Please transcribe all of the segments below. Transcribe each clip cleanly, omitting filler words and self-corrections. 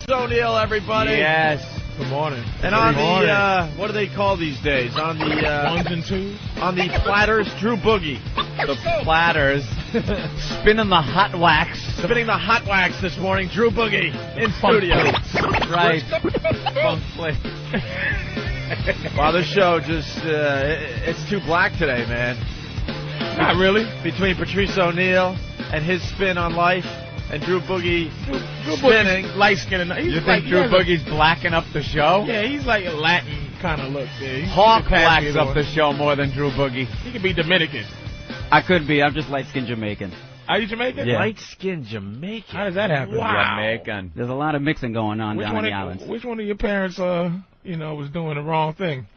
O'Neal, everybody. Yes. Good morning. And on the, what do they call these days? On the, ones and twos? On the platters, Drew Boogie. The platters. Spinning the hot wax. Spinning the hot wax this morning, Drew Boogie in studio. Right. Funk plate. Wow, this show just, it's too black today, man. Not really. Between Patrice O'Neal and his spin on life, and Drew Boogie spinning. Light-skinned. You think Drew Boogie's blacking up the show? Yeah, he's like a Latin kind of look. Hawk blacks up the show more than Drew Boogie. He could be Dominican. I could be. I'm just light-skinned Jamaican. Are you Jamaican? Yeah. Light-skinned Jamaican. How does that happen? Wow. Jamaican. There's a lot of mixing going on down in the islands. Which one of your parents, was doing the wrong thing?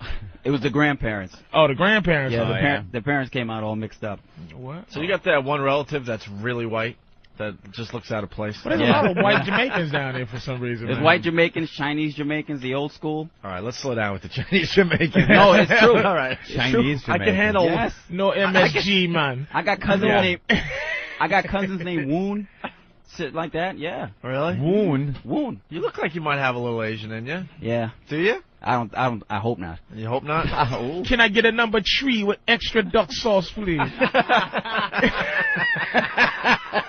It was the grandparents. Oh, the grandparents. Yeah, the parents came out all mixed up. What? So you got that one relative that's really white that just looks out of place. But there's a lot of white Jamaicans down there for some reason. There's white Jamaicans, Chinese Jamaicans, the old school. All right, let's slow down with the Chinese Jamaicans. No, it's true. All right, Chinese Jamaicans. I can handle. Yes. No MSG, man. I got cousins named. I got cousins named Woon. Shit like that. Yeah. Really? Woon. You look like you might have a little Asian in you. Yeah. Do you? I hope not. You hope not? Can I get a number 3 with extra duck sauce, please?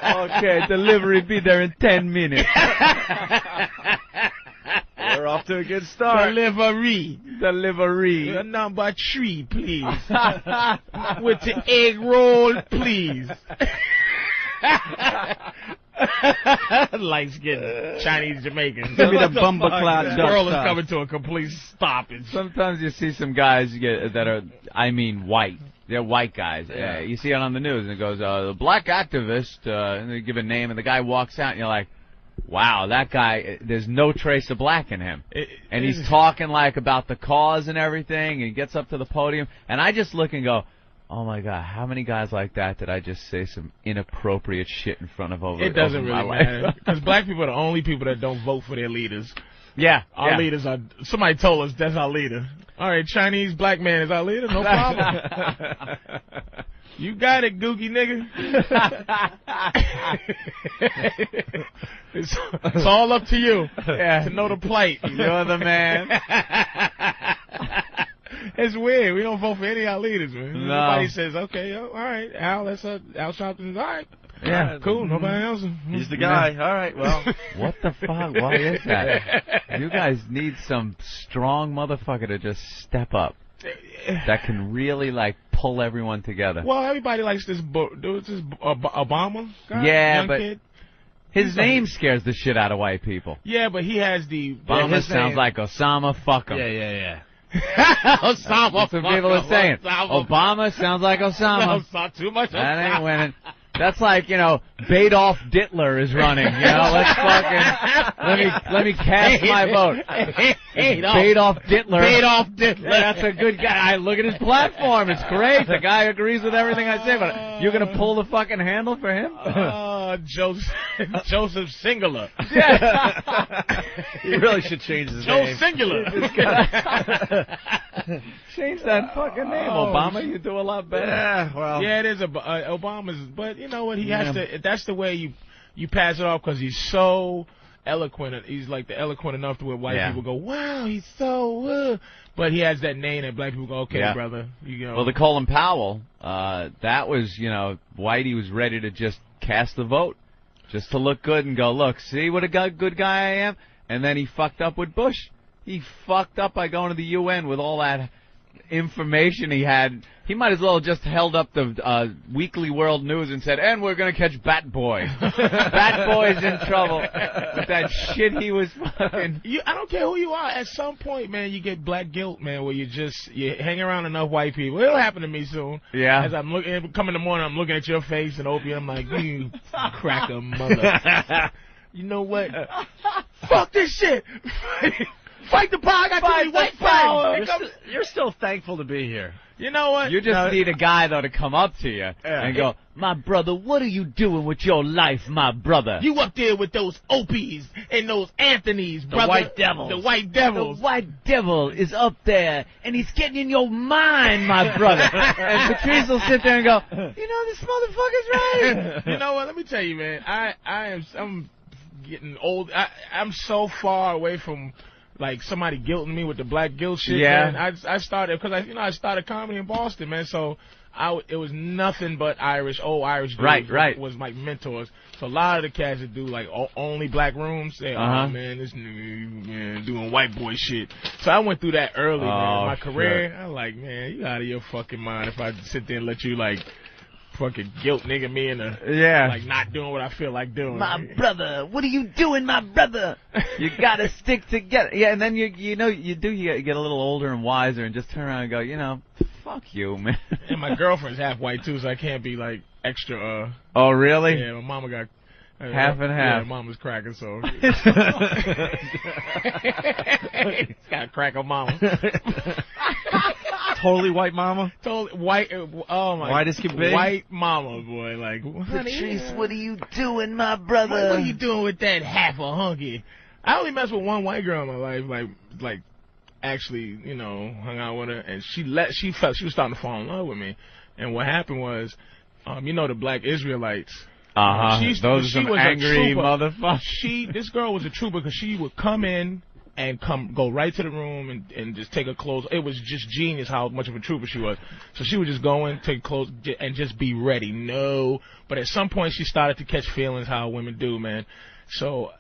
Okay, delivery be there in 10 minutes. We're off to a good start. Delivery. A number 3, please. With the egg roll, please. Light-skinned Chinese Jamaicans. Give me the bumpercloud duck. The world is coming to a complete stop. Sometimes you see some guys that are, white. They're white guys. Yeah. You see it on the news, and it goes, the black activist, and they give a name, and the guy walks out, and you're like, wow, that guy, there's no trace of black in him. And he's talking, about the cause and everything, and he gets up to the podium, and I just look and go, oh, my God, how many guys like that did I just say some inappropriate shit in front of over It doesn't over really my matter. life? Because black people are the only people that don't vote for their leaders. Yeah. Our leaders are, somebody told us that's our leader. All right, Chinese black man is our leader, no problem. You got it, googie nigga. It's all up to you to know the plight. You're the man. It's weird. We don't vote for any of our leaders, man. No. Nobody says, okay, all right, Al, that's Al Sharpton's, all right. Yeah. Cool, nobody else. He's the guy. All right, well. What the fuck? Why is that? You guys need some strong motherfucker to just step up that can really, pull everyone together. Well, everybody likes this Obama guy, yeah, young but kid. his name scares the shit out of white people. Yeah, but he has the... Obama sounds like Osama, fuck him. Yeah. Osama, That's what people are saying. Osama. Obama sounds like Osama. No, it's not too much. That ain't winning. That's like, Badolf Dittler is running. Let's let me cast my vote. Badolf Dittler. That's a good guy. I look at his platform. It's great. The guy agrees with everything I say, but you're going to pull the fucking handle for him? Joseph Singular. Yeah. He really should change his Joe name. Singular. Change that fucking name, Obama. You do a lot better. Yeah, well. Yeah, it is Obama's, but you know what? He has to. That's the way you pass it off because he's so eloquent. He's eloquent enough to where white people go, wow, he's so. But he has that name that black people go, okay, brother. Well, the Colin Powell, that was, Whitey was ready to just cast the vote, just to look good and go, look, see what a good guy I am. And then he fucked up with Bush. He fucked up by going to the UN with all that information he had. He might as well have just held up the Weekly World News and said, and we're going to catch Bat Boy. Bat Boy's in trouble with that shit he was fucking... I don't care who you are. At some point, man, you get black guilt, man, where you hang around enough white people. It'll happen to me soon. Yeah. As I'm come in the morning, I'm looking at your face and Opie, I'm like, you cracker mother. You know what? Fuck this shit. Fight the power. I got too many white friends. You're still thankful to be here. You know what? You just need a guy, though, to come up to you and go, my brother, what are you doing with your life, my brother? You up there with those Opies and those Anthonys, brother. The white devils. The white devils. The white devil is up there, and he's getting in your mind, my brother. And Patrice will sit there and go, this motherfucker's right. You know what? Let me tell you, man. I'm getting old. I'm so far away from like somebody guilting me with the black guilt shit. Yeah. Man. I started because I started comedy in Boston, man. So it was nothing but old Irish dudes. Right. Was my mentors. So a lot of the cats that do like only black rooms, they oh man, this nigga man doing white boy shit. So I went through that early, man. My career, I'm like, man, you out of your fucking mind if I sit there and let you like fucking guilt nigga me into like not doing what I feel like doing. My brother, what are you doing, my brother? You gotta stick together. Yeah, and then you get a little older and wiser and just turn around and go, fuck you, man. And my girlfriend's half white too, so I can't be like extra. Oh really? Yeah, my mama got half and half. Yeah, mama's cracking, so it's got a crack on mama. Totally white mama? Totally white. Oh my. White as can be? White mama, boy. Like, Patrice, what are you doing, my brother? What are you doing with that half a hunky? I only messed with one white girl in my life. Like actually, hung out with her, and she felt she was starting to fall in love with me. And what happened was, the black Israelites. Those are some angry motherfuckers. This girl was a trooper because she would come in and go right to the room and just take her clothes. It was just genius how much of a trooper she was. So she would just go in, take clothes, and just be ready. But at some point she started to catch feelings how women do, man. So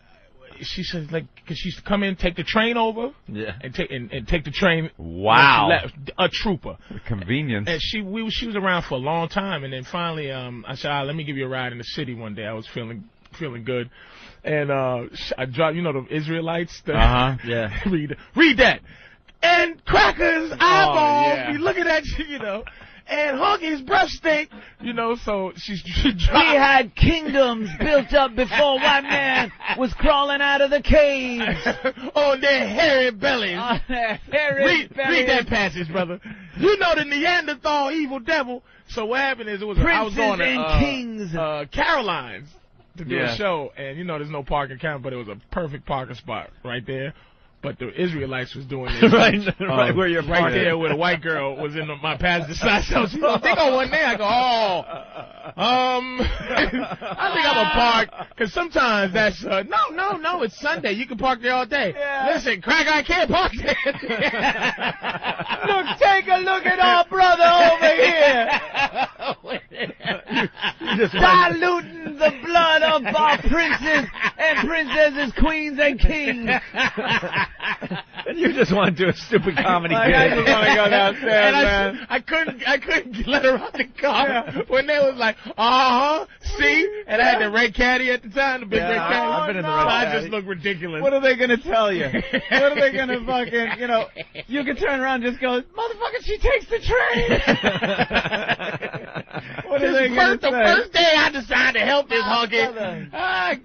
she said, like, cause she used to come in, take the train over, and take the train. Wow, a trooper. The convenience. And she was around for a long time, and then finally, I said, let me give you a ride in the city one day. I was feeling good. And I dropped, the Israelites. Yeah. Read that. And Cracker's eyeball be looking at you, and Huggy's breath stink, so she dropped. We had kingdoms built up before white man was crawling out of the caves. On their hairy bellies. On their hairy bellies. Read that passage, brother. The Neanderthal evil devil. So what happened is I was going to kings. Caroline's to do a show, and there's no parking count, but it was a perfect parking spot right there. But the Israelites was doing this. right where you're right there where the white girl was in my passenger side. So she goes, they go one there. I go, I think I'm going to park. Because sometimes that's, no, it's Sunday. You can park there all day. Yeah. Listen, Cracker, I can't park there. Look, take a look at our brother over here. Diluting the blood of our princes and princesses, queens and kings. You just want to do a stupid comedy gig. I just want to go downstairs, man. I couldn't let her out the car when they was like, see? And I had the red caddy at the time, the big red caddy. I've been in the red caddy. I just look ridiculous. What are they going to tell you? What are they going to fucking, you can turn around and just go, motherfucker, she takes the train. What are they going to say? The first day I decided to help this hunky, I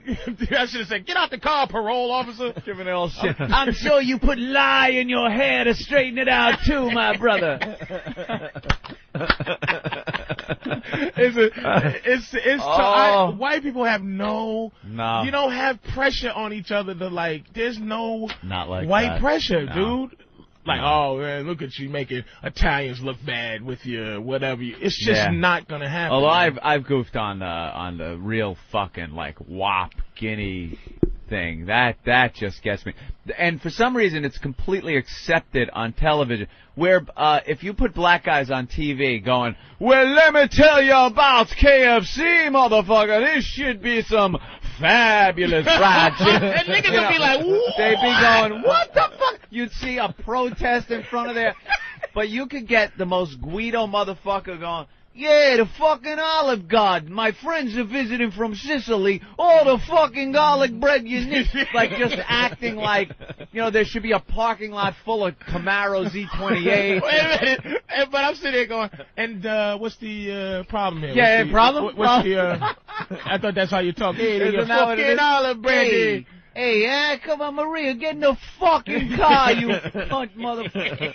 should have said, get out the car, parole officer. Giving it all shit. I'm sure you put lye in your hair to straighten it out too, my brother. White people have no. You don't have pressure on each other to like. There's no not like white that. Pressure, dude. Like, oh man, look at you making Italians look bad with your whatever. It's just not gonna happen. Although I've goofed on the real fucking like WAP Guinea thing. That just gets me. And for some reason, it's completely accepted on television. Where if you put black guys on TV going, well, let me tell you about KFC, motherfucker. This should be some fabulous fried chicken. And niggas would be like, what? They'd be going, what the fuck? You'd see a protest in front of there. But you could get the most Guido motherfucker going, yeah, the fucking Olive Garden. My friends are visiting from Sicily. All the fucking garlic bread you need. Like, just acting like, there should be a parking lot full of Camaro Z28. Wait a minute. But I'm sitting there going, and what's the problem here? Yeah, problem? What's the, I thought that's how you talk. Hey, the fucking olive bread. Hey, come on, Maria, get in the fucking car, you cunt motherfucker.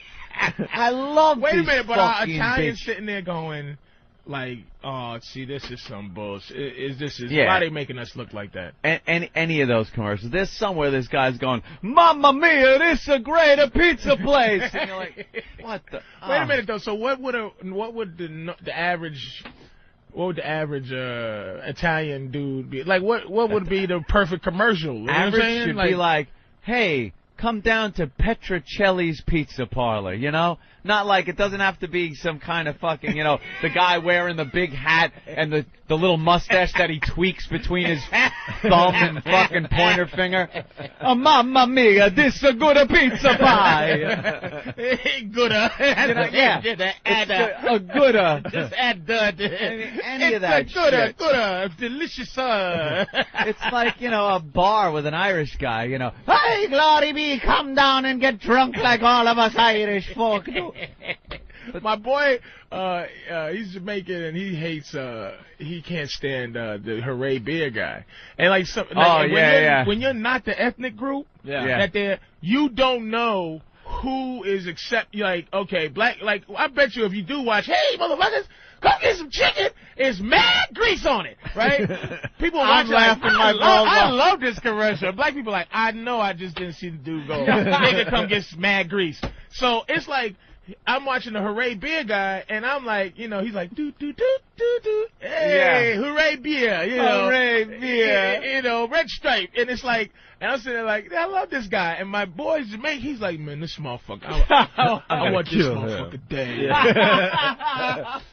I love Wait a minute, but our Italians bitch. sitting there going, like, oh, see, this is some bullshit. Why are they making us look like that? Any of those commercials. There's somewhere this guy's going, Mamma mia, this is a great pizza place. And you're like, what the? Wait a minute, though. So what would the average what would the average Italian dude be? Like, what would be the perfect commercial? You know average what I'm saying? should be like, hey, come down to Petrocelli's Pizza Parlor, you know? Not like it doesn't have to be some kind of fucking, you know, the guy wearing the big hat and the little mustache that he tweaks between his thumb and fucking pointer finger. Oh, mamma mia, this a good pizza pie. Gooda. Yeah, a gooda. Just add the. Any of that Gooda, shit. Gooda, delicious. It's like, you know, a bar with an Irish guy, you know. Hey, glory be, come down and get drunk like all of us Irish folk do. My boy, he's Jamaican and he hates, he can't stand the Hooray Beer guy. And like, when you're not the ethnic group that you don't know who is like, okay, black, like, I bet you if you do watch, hey, motherfuckers, come get some chicken, it's mad grease on it, right? People watch laughing like, I love this commercial. Black people like, I know I just didn't see the dude go, nigga, come get some mad grease. So it's like, I'm watching the Hooray Beer guy, and I'm like, you know, he's like, do, hey, Hooray Beer, you know. Hooray Beer. You know, red stripe. And it's like, and I'm sitting there like, I love this guy. And my boy's Jamaican, he's like, man, this motherfucker, I want this motherfucker dead.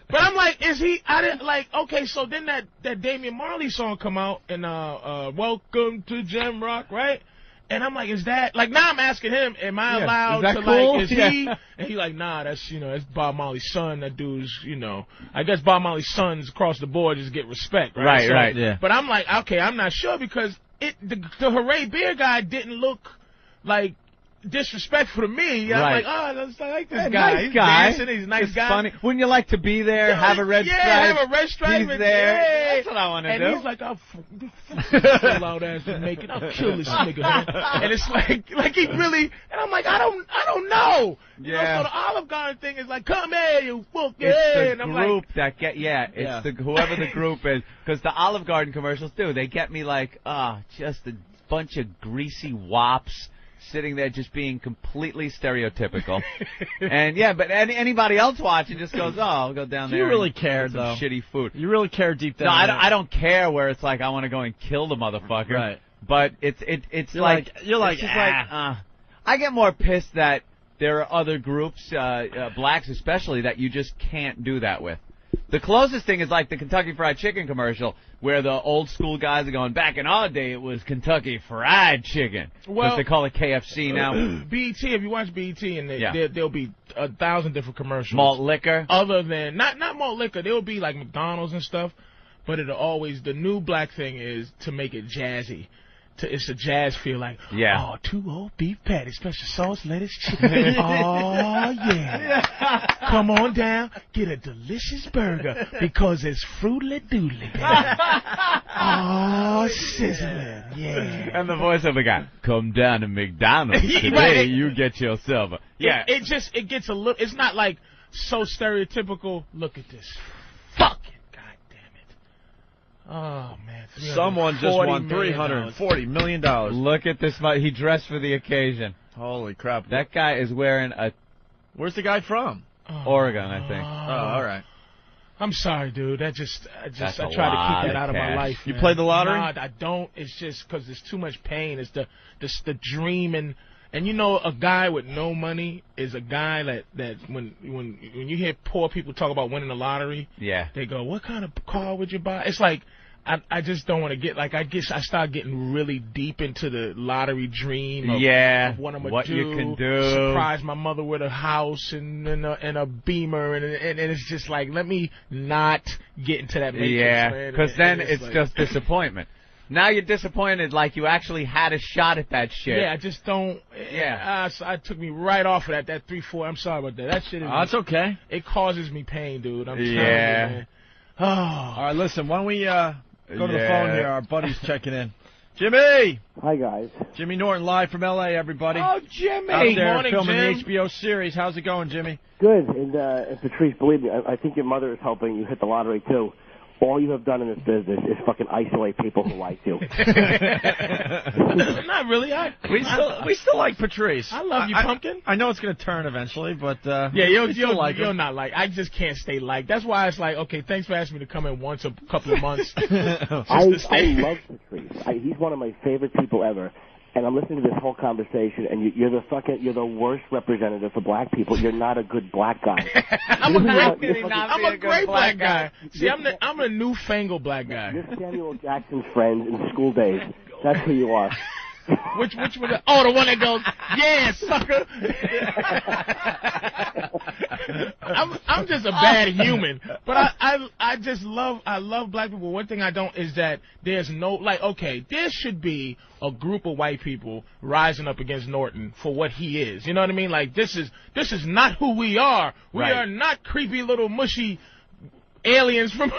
But I'm like, okay, so then that Damian Marley song come out, and Welcome to Gem Rock, right? And I'm like, is that, like, now I'm asking him, am I allowed to, cool? like, is he, and he's like, nah, that's, you know, that's Bob Marley's son, that dude's, you know, I guess Bob Marley's sons across the board just get respect, right? Right, yeah. But I'm like, okay, I'm not sure, because the Hooray Beer guy didn't look, like, disrespectful to me. I'm like, oh, I like this guy. Nice he's guy. Dancing, he's a nice guy. Funny. Wouldn't you like to be there, have a red stripe? Yeah, have a red stripe. He's and, there. Hey. That's what I want to do. And he's like, I'll full out ass Jamaican. I'll kill this nigga, man. And it's like he really, and I'm like, I don't know. You know, so the Olive Garden thing is like, come here, you fuck, yeah. It's the and group that get, it's whoever the group is. Because the Olive Garden commercials do. They get me like, just a bunch of greasy wops sitting there just being completely stereotypical. And but anybody else watching just goes, I'll go down there. You really care, though. Shitty food. You really care deep down. No, I don't care where it's like I want to go and kill the motherfucker. Right. But it's like I get more pissed that there are other groups, blacks especially, that you just can't do that with. The closest thing is like the Kentucky Fried Chicken commercial, where the old school guys are going, back in our day it was Kentucky Fried Chicken. Because they call it KFC now. BET, if you watch BET, and there'll be 1,000 different commercials. Malt liquor? Other than, not malt liquor, there'll be like McDonald's and stuff, but it'll always, the new black thing is to make it jazzy. It's a jazz feel, like, 2 old beef patties, special sauce, lettuce, chicken. Oh, yeah. Come on down, get a delicious burger, because it's fruitly doodly. Oh, sizzling, yeah. And the voice of the guy, come down to McDonald's today, you get yourself a... Yeah. It gets a look, it's not like so stereotypical, look at this fucking oh, man. Someone just won $340 million. Look at this. He dressed for the occasion. Holy crap. That guy is wearing a... Where's the guy from? Oregon, I think. Oh, all right. I'm sorry, dude. I try to keep that out of my life. You play the lottery? Nah, I don't. It's just because there's too much pain. It's the dream, and you know, a guy with no money is a guy that when you hear poor people talk about winning the lottery, they go, what kind of car would you buy? It's like, I just don't want to get, like, I guess I start getting really deep into the lottery dream of what I'm going to do. You can do. Surprise my mother with a house and a Beamer, and it's just like, let me not get into that matrix, man. Because then it's just disappointment. Now you're disappointed like you actually had a shot at that shit. Yeah, I just don't. I took me right off of that 3-4. I'm sorry about that. That shit is... That's okay. It causes me pain, dude. I'm telling you, man. Oh. All right, listen, why don't we go to the phone here? Our buddy's checking in. Jimmy! Hi, guys. Jimmy Norton, live from L.A., everybody. Oh, Jimmy! Out there morning, filming Jim. the HBO series. How's it going, Jimmy? Good. And Patrice, believe me, I think your mother is helping you hit the lottery, too. all you have done in this business is fucking isolate people who like you. Not really. We still like Patrice. I love you, Pumpkin. I know it's going to turn eventually, but you'll not like. I just can't stay like. That's why it's like, okay, thanks for asking me to come in once a couple of months. I love Patrice. He's one of my favorite people ever. And I'm listening to this whole conversation, and you're the worst representative for black people. You're not a good black guy. I'm a great black guy. See, I'm a newfangled black guy. You're Samuel Jackson's friend in school days. That's who you are. Which one? The one that goes, yeah, sucker. I'm just a bad human, but I love black people. One thing I don't is that there's no, like, okay, there should be a group of white people rising up against Norton for what he is. You know what I mean? Like, this is not who we are. We are not creepy little mushy aliens from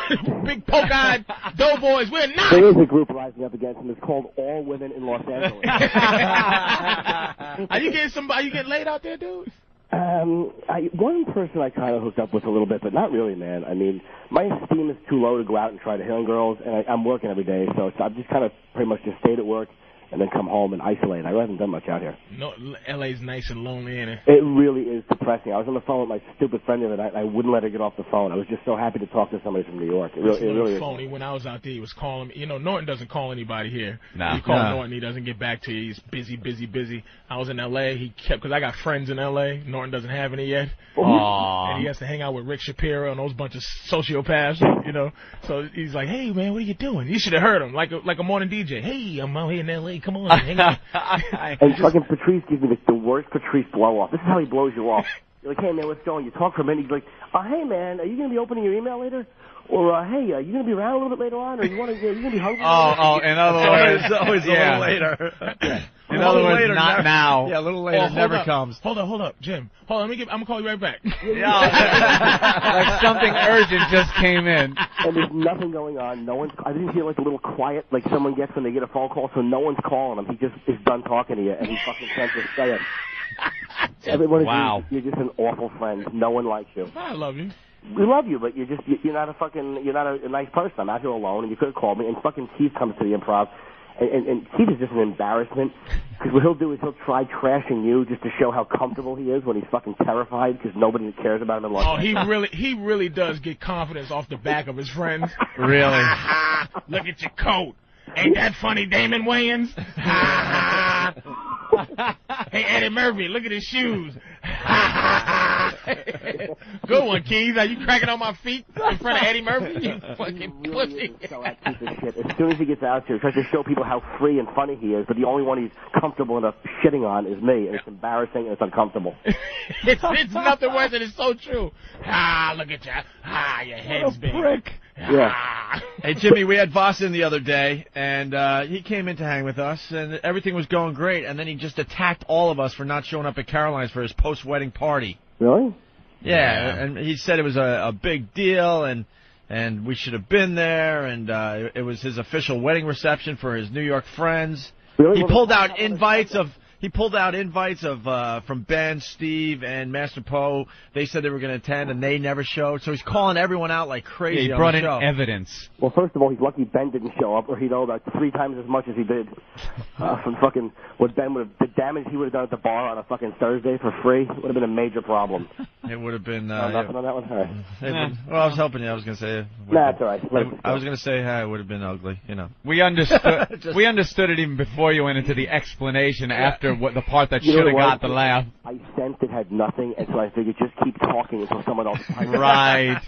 big poke-eyed doughboys. We're not. There is a group rising up against him. It's called All Women in Los Angeles. Are you getting laid out there, dude? One person I kind of hooked up with a little bit, but not really, man. I mean, my esteem is too low to go out and try to hit on girls, and I'm working every day, so I've just kind of pretty much just stayed at work and then come home and isolate. I really haven't done much out here. No, L.A.'s nice and lonely, ain't it? It really is depressing. I was on the phone with my stupid friend the other night, and I wouldn't let her get off the phone. I was just so happy to talk to somebody from New York. It really is. Phony. When I was out there, he was calling me. You know, Norton doesn't call anybody here. No. You call Norton, he doesn't get back to you. He's busy. I was in L.A. Because I got friends in L.A. Norton doesn't have any yet. Aww. And he has to hang out with Rick Shapiro and those bunch of sociopaths, you know. So he's like, hey, man, what are you doing? You should have heard him, like a morning DJ. Hey, I'm out here in L.A. Come on, hang out. And fucking Patrice gives me the worst Patrice blow-off. This is how he blows you off. You're like, hey, man, what's going on? You talk for a minute. He's like, hey, man, are you going to be opening your email later? Or, hey, you going to be around a little bit later on? Or you going to be hungry? In other words. always a little later. In other words, not now. Yeah, a little later never comes. Hold up, Jim. Hold on, I'm going to call you right back. Like something urgent just came in. And there's nothing going on. I didn't hear like a little quiet like someone gets when they get a phone call, so no one's calling him. He just is done talking to you, and he fucking sends a say it. Everyone is you're just an awful friend. No one likes you. I love you. We love you, but you're not a nice person. I'm out here alone, and you could have called me. And fucking Keith comes to the Improv, and Keith is just an embarrassment because what he'll do is he'll try trashing you just to show how comfortable he is when he's fucking terrified because nobody cares about him in Los Angeles. He really does get confidence off the back of his friends. Really? Look at your coat. Ain't that funny, Damon Wayans? Hey, Eddie Murphy, look at his shoes. Good one, Keys. Are you cracking on my feet in front of Eddie Murphy? You fucking pussy. As soon as he gets out here, he tries to show people how free and funny he is, but the only one he's comfortable enough shitting on is me, and it's embarrassing and it's uncomfortable. It's nothing worse, and it's so true. Look at you. Your head's big. Prick. Yeah. Hey, Jimmy, we had Voss in the other day, and he came in to hang with us, and everything was going great, and then he just attacked all of us for not showing up at Caroline's for his post-wedding party. Really? Yeah, and he said it was a big deal, and we should have been there, and it was his official wedding reception for his New York friends. Really? He pulled out invites from Ben, Steve, and Master Poe. They said they were going to attend, and they never showed. So he's calling everyone out like crazy. Yeah, he brought on the in show. evidence. Well, first of all, he's lucky Ben didn't show up, or he'd owe about 3 times as much as he did from fucking what Ben would have. The damage he would have done at the bar on a fucking Thursday for free would have been a major problem. It would have been. Nothing on that one. All right. Well, I was helping you. I was going to say. Nah, it's all right. I was going to say, it would have been ugly. You know. We understood. We understood it even before you went into the explanation. After what the part that should have got the laugh. I sensed it had nothing, and so I figured just keep talking until someone else. Right.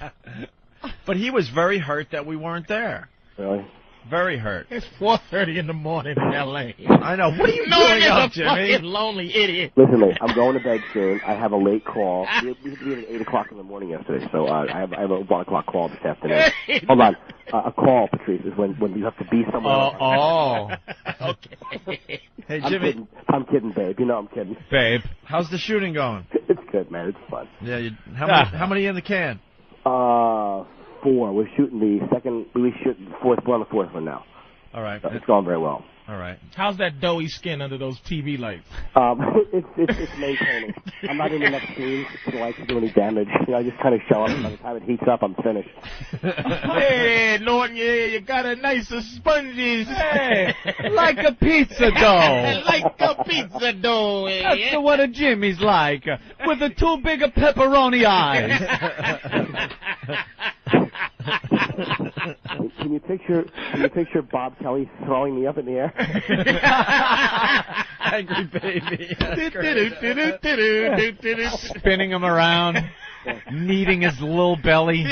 But he was very hurt that we weren't there. Really? Very hurt. It's 4:30 in the morning in L.A. I know. What are you doing up, Jimmy? Fucking lonely idiot. Listen to me. I'm going to bed soon. I have a late call. We had to be at 8 o'clock in the morning yesterday, so I have a 1 o'clock call this afternoon. Hold on. A call, Patrice, is when you have to be somewhere. Okay. Hey, Jimmy. I'm kidding, babe. You know I'm kidding. Babe. How's the shooting going? It's good, man. It's fun. Yeah. How many in the can? 4. We're shooting the second. We shoot the fourth. We're on the fourth one now. All right. So it's going very well. All right. How's that doughy skin under those TV lights? It's maintaining. I'm not in enough scenes to like to do any damage. You know, I just kind of show up, and by the time it heats up, I'm finished. Hey, Norton, yeah, you got a nice sponges. Hey, like a pizza dough. Like a pizza dough. That's the one of Jimmy's like, with the too big of pepperoni eyes. Can you picture Bob Kelly throwing me up in the air? Angry baby. Spinning him around, kneading his little belly,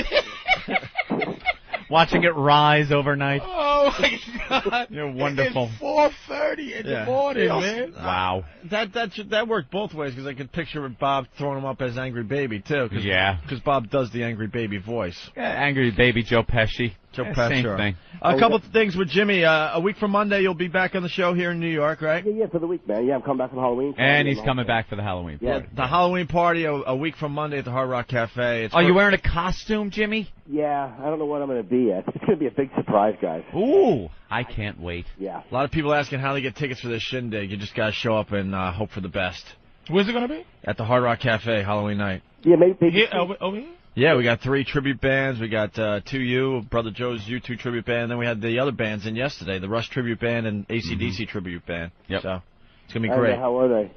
watching it rise overnight. Oh my God! You're wonderful. It's 4:30 in the morning, man. Wow. That worked both ways because I could picture Bob throwing him up as Angry Baby too. Yeah. Because Bob does the Angry Baby voice. Angry baby Joe Pesci. Joe Pesci. Same Sure. thing. A couple of things with Jimmy. A week from Monday, you'll be back on the show here in New York, right? Yeah, for the week, man. Yeah, I'm coming back from Halloween. And he's coming back for the Halloween party. Yeah. The Halloween party a week from Monday at the Hard Rock Cafe. It's Are you wearing a costume, Jimmy? Yeah, I don't know what I'm going to be yet. It's going to be a big surprise, guys. Ooh, I can't wait. Yeah. A lot of people asking how they get tickets for this shindig. You just got to show up and hope for the best. Where's it gonna be? At the Hard Rock Cafe, Halloween night. Yeah, maybe. Here, over here? Yeah, we got 3 tribute bands. We got 2U, Brother Joe's U2 tribute band. Then we had the other bands in yesterday, the Rush tribute band and AC/DC tribute band. Yep. So it's going to be great. How were they?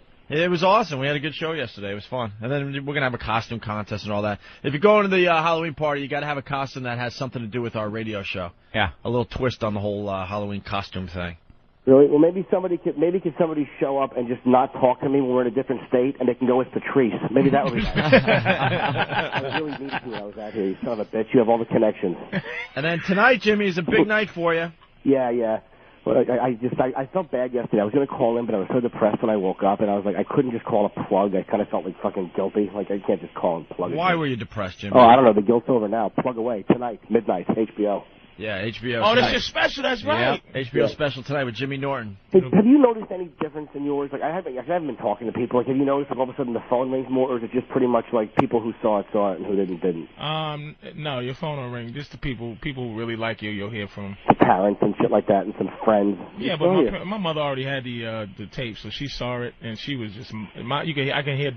It was awesome. We had a good show yesterday. It was fun. And then we're going to have a costume contest and all that. If you're going to the Halloween party, you got to have a costume that has something to do with our radio show. Yeah. A little twist on the whole Halloween costume thing. Really? Well, maybe somebody could show up and just not talk to me when we're in a different state, and they can go as Patrice. Maybe that would be nice. I really needed to when I was out here. You son of a bitch. You have all the connections. And then tonight, Jimmy, is a big night for you. Yeah. But I felt bad yesterday. I was going to call in, but I was so depressed when I woke up, and I was like, I couldn't just call a plug. I kind of felt like fucking guilty. Like, I can't just call and plug. Why were you depressed, Jimmy? Oh, I don't know. The guilt's over now. Plug away. Tonight, midnight, HBO. Yeah, HBO. Oh, tonight. that's your special. That's right. Yep. HBO special tonight with Jimmy Norton. Hey, have you noticed any difference in yours? Like, I haven't been talking to people. Like, have you noticed like all of a sudden the phone rings more, or is it just pretty much like people who saw it, and who didn't? No, your phone will ring. Just the people who really like you, you'll hear from. The parents and shit like that, and some friends. Yeah, but my mother already had the tape, so she saw it, and she was just I can hear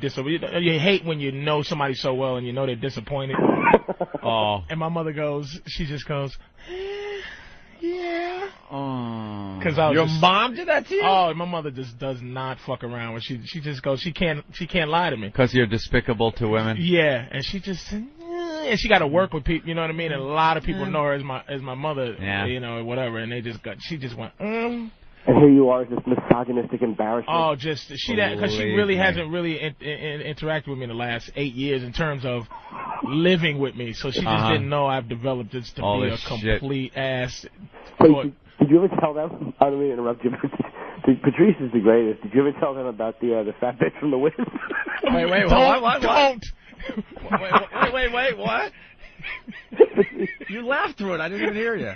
you hate when you know somebody so well and you know they're disappointed. Oh. And my mother she just goes, yeah. Oh. Cause Your mom did that to you? Oh, my mother just does not fuck around. When she just goes, she can't lie to me. Because you're despicable to women? Yeah, and she just, and she got to work with people, you know what I mean? And a lot of people know her as my mother, you know, whatever, and she just went, And here you are, this misogynistic embarrassment. Oh, just because she really hasn't really interacted with me in the last 8 years in terms of living with me, so she just didn't know I've developed this to be a complete ass. Wait, did you ever tell them? I don't mean to interrupt you, but Patrice is the greatest. Did you ever tell them about the fat bitch from the Wiz? Wait, what? Don't. Wait, what? You laughed through it. I didn't even hear you.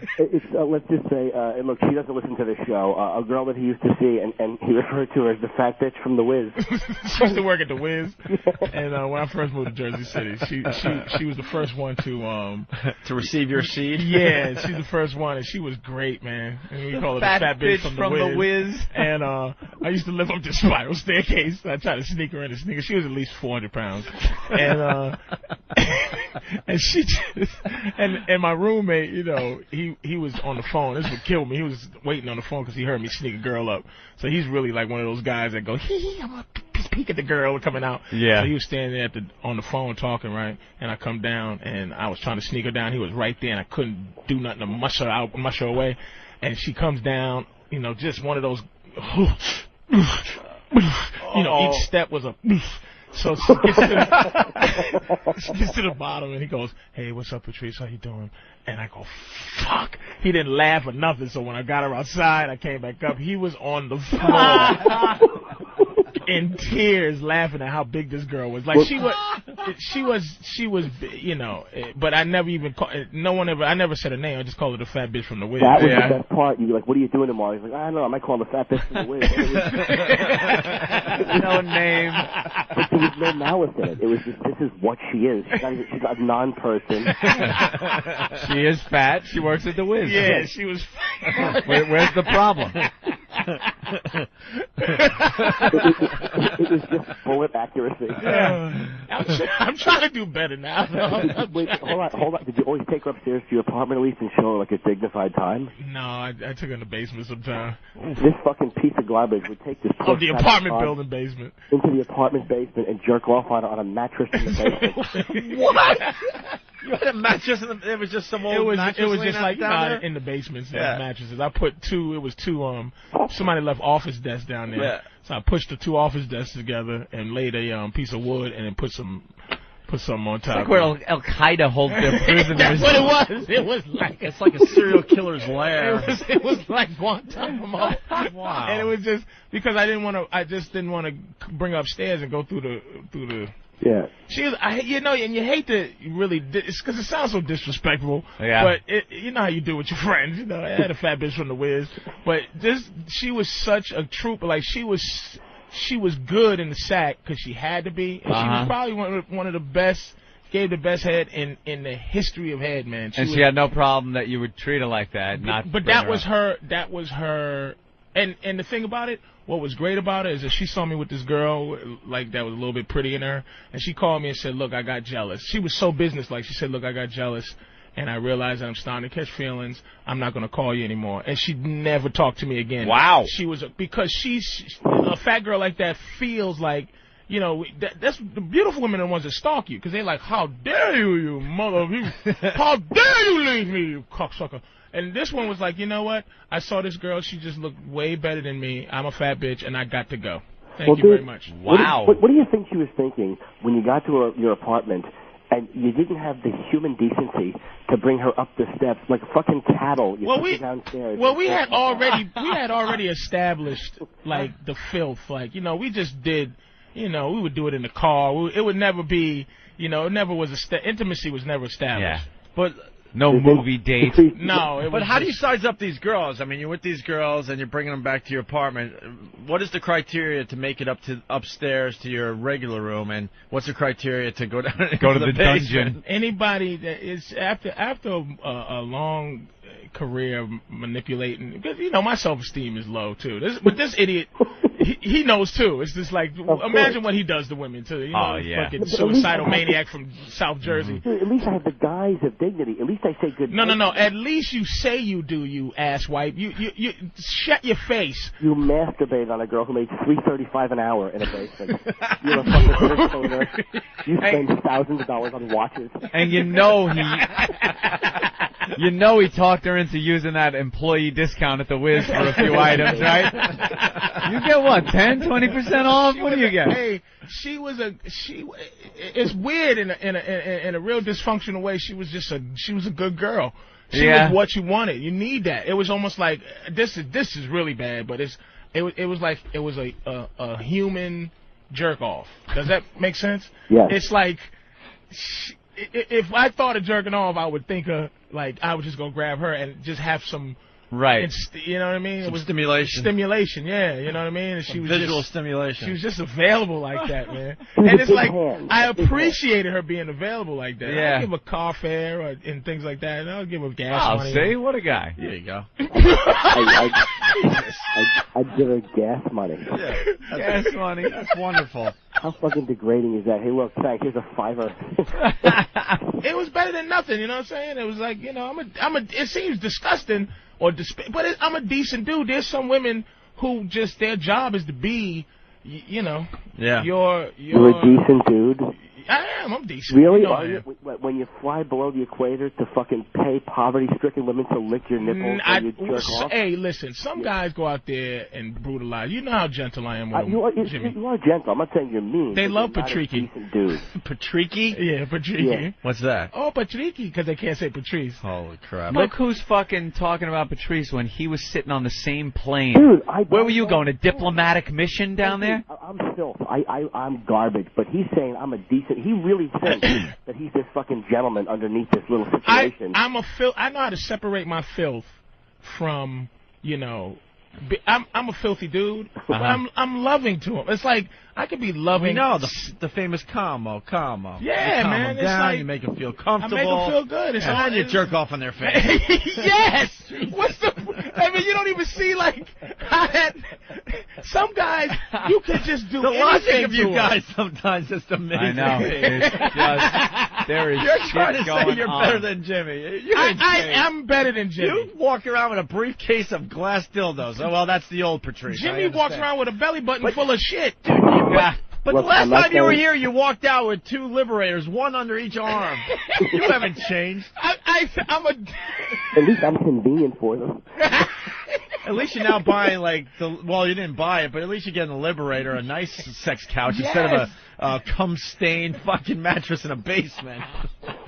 Let's just say, look, she doesn't listen to this show. A girl that he used to see, and he referred to her as the fat bitch from the Wiz. She used to work at the Wiz, and when I first moved to Jersey City, she was the first one to receive your seed. Yeah, she's the first one, and she was great, man. And we call her the fat bitch from the Wiz. And I used to live up the spiral staircase. I tried to sneak her in the sneaker. She was at least 400 pounds, and and she just, and my roommate, you know, he was on the phone. This would kill me. He was waiting on the phone because he heard me sneak a girl up. So he's really like one of those guys that go, I'm gonna peek at the girl coming out. Yeah. So he was standing there on the phone talking, right? And I come down and I was trying to sneak her down. He was right there and I couldn't do nothing to mush her away. And she comes down, you know, just one of those, you know, each step was a. So she gets to the bottom, and he goes, hey, what's up, Patrice? How you doing? And I go, fuck. He didn't laugh or nothing, so when I got her outside, I came back up. He was on the floor in tears laughing at how big this girl was. Like, she was, you know, but I never even I never said her name. I just called her the fat bitch from the Wiz. That was the best part. You were like, what are you doing tomorrow? He's like, I don't know. I might call her the fat bitch from the Wiz. No name. But there was no malice in it. It was just, this is what she is. She's a non-person. She is fat. She works at the Wiz. Yeah, she was fat. Where's the problem? It was just bullet accuracy. Yeah. I'm trying to do better now. Wait, hold on. Did you always take her upstairs to your apartment at least and show her like a dignified time? No, I took her in the basement sometime. This fucking piece of garbage would take this Of the apartment building basement. into the apartment basement and jerk off on a mattress in the basement. What? You had a mattress in the, it was just some old mattress. It was just like down there? in the basements, mattresses. I put two. It was two. Somebody left office desks down there. Yeah. So I pushed the two office desks together and laid a piece of wood and then put some on top. It's like where Al Qaeda holds their prisoners. That's what it was. It was like It's like a serial killer's lair. It was like Guantanamo. Wow. And it was just because I just didn't want to bring her upstairs and go through the. Yeah. She was, and you hate to really, it's because it sounds so disrespectful. Yeah. But you know how you do with your friends. You know, I had a fat bitch from the Wiz, but she was such a trooper. Like she was good in the sack because she had to be. And she was probably one of the best. Gave the best head in the history of head, man. She had no problem that you would treat her like that. But that was her. That was her. And the thing about it, what was great about it is that she saw me with this girl like that was a little bit pretty in her, and she called me and said, "Look, I got jealous." She was so businesslike. She said, "Look, I got jealous, and I realized that I'm starting to catch feelings. I'm not going to call you anymore." And she never talked to me again. Wow. She was because she's a fat girl like that feels like. You know, that's the beautiful women are the ones that stalk you because they're like, "How dare you mother? How dare you leave me, you cocksucker?" And this one was like, you know what? I saw this girl. She just looked way better than me. I'm a fat bitch, and I got to go. Thank you very much. Wow. What do you think she was thinking when you got to your apartment and you didn't have the human decency to bring her up the steps like fucking cattle? You took her downstairs. Well, we had already established like the filth. Like we just did. We would do it in the car. It would never be. It never was intimacy was never established. Yeah. But. No movie date. No. But how do you size up these girls? I mean, you're with these girls and you're bringing them back to your apartment. What is the criteria to make it upstairs to your regular room, and what's the criteria to go down go to the basement? dungeon? Anybody that is after a long career manipulating, because my self-esteem is low too. But this idiot. He knows too. It's just like imagine what he does to women too. Fucking suicidal maniac from South Jersey. Dude, at least I have the guise of dignity. At least I say good. No. At least you say you do, you asswipe. You shut your face. You masturbate on a girl who made $3.35 an hour in a basement. You're a fucking entertainer. You spend thousands of dollars on watches. And he talked her into using that employee discount at the Wiz for a few items, right? You get what, 10, 20% off? What do you get? Hey, it's weird in a real dysfunctional way. She was a good girl. She was what you wanted. You need that. It was almost like this is really bad, but it was like it was a human jerk off. Does that make sense? Yeah. It's like if I thought of jerking off, I would think of like I would just go grab her and just have some. Right. You know what I mean? It was stimulation. Stimulation, yeah. You know what I mean? And she was visual stimulation. She was just available like that, man. And it's like I appreciated her being available like that. Yeah. I'll give her car fare and things like that. And I'll give her gas money. See? What a guy. There you go. I'd give her gas money. Yeah. Gas money. That's wonderful. How fucking degrading is that? Hey, look, thanks. Here's a $5. It was better than nothing. You know what I'm saying? It was like, it seems disgusting. But I'm a decent dude. There's some women who just their job is to be, Yeah. You're a decent dude. I am. I'm decent. Really? Are you? When you fly below the equator to fucking pay poverty-stricken women to lick your nipples and you jerk off? Hey, listen. Some guys go out there and brutalize. You know how gentle I am with them, Jimmy. You are gentle. I'm not saying you're mean. They love Patrice. Decent dude. Patrice? Yeah, Patrice. Yeah. What's that? Oh, Patrice, because they can't say Patrice. Holy crap. Look who's fucking talking about Patrice when he was sitting on the same plane. Dude, where were you going? A diplomatic mission down there? I'm filth. I'm garbage. But he's saying I'm a decent. He really thinks that he's this fucking gentleman underneath this little situation. I know how to separate my filth from, I'm a filthy dude, but I'm loving to him. It's like I could be loving. No, the famous Como. Yeah, calm man. them It's down, like you make them feel comfortable. I make them feel good. It's and then you jerk off on their face. Yes. I mean, you don't even see, like, how that... Some guys, you can just do the logic anything of to you them. guys sometimes is amazing. I know. It's just, there is You're shit trying to going say you're on. better than Jimmy. You ain't I Jimmy. am better than Jimmy. You walk around with a briefcase of glass dildos. Oh, well, that's the old Patrice. Jimmy walks around with a belly button full of shit. But Look, the last I'm not time you were saying- here, you walked out with 2 liberators, one under each arm. You haven't changed. I'm a... At least I'm convenient for them. At least you're now buying, like, well, you didn't buy it, but at least you're getting a liberator, a nice sex couch, instead of a cum-stained fucking mattress in a basement.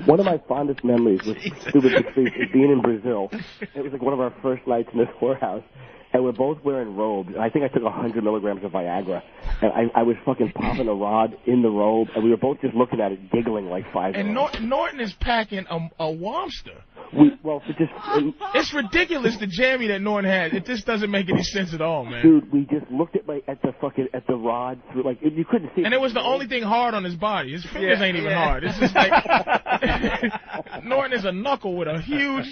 One of my fondest memories was stupid Patrice is being in Brazil. It was like one of our first nights in this whorehouse. And we're both wearing robes. And I think I took 100 milligrams of Viagra. And I was fucking popping a rod in the robe. And we were both just looking at it, giggling like 5 And year olds. Norton is packing a Womster. It's ridiculous the jammy that Norton has. It just doesn't make any sense at all, man. Dude, we just looked at the rod through, like, you couldn't see it. And it was the only thing hard on his body. His fingers ain't even hard. It's just like Norton is a knuckle with a huge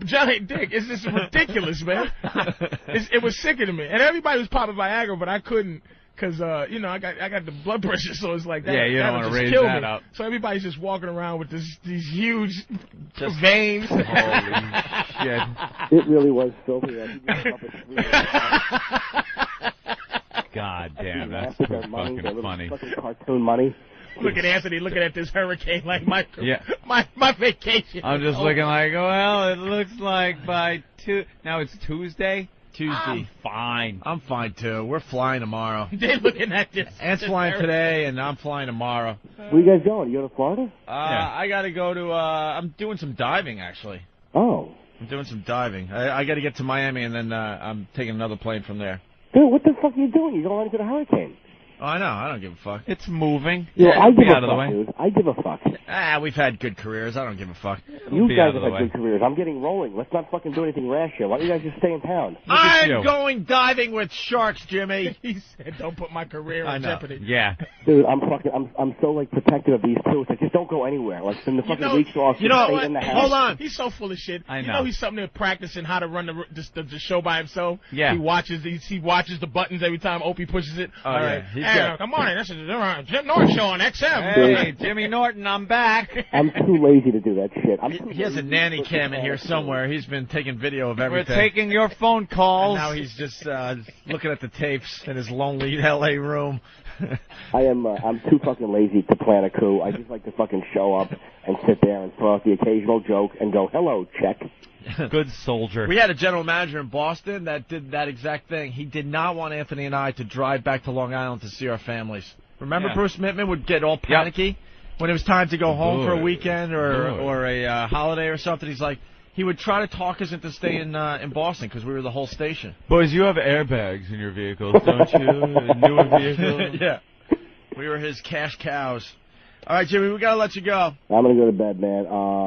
giant dick. It's just ridiculous, man. It was sickening me. And everybody was popping Viagra, but I couldn't. Because, I got the blood pressure, so it's like that. Yeah, you don't want to raise kill that me. up. So everybody's just walking around with these huge veins. Holy shit. It really was filthy. God damn, that's Their so money, their fucking little funny. fucking cartoon money. Look at Anthony looking at this hurricane like my vacation. I'm just looking like, well, it looks like by now it's Tuesday? Tuesday. Fine. I'm fine, too. We're flying tomorrow. They're looking at this. Ant's flying today, and I'm flying tomorrow. Where you guys going? You going to Florida? I got to go to, I'm doing some diving, actually. Oh. I'm doing some diving. I got to get to Miami, and then I'm taking another plane from there. Dude, what the fuck are you doing? You're going into the hurricane. Oh, I know. I don't give a fuck. It's moving. Yeah, I it'll give be a out of the fuck, way. dude. I give a fuck. We've had good careers. I don't give a fuck. You be guys out of have the had way. good careers. I'm getting rolling. Let's not fucking do anything rash here. Why don't you guys just stay in town? I'm you. going diving with sharks, Jimmy. He said, "Don't put my career in jeopardy." Yeah. Dude, I'm so, like, protective of these two. It's like, just don't go anywhere. Like, in the fucking weeks off, you know stay what? in the house. Hold on. He's so full of shit. I You know. he's something there practicing how to run the show by himself. Yeah. He watches the buttons every time Opie pushes it. Oh, All yeah. right. He's Hey, got- come on in. This is the Jim Norton show on XM. Hey, Jimmy Norton, I'm back. I'm too lazy to do that shit. He has a nanny cam in here somewhere. He's been taking video of We're everything. taking your phone And calls. now he's just looking at the tapes in his lonely L.A. room. I'm too fucking lazy to plan a coup. I just like to fucking show up and sit there and throw out the occasional joke and go, hello, check. Good soldier. We had a general manager in Boston that did that exact thing. He did not want Anthony and I to drive back to Long Island to see our families. Remember Yeah. Bruce Mittman would get all panicky when it was time to go home for a weekend or a holiday or something. He's like, he would try to talk us into staying in Boston because we were the whole station. Boys, you have airbags in your vehicles, don't you? Newer vehicles. Yeah. We were his cash cows. All right, Jimmy, we got to let you go. I'm going to go to bed, man.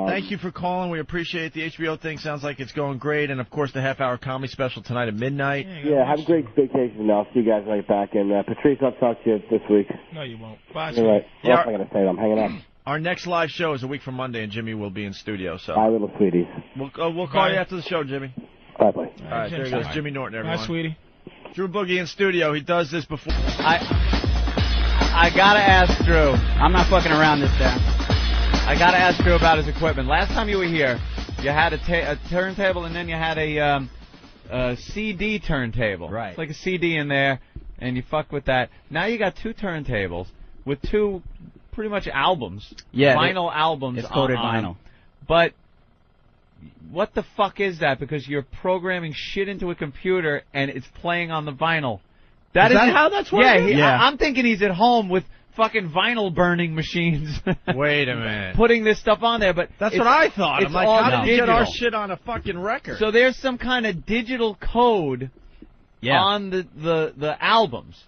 Thank you for calling. We appreciate the HBO thing. Sounds like it's going great. And, of course, the half-hour comedy special tonight at midnight. Yeah, have a great vacation, and I'll see you guys when I get back. And, Patrice, I'll talk to you this week. No, you won't. Bye. All right. Yeah. What am I going to say? I'm hanging up. Our next live show is a week from Monday, and Jimmy will be in studio. So Bye, little sweeties. we'll call Bye. you after the show, Jimmy. Bye-bye. All right, there he goes, Jimmy Norton, everyone. Bye, sweetie. Drew Boogie in studio. He does this before. I gotta ask Drew. I'm not fucking around this time. I gotta ask Drew about his equipment. Last time you were here, you had a turntable and then you had a CD turntable. Right. It's like a CD in there, and you fuck with that. Now you got two turntables with two pretty much albums. Yeah, vinyl albums. It's coated on. vinyl. But what the fuck is that? Because you're programming shit into a computer and it's playing on the vinyl. Is that how that's working? Yeah, I'm thinking he's at home with fucking vinyl burning machines. Wait a minute. Putting this stuff on there, but That's what I thought. it's I'm like, all how did you get our digital. shit on a fucking record? So there's some kind of digital code on the albums,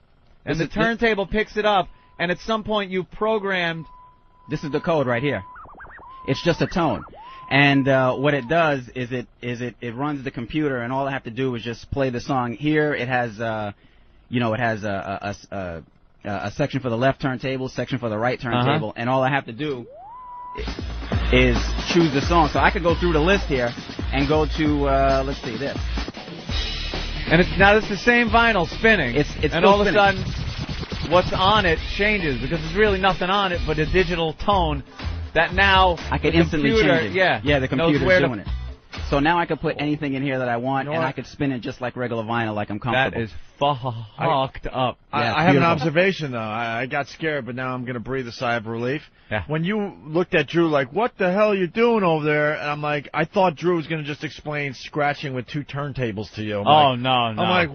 and the turntable picks it up, and at some point you've programmed. This is the code right here. It's just a tone. And what it does is it runs the computer, and all I have to do is just play the song. Here it has a section for the left turntable, section for the right turntable, and all I have to do is choose the song. So I could go through the list here and go to let's see this. And it's the same vinyl spinning. It's and all of a sudden, what's on it changes because there's really nothing on it but a digital tone that now I can instantly change it. Yeah, the computer's doing it. So now I can put anything in here that I want, and I can spin it just like regular vinyl, like I'm comfortable. That is fucked up. I have an observation, though. I got scared, but now I'm going to breathe a sigh of relief. Yeah. When you looked at Drew like, what the hell are you doing over there? And I'm like, I thought Drew was going to just explain scratching with 2 turntables to you. No. I'm like,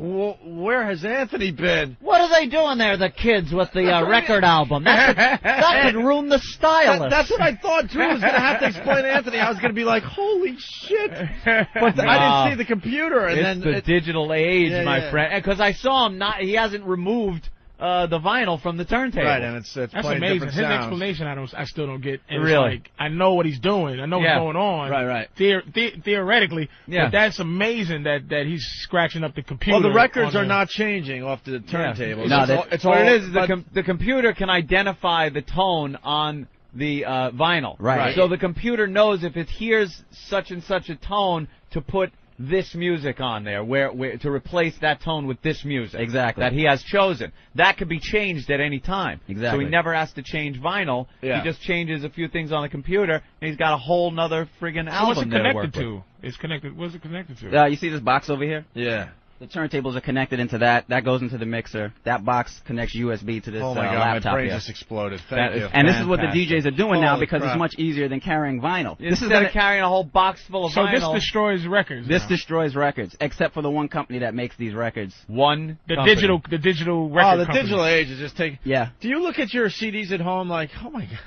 where has Anthony been? What are they doing there, the kids, with the record album? That could ruin the style. That's what I thought Drew was going to have to explain to Anthony. I was going to be like, holy shit. But I didn't see the computer. And it's the digital age, my friend. Because I saw him he hasn't removed the vinyl from the turntable. Right, and it's that's playing amazing. His explanation, I still don't get. And really? It's like, I know what he's doing. I know what's going on. Right. Theoretically, but that's amazing that he's scratching up the computer. Well, the records are not changing off the turntable. No, it's what it is. The computer can identify the tone on the vinyl. Right. So the computer knows if it hears such and such a tone to put this music on there, where to replace that tone with this music. Exactly. That he has chosen. That could be changed at any time. Exactly. So he never has to change vinyl. Yeah. He just changes a few things on the computer, and he's got a whole nother friggin' album what's it there to connected work to? with. It's connected. What's it connected to? You see this box over here? Yeah. The turntables are connected into that. That goes into the mixer. That box connects USB to this Oh my God, laptop my brain here. just exploded. Thank you. And this is what the DJs are doing now Holy because crap. it's much easier than carrying vinyl. Instead of carrying a whole box full of vinyl. So this destroys records. This now. destroys records, except for the one company that makes these records. The digital record. The company. digital age is just taking. Yeah. Do you look at your CDs at home like, oh my God,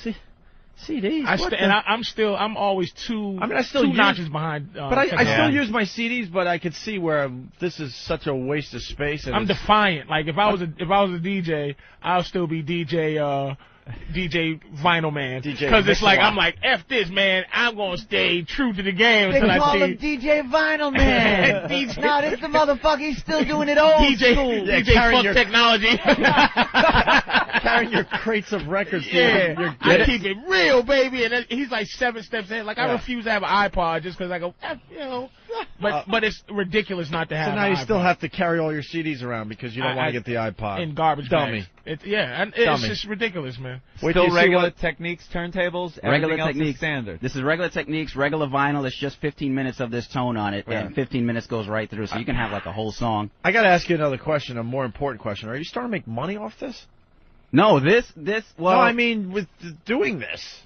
see, CDs? I'm always two. I mean, I still two use, notches behind. But I still use my CDs, but I could see where this is such a waste of space. And I'm defiant. Like if I was a DJ, I'll still be DJ Vinyl Man, because it's like I'm like F this, man. I'm gonna stay true to the game until I see. They call him DJ Vinyl Man. No, this the motherfucker. He's still doing it old school. DJ fuck technology. Carrying your crates of records. Yeah, I keep it real, baby. And he's like 7 steps ahead. Like I refuse to have an iPod just because I go, But it's ridiculous not to have. So now an you iPod. still have to carry all your CDs around because you don't want to get the iPod in garbage dummy. bags. It's just ridiculous, man. Still regular Techniques turntables. Regular Techniques Techniques standard. This is regular Techniques, regular vinyl. It's just 15 minutes of this tone on it, and 15 minutes goes right through, so you can have like a whole song. I got to ask you another question, a more important question. Are you starting to make money off this? No, well. No, I mean with doing this.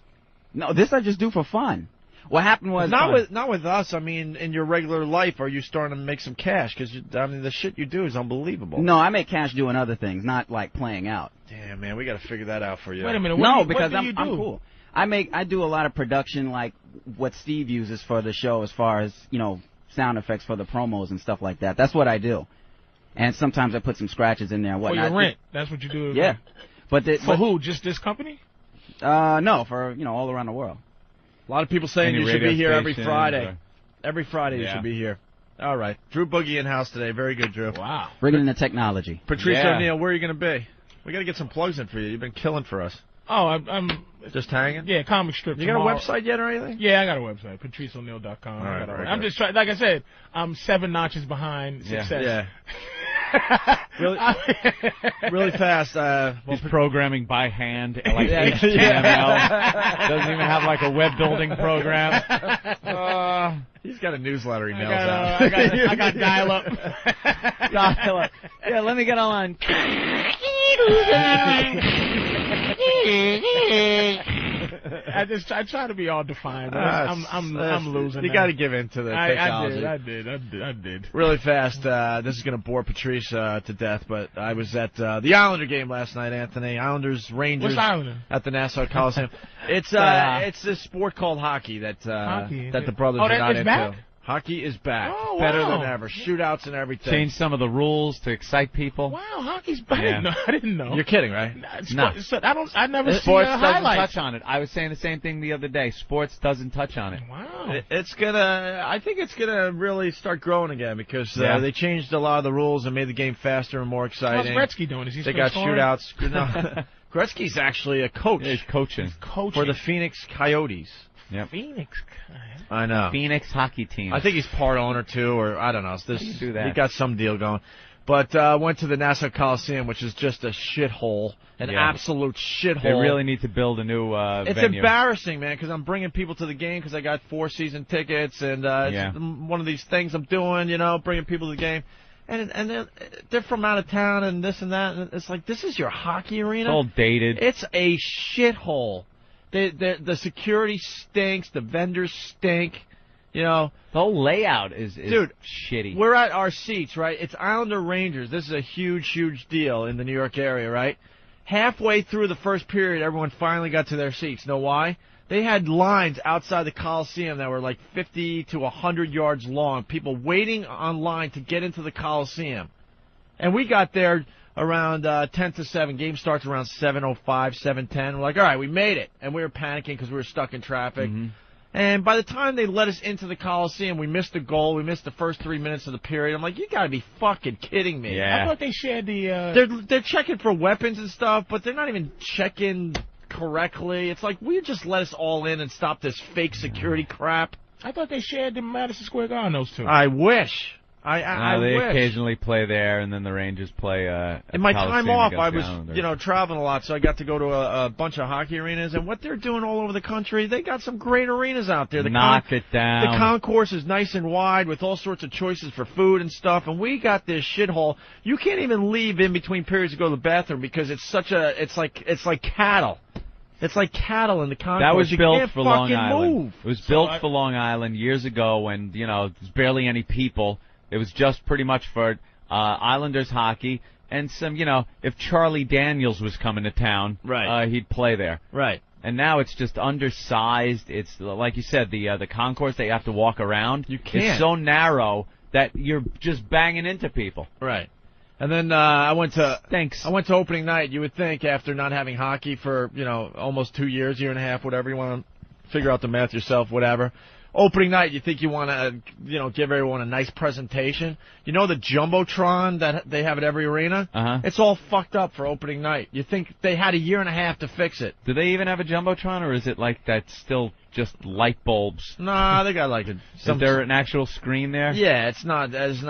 No, this I just do for fun. What happened was not with us. I mean, in your regular life, are you starting to make some cash? Because the shit you do is unbelievable. No, I make cash doing other things, not like playing out. Damn, man, we got to figure that out for you. Wait a minute. Because I'm cool. I do a lot of production, like what Steve uses for the show, as far as sound effects for the promos and stuff like that. That's what I do. And sometimes I put some scratches in there and whatnot. For your rent. That's what you do. Yeah. But who? Just this company? No, for all around the world. A lot of people saying you should be here every Friday. Every Friday you should be here. All right. Drew Boogie in house today. Very good, Drew. Wow. Bringing in the technology. Patrice O'Neill, where are you going to be? We got to get some plugs in for you. You've been killing for us. Oh, I'm just hanging? Yeah, comic strip. You got a website yet or anything? Yeah, I got a website, PatriceO'Neill.com. Right, I'm just trying. Like I said, I'm 7 notches behind success. Yeah. really fast. He's programming by hand, like HTML. Doesn't even have like a web building program. He's got a newsletter he mails out. I got dial-up. Dial-up. Yeah, let me get on. I try to be all defined. But I'm losing. You got to give in to the technology. I did. Really fast. This is going to bore Patrice to death, but I was at the Islander game last night, Anthony. Islanders Rangers. What's Islander? At the Nassau Coliseum. It's a sport called hockey that the brothers are not into. Back? Hockey is back. Oh, better wow. than ever. Shootouts and everything. Change some of the rules to excite people. Wow, hockey's back. Yeah. I didn't know. You're kidding, right? No. I never see Sports doesn't highlights. touch on it. I was saying the same thing the other day. Sports doesn't touch on it. Wow. I think it's gonna really start growing again because they changed a lot of the rules and made the game faster and more exciting. How's Gretzky doing? Is he They still got scoring? shootouts. No. Gretzky's actually a coach. He's coaching. For the Phoenix Coyotes. Yep. Phoenix. I know. Phoenix hockey team. I think he's part owner too, or I don't know. How do you do that? He got some deal going. But went to the Nassau Coliseum, which is just a shithole, an absolute shithole. They really need to build a new It's venue. embarrassing, man, because I'm bringing people to the game because I got 4 season tickets, and it's one of these things I'm doing, bringing people to the game. And they're from out of town and this and that, and it's like, this is your hockey arena? It's all dated. It's a shithole. The security stinks, the vendors stink. The whole layout is Dude, shitty. We're at our seats, right? It's Islander Rangers. This is a huge, huge deal in the New York area, right? Halfway through the first period, everyone finally got to their seats. Know why? They had lines outside the Coliseum that were like 50 to 100 yards long. People waiting on line to get into the Coliseum. And we got there around 10 to 7. Game starts around 7:05, 7:10. We're like, all right, we made it. And we were panicking because we were stuck in traffic. Mm-hmm. And by the time they let us into the Coliseum, we missed a goal. We missed the first 3 minutes of the period. I'm like, you got to be fucking kidding me. Yeah. I thought they shared the... They're checking for weapons and stuff, but they're not even checking correctly. It's like, will you just let us all in and stop this fake security crap? I thought they shared the Madison Square Garden, those two. I wish. I they wish. occasionally play there, and then the Rangers play in my time off, I was, Islanders. traveling a lot, so I got to go to a bunch of hockey arenas, and what they're doing all over the country, they got some great arenas out there. Knock it down. The concourse is nice and wide with all sorts of choices for food and stuff, and we got this shithole. You can't even leave in between periods to go to the bathroom because it's it's like cattle. It's like cattle in the concourse. That was you built can't for Long fucking Island. Move. It was built for Long Island years ago when, there's barely any people. It was just pretty much for Islanders hockey and some, if Charlie Daniels was coming to town, right, he'd play there. Right. And now it's just undersized. It's, like you said, the concourse that you have to walk around. You can't. It's so narrow that you're just banging into people. Right. And then I went to opening night. You would think after not having hockey for, almost 2 years, year and a half, whatever, you want to figure out the math yourself, whatever. Opening night, you think you want to, give everyone a nice presentation. The Jumbotron that they have at every arena? Uh-huh. It's all fucked up for opening night. You think they had a year and a half to fix it. Do they even have a Jumbotron, or is it like that's still just light bulbs? Nah, they got like Is there an actual screen there? Yeah, it's not as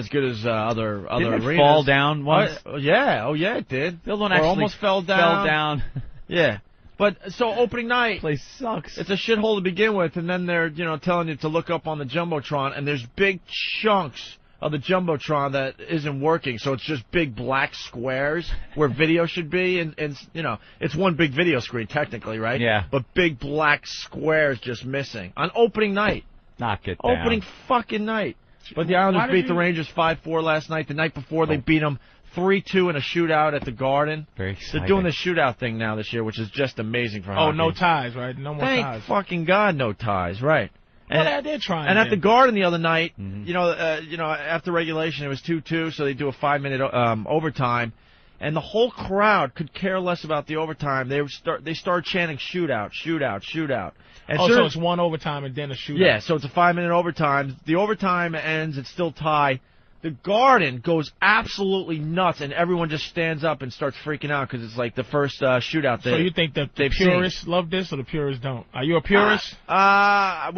good as other Didn't arenas. It fall down once? Oh yeah, it did. The other one actually almost fell down. Yeah. But so opening night, place sucks. It's a shithole to begin with, and then they're telling you to look up on the Jumbotron, and there's big chunks of the Jumbotron that isn't working, so it's just big black squares where video should be, and it's one big video screen technically, right? Yeah. But big black squares just missing on opening night. Knock it down. Opening fucking night. But the Islanders beat the Rangers 5-4 last night. The night before they beat them 3-2 in a shootout at the Garden. Very exciting. They're doing the shootout thing now this year, which is just amazing for hockey. Oh, no ties, right? No more ties. Thank fucking God, no ties, right? Well, they're trying. And at the Garden the other night, Mm-hmm. after regulation it was 2-2, so they do a 5-minute overtime, and the whole crowd could care less about the overtime. They start chanting shootout, shootout, shootout. And so it's one overtime and then a shootout. Yeah, so it's a 5-minute overtime. The overtime ends, it's still tie. The Garden goes absolutely nuts, and everyone just stands up and starts freaking out because it's like the first shootout. So you think that the purists love this or the purists don't? Are you a purist? As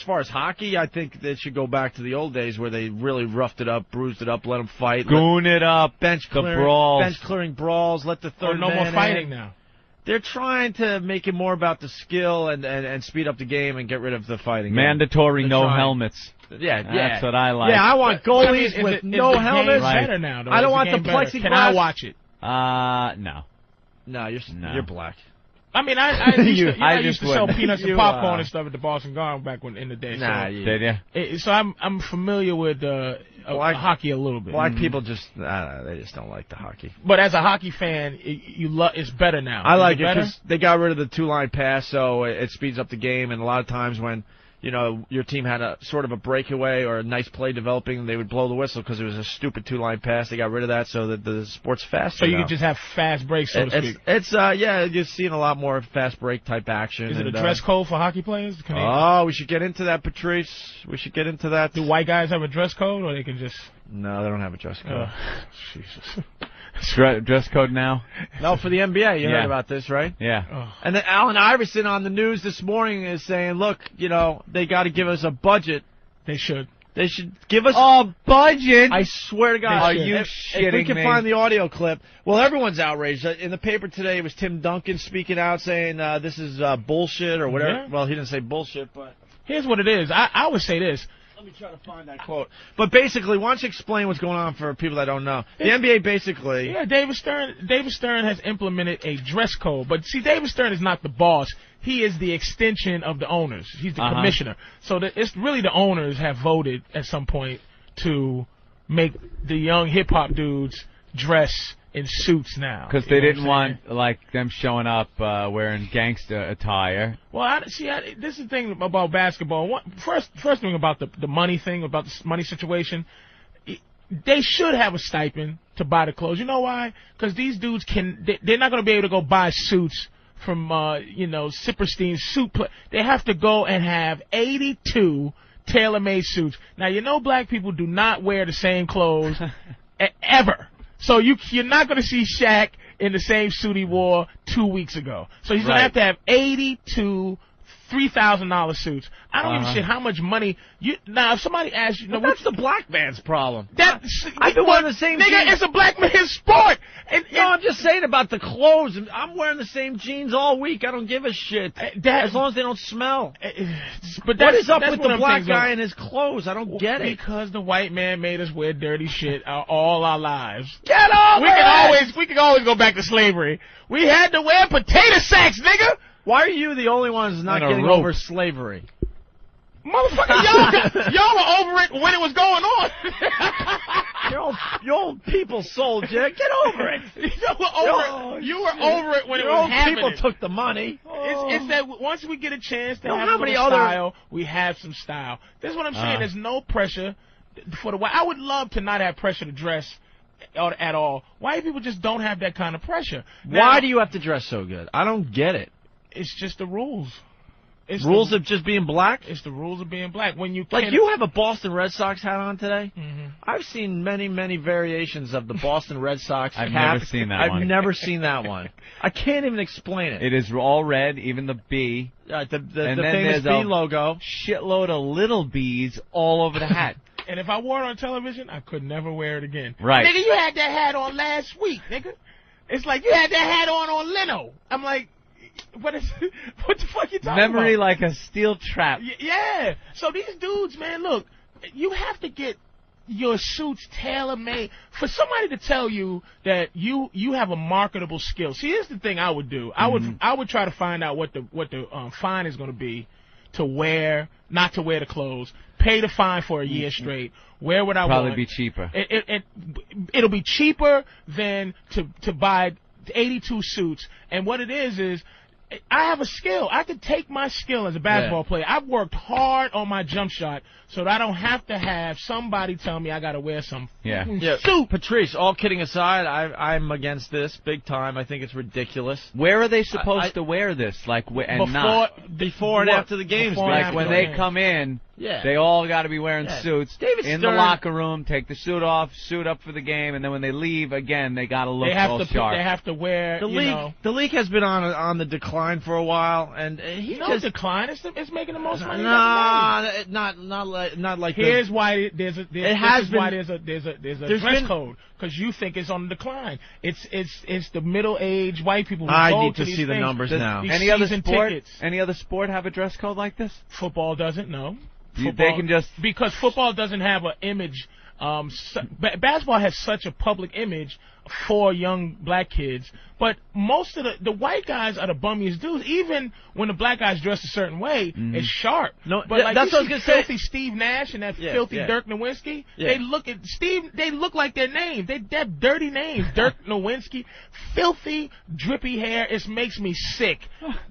far as hockey, I think they should go back to the old days where they really roughed it up, bruised it up, let them fight. Goon it up, bench clearing brawls, let the third no more fighting now. They're trying to make it more about the skill and speed up the game and get rid of the fighting. Mandatory no helmets. Yeah. That's what I like. Yeah, I want goalies with no helmets. Better now, though. I don't want the plexiglass. Can I watch it? No. No, you're black. I mean, I used to sell wouldn't. peanuts and popcorn and stuff at the Boston Garden back in the day. Nah, Did you? So I'm familiar with hockey a little bit. Black people just they just don't like the hockey. But as a hockey fan, it's better now. I like it because they got rid of the 2-line pass, so it speeds up the game. And a lot of times when your team had a sort of a breakaway or a nice play developing, they would blow the whistle because it was a stupid 2-line pass. They got rid of that so that the sport's faster. So you can just have fast breaks, so to speak. You're seeing a lot more fast break type action. Is it a dress code for hockey players? We should get into that, Patrice. We should get into that. Do white guys have a dress code, or they can just? No, they don't have a dress code. Jesus. Dress code now? No, for the NBA. You heard about this, right? Yeah. And then Allen Iverson on the news this morning is saying, look, they got to give us a budget. They should. They should give us a budget. I swear to God. Are you if shitting we can me? find the audio clip. Well, everyone's outraged. In the paper today, it was Tim Duncan speaking out saying this is bullshit or whatever. Yeah. Well, he didn't say bullshit, but here's what it is. I would say this. Let me try to find that quote. But basically, why don't you explain what's going on for people that don't know? The NBA basically... Yeah, David Stern has implemented a dress code. But, see, David Stern is not the boss. He is the extension of the owners. He's the commissioner. So it's really the owners have voted at some point to make the young hip-hop dudes dress in suits now. Because they didn't want them showing up wearing gangster attire. Well, this is the thing about basketball. First thing about the money thing, about the money situation, they should have a stipend to buy the clothes. You know why? Because these dudes they're not going to be able to go buy suits from Sipperstein's suit. They have to go and have 82 tailor-made suits. Now, black people do not wear the same clothes ever. So you're not going to see Shaq in the same suit he wore 2 weeks ago. So he's going to have 82 $3,000 suits. I don't give a shit how much money now if somebody asks you, that's the black man's problem. I've been wearing the same jeans. It's a black man's sport. I'm just saying about the clothes. I'm wearing the same jeans all week. I don't give a shit. As long as they don't smell. But what is up with the black guy and his clothes? I don't get it. Because the white man made us wear dirty shit all our lives. Get over it! We can always go back to slavery. We had to wear potato sacks, nigga. Why are you the only ones not getting over slavery? Motherfucker, y'all were over it when it was going on. Your old people sold you. Get over it. You were over it when it was happening. Your old people took the money. It's that once we get a chance to have style, we have some style. That's what I'm saying. There's no pressure for the white. I would love to not have pressure to dress at all. White people just don't have that kind of pressure. Why do you have to dress so good? I don't get it. It's just the rules. Rules of just being black? It's the rules of being black. When you you have a Boston Red Sox hat on today? Mm-hmm. I've seen many, many variations of the Boston Red Sox hat. I've never seen that one. I've never seen that one. I can't even explain it. It is all red, even the B. The famous B logo. Shitload of little B's all over the hat. And if I wore it on television, I could never wear it again. Right. Nigga, you had that hat on last week, nigga. It's like you had that hat on Leno. I'm like, what the fuck you talking about? Memory like a steel trap. Yeah. So these dudes, man, look, you have to get your suits tailor-made. For somebody to tell you that you have a marketable skill. See, here's the thing I would do. I would try to find out what the fine is going to be to wear, not to wear the clothes. Pay the fine for a year straight. Where would I probably be cheaper? It'll be cheaper than to buy 82 suits. And what it is I have a skill. I could take my skill as a basketball player. I've worked hard on my jump shot so that I don't have to have somebody tell me I got to wear some suit. Patrice, all kidding aside, I'm against this big time. I think it's ridiculous. Where are they supposed to wear this? Before and after the games. Like when they come in, they all got to be wearing suits in the locker room. Take the suit off, suit up for the game, and then when they leave again, they got to look all sharp. They have to wear. The league has been on the decline for a while, and decline. It's making the most money. Not like. Here's why there's a dress code, because you think it's on the decline. It's the middle-aged white people. I need to see the numbers now. Any other sport? Any other sport have a dress code like this? Football doesn't. No. They can just because football doesn't have an image. Basketball has such a public image for young black kids, but most of the white guys are the bummiest dudes. Even when the black guys dress a certain way, it's sharp. No, but like that's what I was gonna say. Filthy Steve Nash and that filthy Dirk Nowitzki. They look like their names. They have dirty names. Dirk Nowitzki, filthy, drippy hair. It makes me sick.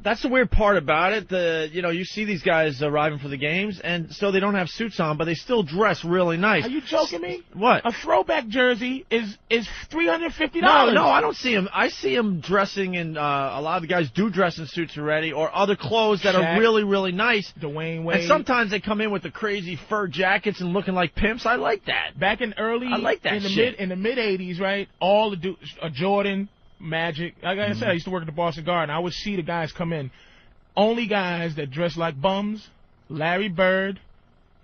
That's the weird part about it. You see these guys arriving for the games, and so they don't have suits on, but they still dress really nice. Are you joking me? What? A throwback jersey is $300. $150. No, I don't see him. I see him dressing in. A lot of the guys do dress in suits already, or other clothes that are really, really nice. Dwayne Wade. And sometimes they come in with the crazy fur jackets and looking like pimps. I like that. Back in I like that shit. In the mid '80s, right? All the dudes, Jordan, Magic. Like I said, I used to work at the Boston Garden. I would see the guys come in. Only guys that dress like bums: Larry Bird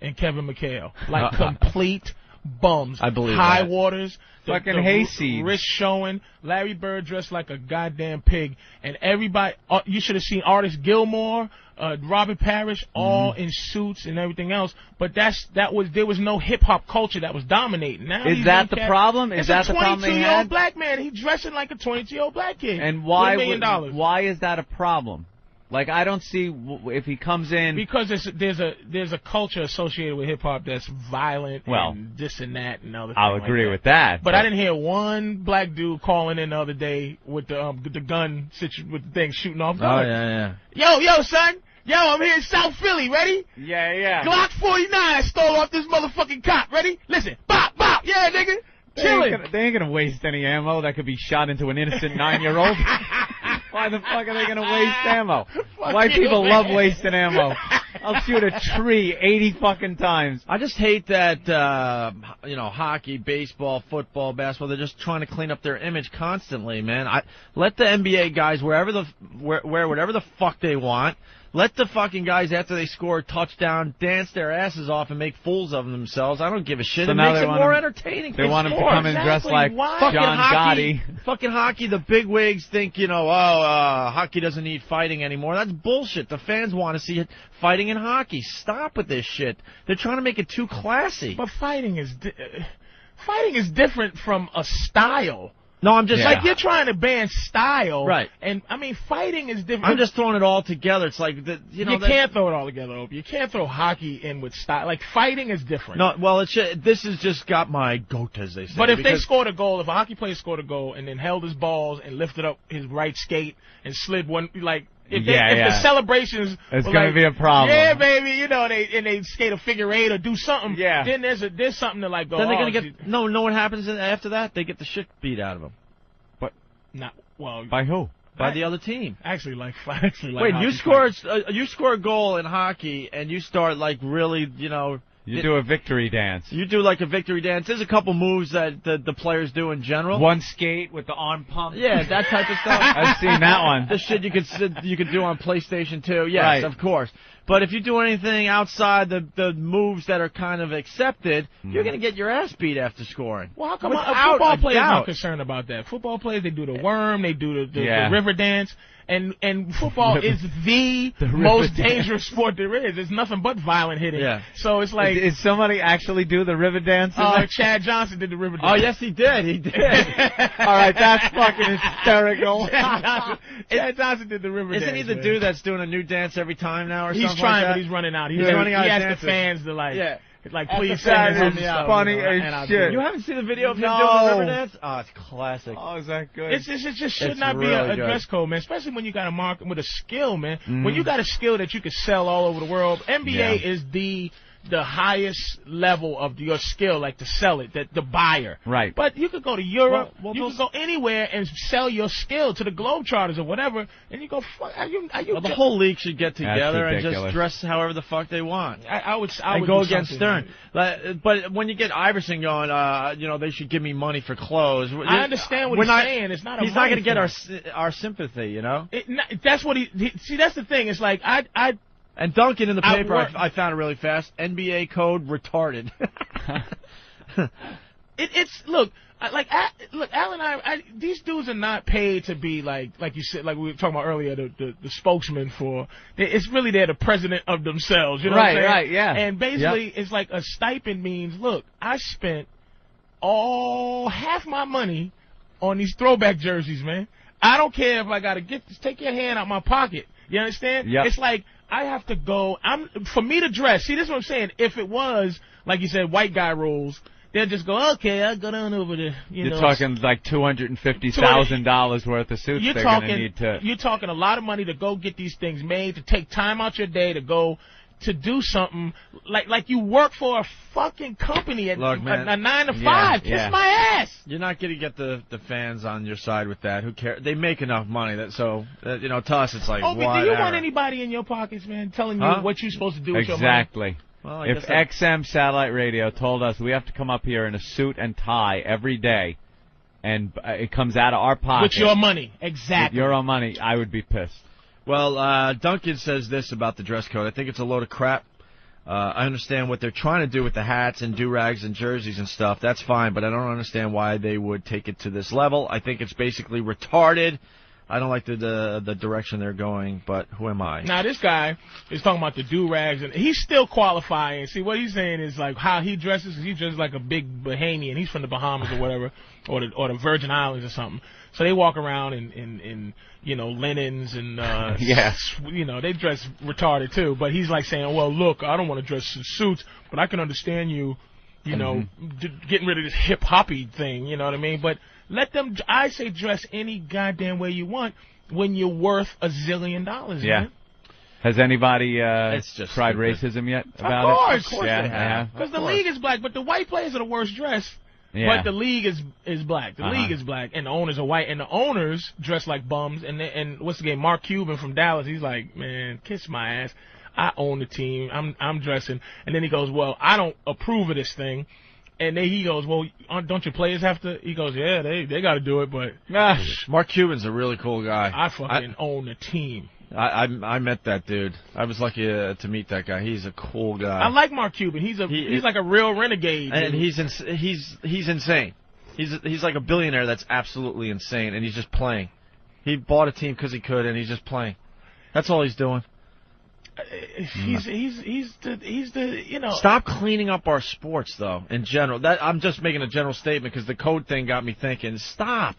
and Kevin McHale. Like complete bums. I believe High that. waters. Fucking hayseeds. Wrist showing. Larry Bird dressed like a goddamn pig. And everybody, you should have seen Artist Gilmore, Robert Parrish, all in suits and everything else. But there was no hip hop culture that was dominating. Now is that the problem? Is that the problem they had? It's a 22-year-old black man. He's dressing like a 22-year-old black kid. And why? $1 million. Why is that a problem? Like, I don't see if he comes in because there's a culture associated with hip hop that's violent and this and that and other. I'll agree with that. But I didn't hear one black dude calling in the other day with the gun with the thing shooting off guns. Oh yeah. Yo, son. Yo, I'm here in South Philly. Ready? Yeah. Glock 49. I stole off this motherfucking cop. Ready? Listen. Bop, bop. Yeah, nigga. Chillin'. They ain't gonna waste any ammo that could be shot into an innocent 9-year-old. Why the fuck are they gonna waste ammo? White people love wasting ammo. I'll shoot a tree 80 fucking times. I just hate that, hockey, baseball, football, basketball, they're just trying to clean up their image constantly, man. Let the NBA guys wear whatever the fuck they want. Let the fucking guys, after they score a touchdown, dance their asses off and make fools of themselves. I don't give a shit. So it makes it more entertaining. They want them to come in dressed like John Gotti. Fucking hockey, the bigwigs think, hockey doesn't need fighting anymore. That's bullshit. The fans want to see it fighting in hockey. Stop with this shit. They're trying to make it too classy. But fighting is different from a style. No, I'm just like you're trying to ban style, right? And I mean, fighting is different. I'm just throwing it all together. It's like you can't throw it all together, Opie. You can't throw hockey in with style. Like fighting is different. No, well, this has just got my goat, as they say. But if they scored a goal, if a hockey player scored a goal and then held his balls and lifted up his right skate and slid one like. If the celebrations it's going to be a problem. Yeah, baby, they skate a figure eight or do something. Yeah. Then there's something to like go. Then they're going to get know what happens after that? They get the shit beat out of them. But by who? By the other team. Actually, like wait, you score a goal in hockey and you start like really, You do a victory dance. You do like a victory dance. There's a couple moves that the players do in general. One skate with the arm pump. Yeah, that type of stuff. I've seen that one. The shit you could do on PlayStation 2. Yes, right. Of course. But if you do anything outside the moves that are kind of accepted, you're going to get your ass beat after scoring. Well, how come football players are not concerned about that? Football players, they do the worm, they do the river dance. And football is the most dangerous sport there is. There's nothing but violent hitting. Yeah. So it's like... Did somebody actually do the river dance? Chad Johnson did the river dance. Oh, yes, he did. He did. All right, that's fucking hysterical. Chad Johnson did the river dance. Isn't he the dude that's doing a new dance every time now or something He's trying, like that? but he's running out. He's running out. He asked the fans to like... Yeah. Like, please send me out. Funny as shit. You haven't seen the video of him doing the river dance? Oh, it's classic. Oh, is that good? It just should not be a dress code, man. Especially when you got a market with a skill, man. When you got a skill that you can sell all over the world, NBA is the highest level of your skill, like to sell it, the buyer. Right. But you could go to Europe, you could go anywhere and sell your skill to the Globetrotters or whatever, and you go, fuck, the whole league should get together and just dress however the fuck they want. I would go against Stern. But when you get Iverson going, they should give me money for clothes. I understand what he's saying. It's not a he's not going to get our sympathy, you know? That's what see, that's the thing. It's like, And Duncan in the paper, I found it really fast. NBA code retarded. Look, Al and I, these dudes are not paid to be like you said, like we were talking about earlier, the spokesman for. It's really they're the president of themselves. You know what I'm saying? Right, yeah. And basically, it's like a stipend means, look, I spent half my money on these throwback jerseys, man. I don't care if I gotta take your hand out my pocket. You understand? Yep. It's like I have to go. For me to dress. See, this is what I'm saying. If it was like you said, white guy rules, they'll just go, okay, I'll go down over to You're talking like $250,000 worth of suits they're going to need to. You're talking a lot of money to go get these things made, to take time out your day to go to do something like you work for a fucking company at Look, man, a 9 to 5. Kiss my ass. You're not going to get the fans on your side with that. Who cares? They make enough money to us it's like, Opie, whatever. do you want anybody in your pockets, man, telling you what you're supposed to do with your money? Exactly. Well, if XM Satellite Radio told us we have to come up here in a suit and tie every day, and it comes out of our pocket. With your money. Exactly. With your own money, I would be pissed. Well, Duncan says this about the dress code. I think it's a load of crap. I understand what they're trying to do with the hats and do-rags and jerseys and stuff. That's fine, but I don't understand why they would take it to this level. I think it's basically retarded. I don't like the direction they're going, but who am I? Now, this guy is talking about the do-rags, and he's still qualifying. See, what he's saying is, like, how he dresses, he dresses like a big Bahamian. He's from the Bahamas or whatever, or the Virgin Islands or something. So they walk around in linens and, they dress retarded, too. But he's, like, saying, well, look, I don't want to dress in suits, but I can understand you, getting rid of this hip-hoppy thing, you know what I mean? But let them, I say, dress any goddamn way you want when you're worth $1 zillion, man. Has anybody tried racism yet about Of course they have. Because the league is black, but the white players are the worst dressed. Yeah. But the league is black. The league is black, and the owners are white, and the owners dress like bums. And what's the game? Mark Cuban from Dallas. He's like, man, kiss my ass. I own the team. I'm dressing. And then he goes, well, I don't approve of this thing. And then he goes, well, don't your players have to? He goes, yeah, they got to do it, but Mark Cuban's a really cool guy. I fucking own the team. I met that dude. I was lucky to meet that guy. He's a cool guy. I like Mark Cuban. He's like a real renegade. And he's insane. He's like a billionaire that's absolutely insane, and he's just playing. He bought a team because he could, and he's just playing. That's all he's doing. He's the Stop cleaning up our sports though. In general, I'm just making a general statement because the code thing got me thinking. Stop.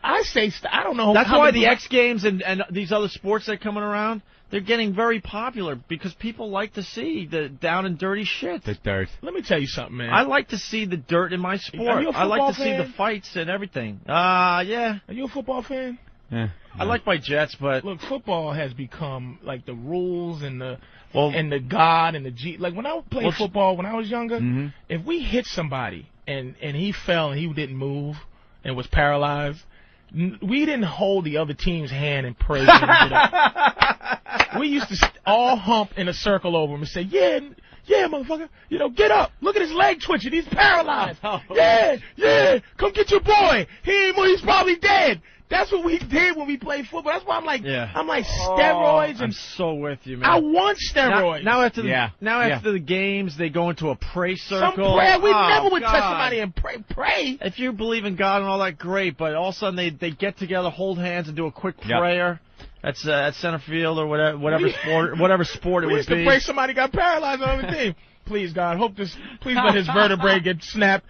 I say I don't know. That's why the X Games and these other sports that are coming around, they're getting very popular because people like to see the down and dirty shit. The dirt. Let me tell you something, man. I like to see the dirt in my sport. Are you a I like to fan? see the fights and everything. Yeah. Are you a football fan? Yeah. I like my Jets, but look, football has become like the rules and the God and the G. Like when I played football when I was younger, if we hit somebody and he fell and he didn't move and was paralyzed, we didn't hold the other team's hand and pray. We used to all hump in a circle over him and say, yeah, motherfucker, get up. Look at his leg twitching. He's paralyzed. Yeah, come get your boy. He's probably dead. That's what we did when we played football. That's why I'm like steroids. I'm so with you, man. I want steroids. Now after the games, they go into a pray circle. Some prayer. We never would touch somebody and pray. If you believe in God and all that, great. But all of a sudden they get together, hold hands, and do a quick prayer. That's at center field or whatever sport it would be. We used to pray somebody got paralyzed on the team. Please, God, please let his vertebrae get snapped.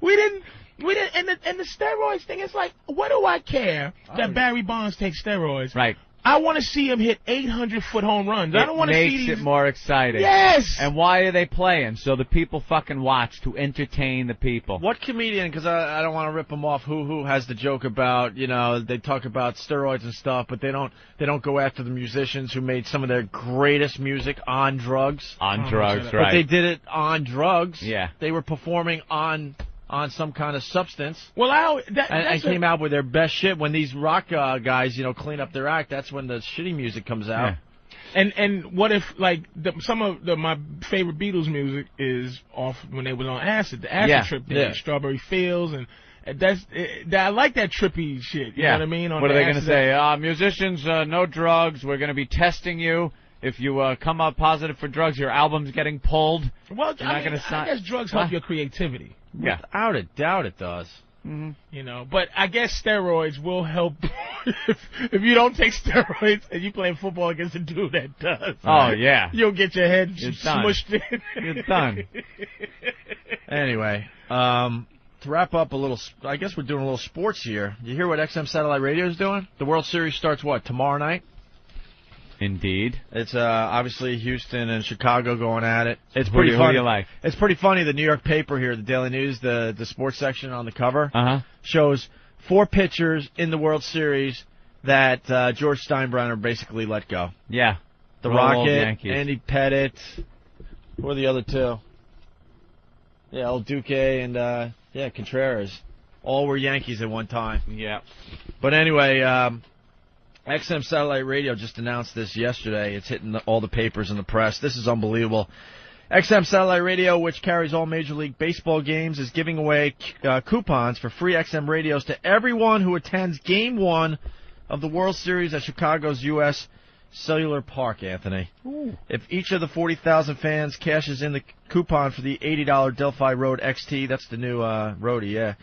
We didn't, and the steroids thing, it's like, what do I care that Barry Bonds takes steroids? Right. I want to see him hit 800-foot home runs. I don't want to see these. It makes it more exciting. Yes. And why are they playing? So the people fucking watch to entertain the people. What comedian, because I don't want to rip them off, who has the joke about, they talk about steroids and stuff, but they don't go after the musicians who made some of their greatest music on drugs. On drugs, right. But they did it on drugs. Yeah. They were performing on some kind of substance. Well, and came out with their best shit. When these rock guys, clean up their act, that's when the shitty music comes out. Yeah. And what if, like, some of my favorite Beatles music is off when they was on acid, the acid trip thing, Strawberry Fields, and I like that trippy shit. You know what I mean? What are they going to say? Musicians, no drugs. We're going to be testing you. If you come up positive for drugs, your album's getting pulled. Well, I guess drugs help your creativity. Yeah. Without a doubt it does. Mm-hmm. But I guess steroids will help if you don't take steroids and you play football against a dude that does. Oh, yeah. You'll get your head smushed in. You're done. Anyway, to wrap up a little, I guess we're doing a little sports here. You hear what XM Satellite Radio is doing? The World Series starts, tomorrow night? Indeed. It's obviously Houston and Chicago going at it. It's pretty funny. Who do you like? It's pretty funny. The New York paper here, the Daily News, the sports section on the cover shows 4 pitchers in the World Series that George Steinbrenner basically let go. Yeah. The Roll old Rocket, Yankees. Andy Pettit. Who are the other two? Yeah, El Duque and Contreras. All were Yankees at one time. Yeah. But anyway, XM Satellite Radio just announced this yesterday. It's hitting all the papers and the press. This is unbelievable. XM Satellite Radio, which carries all Major League Baseball games, is giving away coupons for free XM radios to everyone who attends Game 1 of the World Series at Chicago's U.S. Cellular Park, Anthony. Ooh. If each of the 40,000 fans cashes in the coupon for the $80 Delphi Road XT, that's the new roadie, yeah.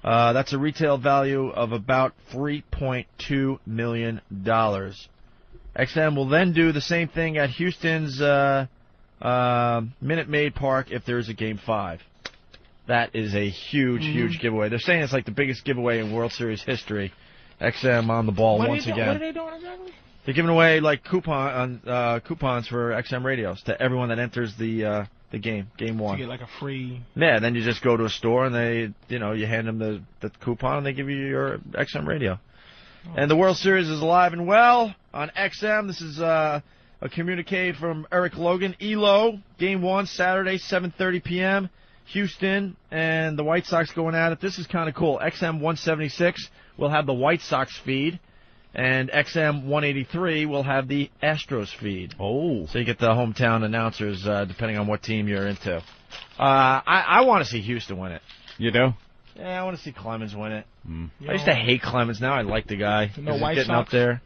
That's a retail value of about $3.2 million. XM will then do the same thing at Houston's Minute Maid Park if there's a Game 5. That is a huge, huge giveaway. They're saying it's like the biggest giveaway in World Series history. XM on the ball once again. What are they doing exactly? They're giving away like coupons for XM radios to everyone that enters the game 1. You get like a free. Yeah, then you just go to a store and you hand them the coupon and they give you your XM radio. Oh. And the World Series is alive and well on XM. This is a communique from Eric Logan. ELO, Game 1, Saturday, 7:30 p.m. Houston and the White Sox going at it. This is kind of cool. XM 176 will have the White Sox feed, and XM 183 will have the Astros feed. Oh. So you get the hometown announcers depending on what team you're into. I want to see Houston win it. You do? Yeah, I want to see Clemens win it. Mm. I used to hate Clemens. Now I like the guy. No White getting Sox? up there.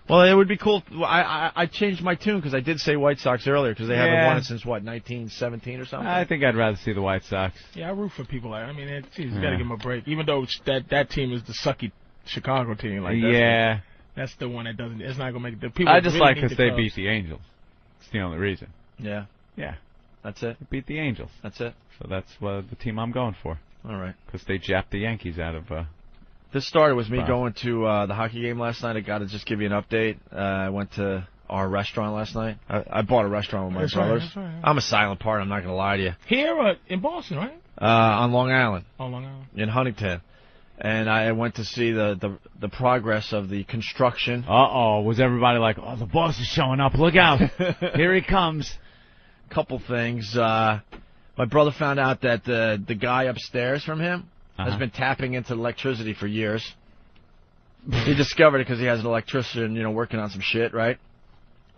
Well, it would be cool. I changed my tune because I did say White Sox earlier because they haven't won it since, 1917 or something? I think I'd rather see the White Sox. Yeah, I root for people like. I mean, you got to give them a break. Even though that team is the sucky Chicago team. Like that's the one that doesn't. It's not gonna make the people. I just really like need because the they Cubs. beat the Angels. It's the only reason. Yeah. Yeah. That's it? They beat the Angels. That's it? So that's the team I'm going for. All right. Because they japped the Yankees out of. This started with me going to the hockey game last night. I got to just give you an update. I went to our restaurant last night. I bought a restaurant with my brothers. That's right. I'm a silent part. I'm not going to lie to you. Here in Boston, right? On Long Island. On Long Island. In Huntington. And I went to see the progress of the construction. Uh-oh. Was everybody like, oh, the boss is showing up. Look out. Here he comes. Couple things. My brother found out that the guy upstairs from him has been tapping into electricity for years. He discovered it because he has an electrician, working on some shit, right?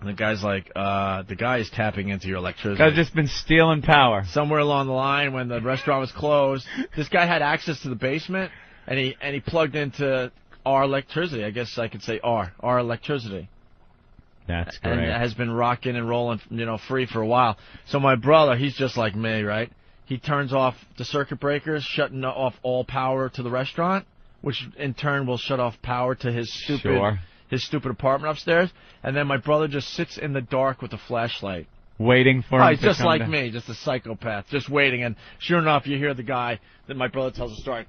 And the guy's like, the guy is tapping into your electricity. Guy's just been stealing power. Somewhere along the line when the restaurant was closed, this guy had access to the basement, and he plugged into our electricity. I guess I could say our electricity. That's great. And it has been rocking and rolling, free for a while. So my brother, he's just like me, right? He turns off the circuit breakers, shutting off all power to the restaurant, which in turn will shut off power to his stupid apartment upstairs. And then my brother just sits in the dark with a flashlight. Waiting for him he's to just come like down. me, just a psychopath, just waiting. And sure enough, you hear the guy that my brother tells the story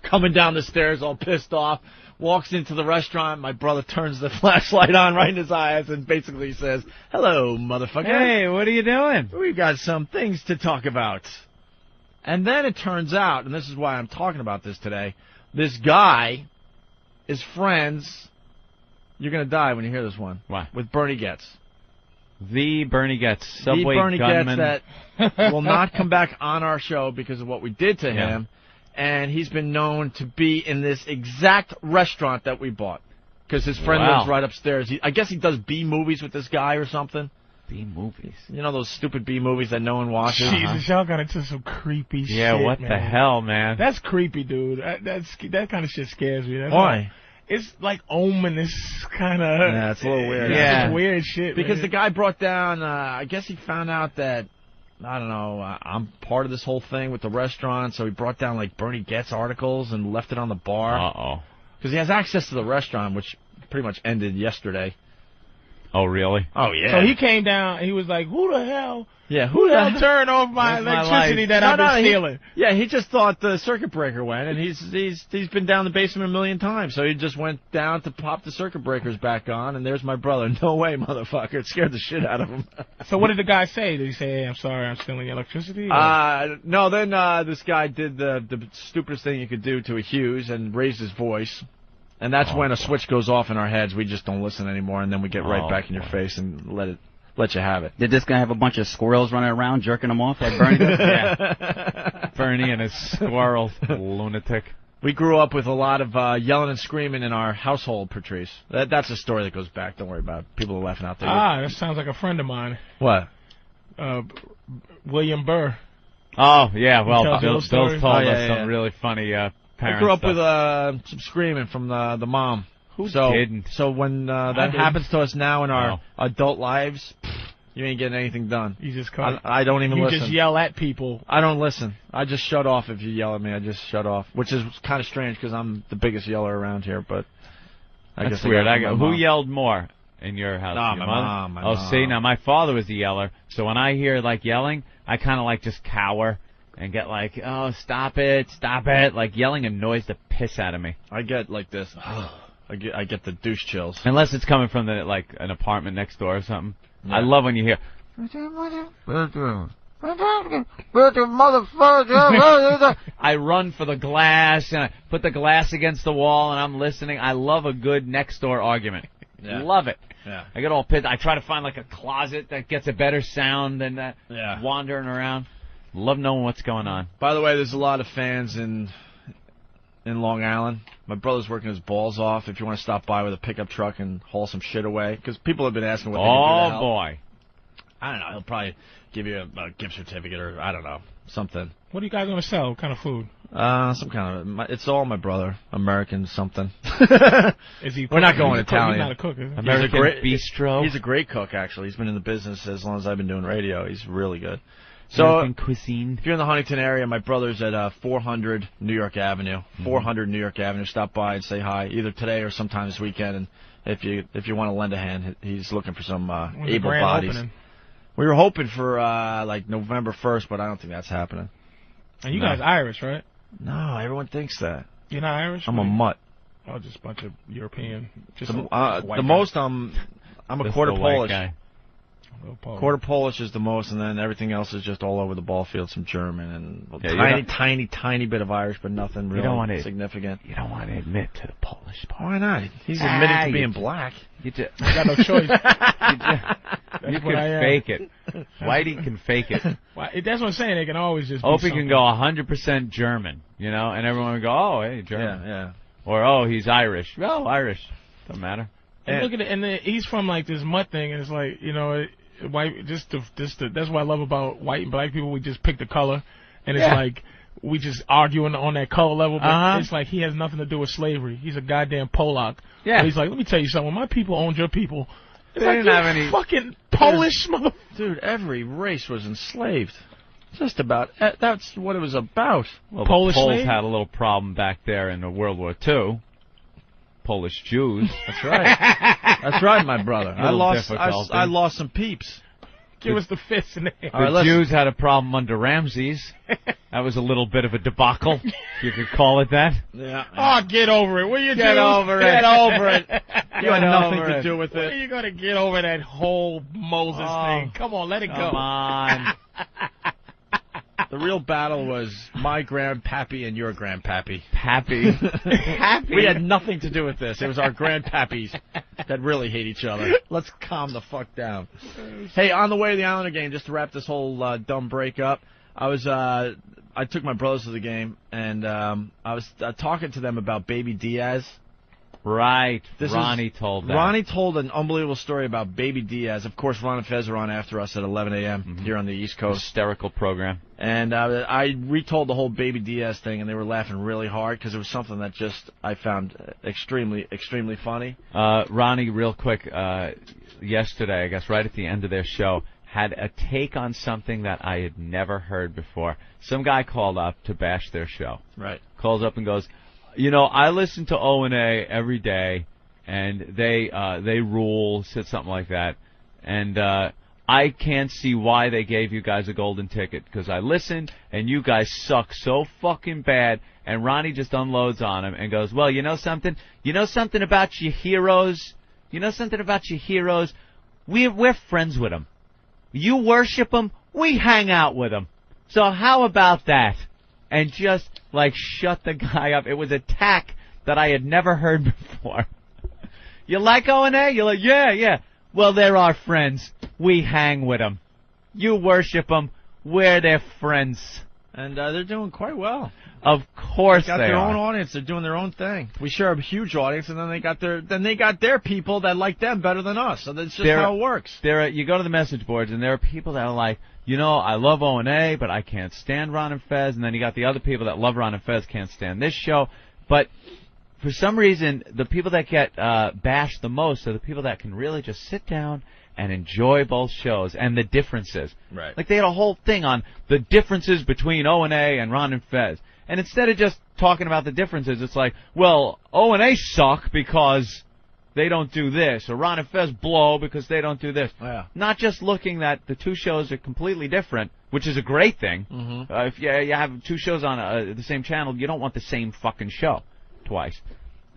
coming down the stairs all pissed off, walks into the restaurant. My brother turns the flashlight on right in his eyes and basically says, "Hello, motherfucker. Hey, what are you doing? We got some things to talk about." And then it turns out, and this is why I'm talking about this today, this guy is friends. You're going to die when you hear this one. Why? With Bernie Getz. The Bernie Getz, Subway the Bernie gunman. Getz that will not come back on our show because of what we did to him. And he's been known to be in this exact restaurant that we bought. Because his friend lives right upstairs. I guess he does B movies with this guy or something. B movies? You know those stupid B movies that no one watches? Jesus, y'all got into some creepy shit, Yeah, what man. the hell, man? That's creepy, dude. That kind of shit scares me. Why? It's like ominous kind of. Yeah, it's a little weird. Yeah, weird shit. Because man. the guy brought down. I guess he found out that I don't know. I'm part of this whole thing with the restaurant, so he brought down like Bernie Getz articles and left it on the bar. Uh-oh. Because he has access to the restaurant, which pretty much ended yesterday. Oh, really? Oh yeah. So he came down. He was like, "Who the hell? Yeah, Who the hell turned off my Where's my electricity light? that I've been stealing?" He just thought the circuit breaker went, and he's been down the basement a million times, so he just went down to pop the circuit breakers back on, and there's my brother. No way, motherfucker! It scared the shit out of him. So what did the guy say? Did he say, "Hey, I'm sorry, I'm stealing your electricity"? No. Then this guy did the stupidest thing you could do to a Hughes and raised his voice. And that's when a switch goes off in our heads. We just don't listen anymore, and then we get right back in your face and let you have it. Did this guy have a bunch of squirrels running around jerking them off like Bernie does? Yeah. Bernie and his squirrels, lunatic. We grew up with a lot of yelling and screaming in our household, Patrice. That's a story that goes back. Don't worry about it. People are laughing out there. That sounds like a friend of mine. What? William Burr. Oh, yeah. Well, Bill told us yeah. some really funny parent I grew up stuff. with some screaming from the mom. Who didn't? So when that happens to us now in our adult lives, you ain't getting anything done. You just I don't even listen. You just yell at people. I don't listen. I just shut off if you yell at me. I just shut off, which is kind of strange because I'm the biggest yeller around here. But I guess weird. Who mom. yelled more in your house? No, your my mother? mom. See, now my father was the yeller, so when I hear like yelling, I kind of like just cower and get like, oh, stop it. Like yelling annoys the piss out of me. I get like this. I get the douche chills. Unless it's coming from like an apartment next door or something. Yeah. I love when you hear. I run for the glass and I put the glass against the wall and I'm listening. I love a good next door argument. Yeah. Love it. Yeah. I get all pissed. I try to find like a closet that gets a better sound than that. Yeah. Wandering around. Love knowing what's going on. By the way, there's a lot of fans in Long Island. My brother's working his balls off. If you want to stop by with a pickup truck and haul some shit away, because people have been asking what they can do to help. Boy. I don't know. He'll probably give you a gift certificate or, I don't know, something. What are you guys going to sell? What kind of food? Some kind of... It's all my brother. American something. Is he? We're not going Italian. He's not a cook, is he? American bistro. He's a great cook, actually. He's been in the business as long as I've been doing radio. He's really good. So, American cuisine. If you're in the Huntington area, my brother's at 400 New York Avenue. 400 New York Avenue. Stop by and say hi, either today or sometime this weekend. And if you want to lend a hand, he's looking for some able bodies. Opening? We were hoping for like November 1st, but I don't think that's happening. And you guys Irish, right? No, everyone thinks that. You're not Irish? I'm a mutt. Oh, just a bunch of European. Just the most I'm a quarter Polish. Guy. Quarter Polish is the most, and then everything else is just all over the ball field. Some German and tiny bit of Irish, but nothing really significant. You don't want to admit to the Polish part. Why not? He's admitting to being black. You got no choice. You can fake it. Whitey can fake it. Well, that's what I'm saying. They can always just. Opie can go 100% German, and everyone will go, "Oh, hey, German." Yeah. Or, "Oh, he's Irish." Oh, Irish. Doesn't matter. And look at it, and he's from like this mutt thing, and it's like white. That's what I love about white and black people. We just pick the color, and it's like we just arguing on that color level. But it's like he has nothing to do with slavery. He's a goddamn Polak. Yeah. But he's like, let me tell you something. When my people owned your people, they didn't have any fucking Polish mother. Dude, every race was enslaved. Just about. That's what it was about. Well, Polish the Poles had a little problem back there in World War II. Polish Jews. That's right. That's right, my brother. I lost some peeps. Give us the fifth name. The Jews had a problem under Ramses. That was a little bit of a debacle, if you could call it that. Yeah. Oh, get over it. Will you get over it? Get over it. You had nothing to do with it. When are you going to get over that whole Moses thing? Come on, let it go. Come on. The real battle was my grandpappy and your grandpappy. Pappy. We had nothing to do with this. It was our grandpappies that really hate each other. Let's calm the fuck down. Hey, on the way to the Islander game, just to wrap this whole dumb break up, I took my brothers to the game, and I was talking to them about Baby Diaz. Right. Ronnie told that. Ronnie told an unbelievable story about Baby Diaz. Of course, Ron and Fez are on after us at 11 a.m. Here on the East Coast. Hysterical program. And I retold the whole Baby Diaz thing, and they were laughing really hard because it was something that just I found extremely, extremely funny. Ronnie, real quick, yesterday, I guess right at the end of their show, had a take on something that I had never heard before. Some guy called up to bash their show. Right. Calls up and goes, I listen to O&A every day, and they rule, said something like that, and I can't see why they gave you guys a golden ticket, because I listened, and you guys suck so fucking bad, and Ronnie just unloads on him and goes, well, you know something? You know something about your heroes? You know something about your heroes? We're friends with them. You worship them, we hang out with them. So how about that? And just, shut the guy up. It was attack that I had never heard before. You like O&A? You're like, yeah. Well, they're our friends. We hang with them. You worship them. We're their friends. And they're doing quite well. Of course they got their own audience. They're doing their own thing. We share a huge audience, and then they got their people that like them better than us. So that's just how it works. You go to the message boards, and there are people that are like, I love O&A, but I can't stand Ron and Fez. And then you got the other people that love Ron and Fez, can't stand this show. But for some reason, the people that get bashed the most are the people that can really just sit down and enjoy both shows and the differences. Right. Like they had a whole thing on the differences between O&A and Ron and Fez. And instead of just talking about the differences, it's like, well, O&A suck because they don't do this, or Ron and Fez blow because they don't do this. Yeah. Not just looking that the two shows are completely different, which is a great thing. Mm-hmm. If you have two shows on the same channel, you don't want the same fucking show twice.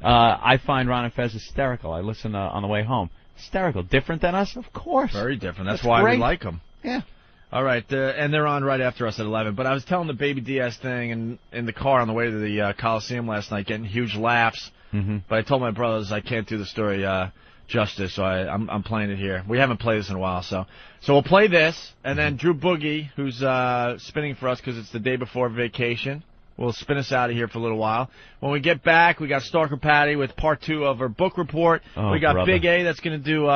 I find Ron and Fez hysterical. I listen on the way home. Hysterical. Different than us? Of course. Very different. That's why great. we like them. Yeah. All right, and they're on right after us at 11. But I was telling the Baby Diaz thing in the car on the way to the Coliseum last night, getting huge laughs. Mm-hmm. But I told my brothers I can't do the story justice, so I'm playing it here. We haven't played this in a while, so we'll play this, and then Drew Boogie, who's spinning for us because it's the day before vacation, will spin us out of here for a little while. When we get back, we got Stalker Patty with part 2 of her book report. We got brother. Big A that's going to do...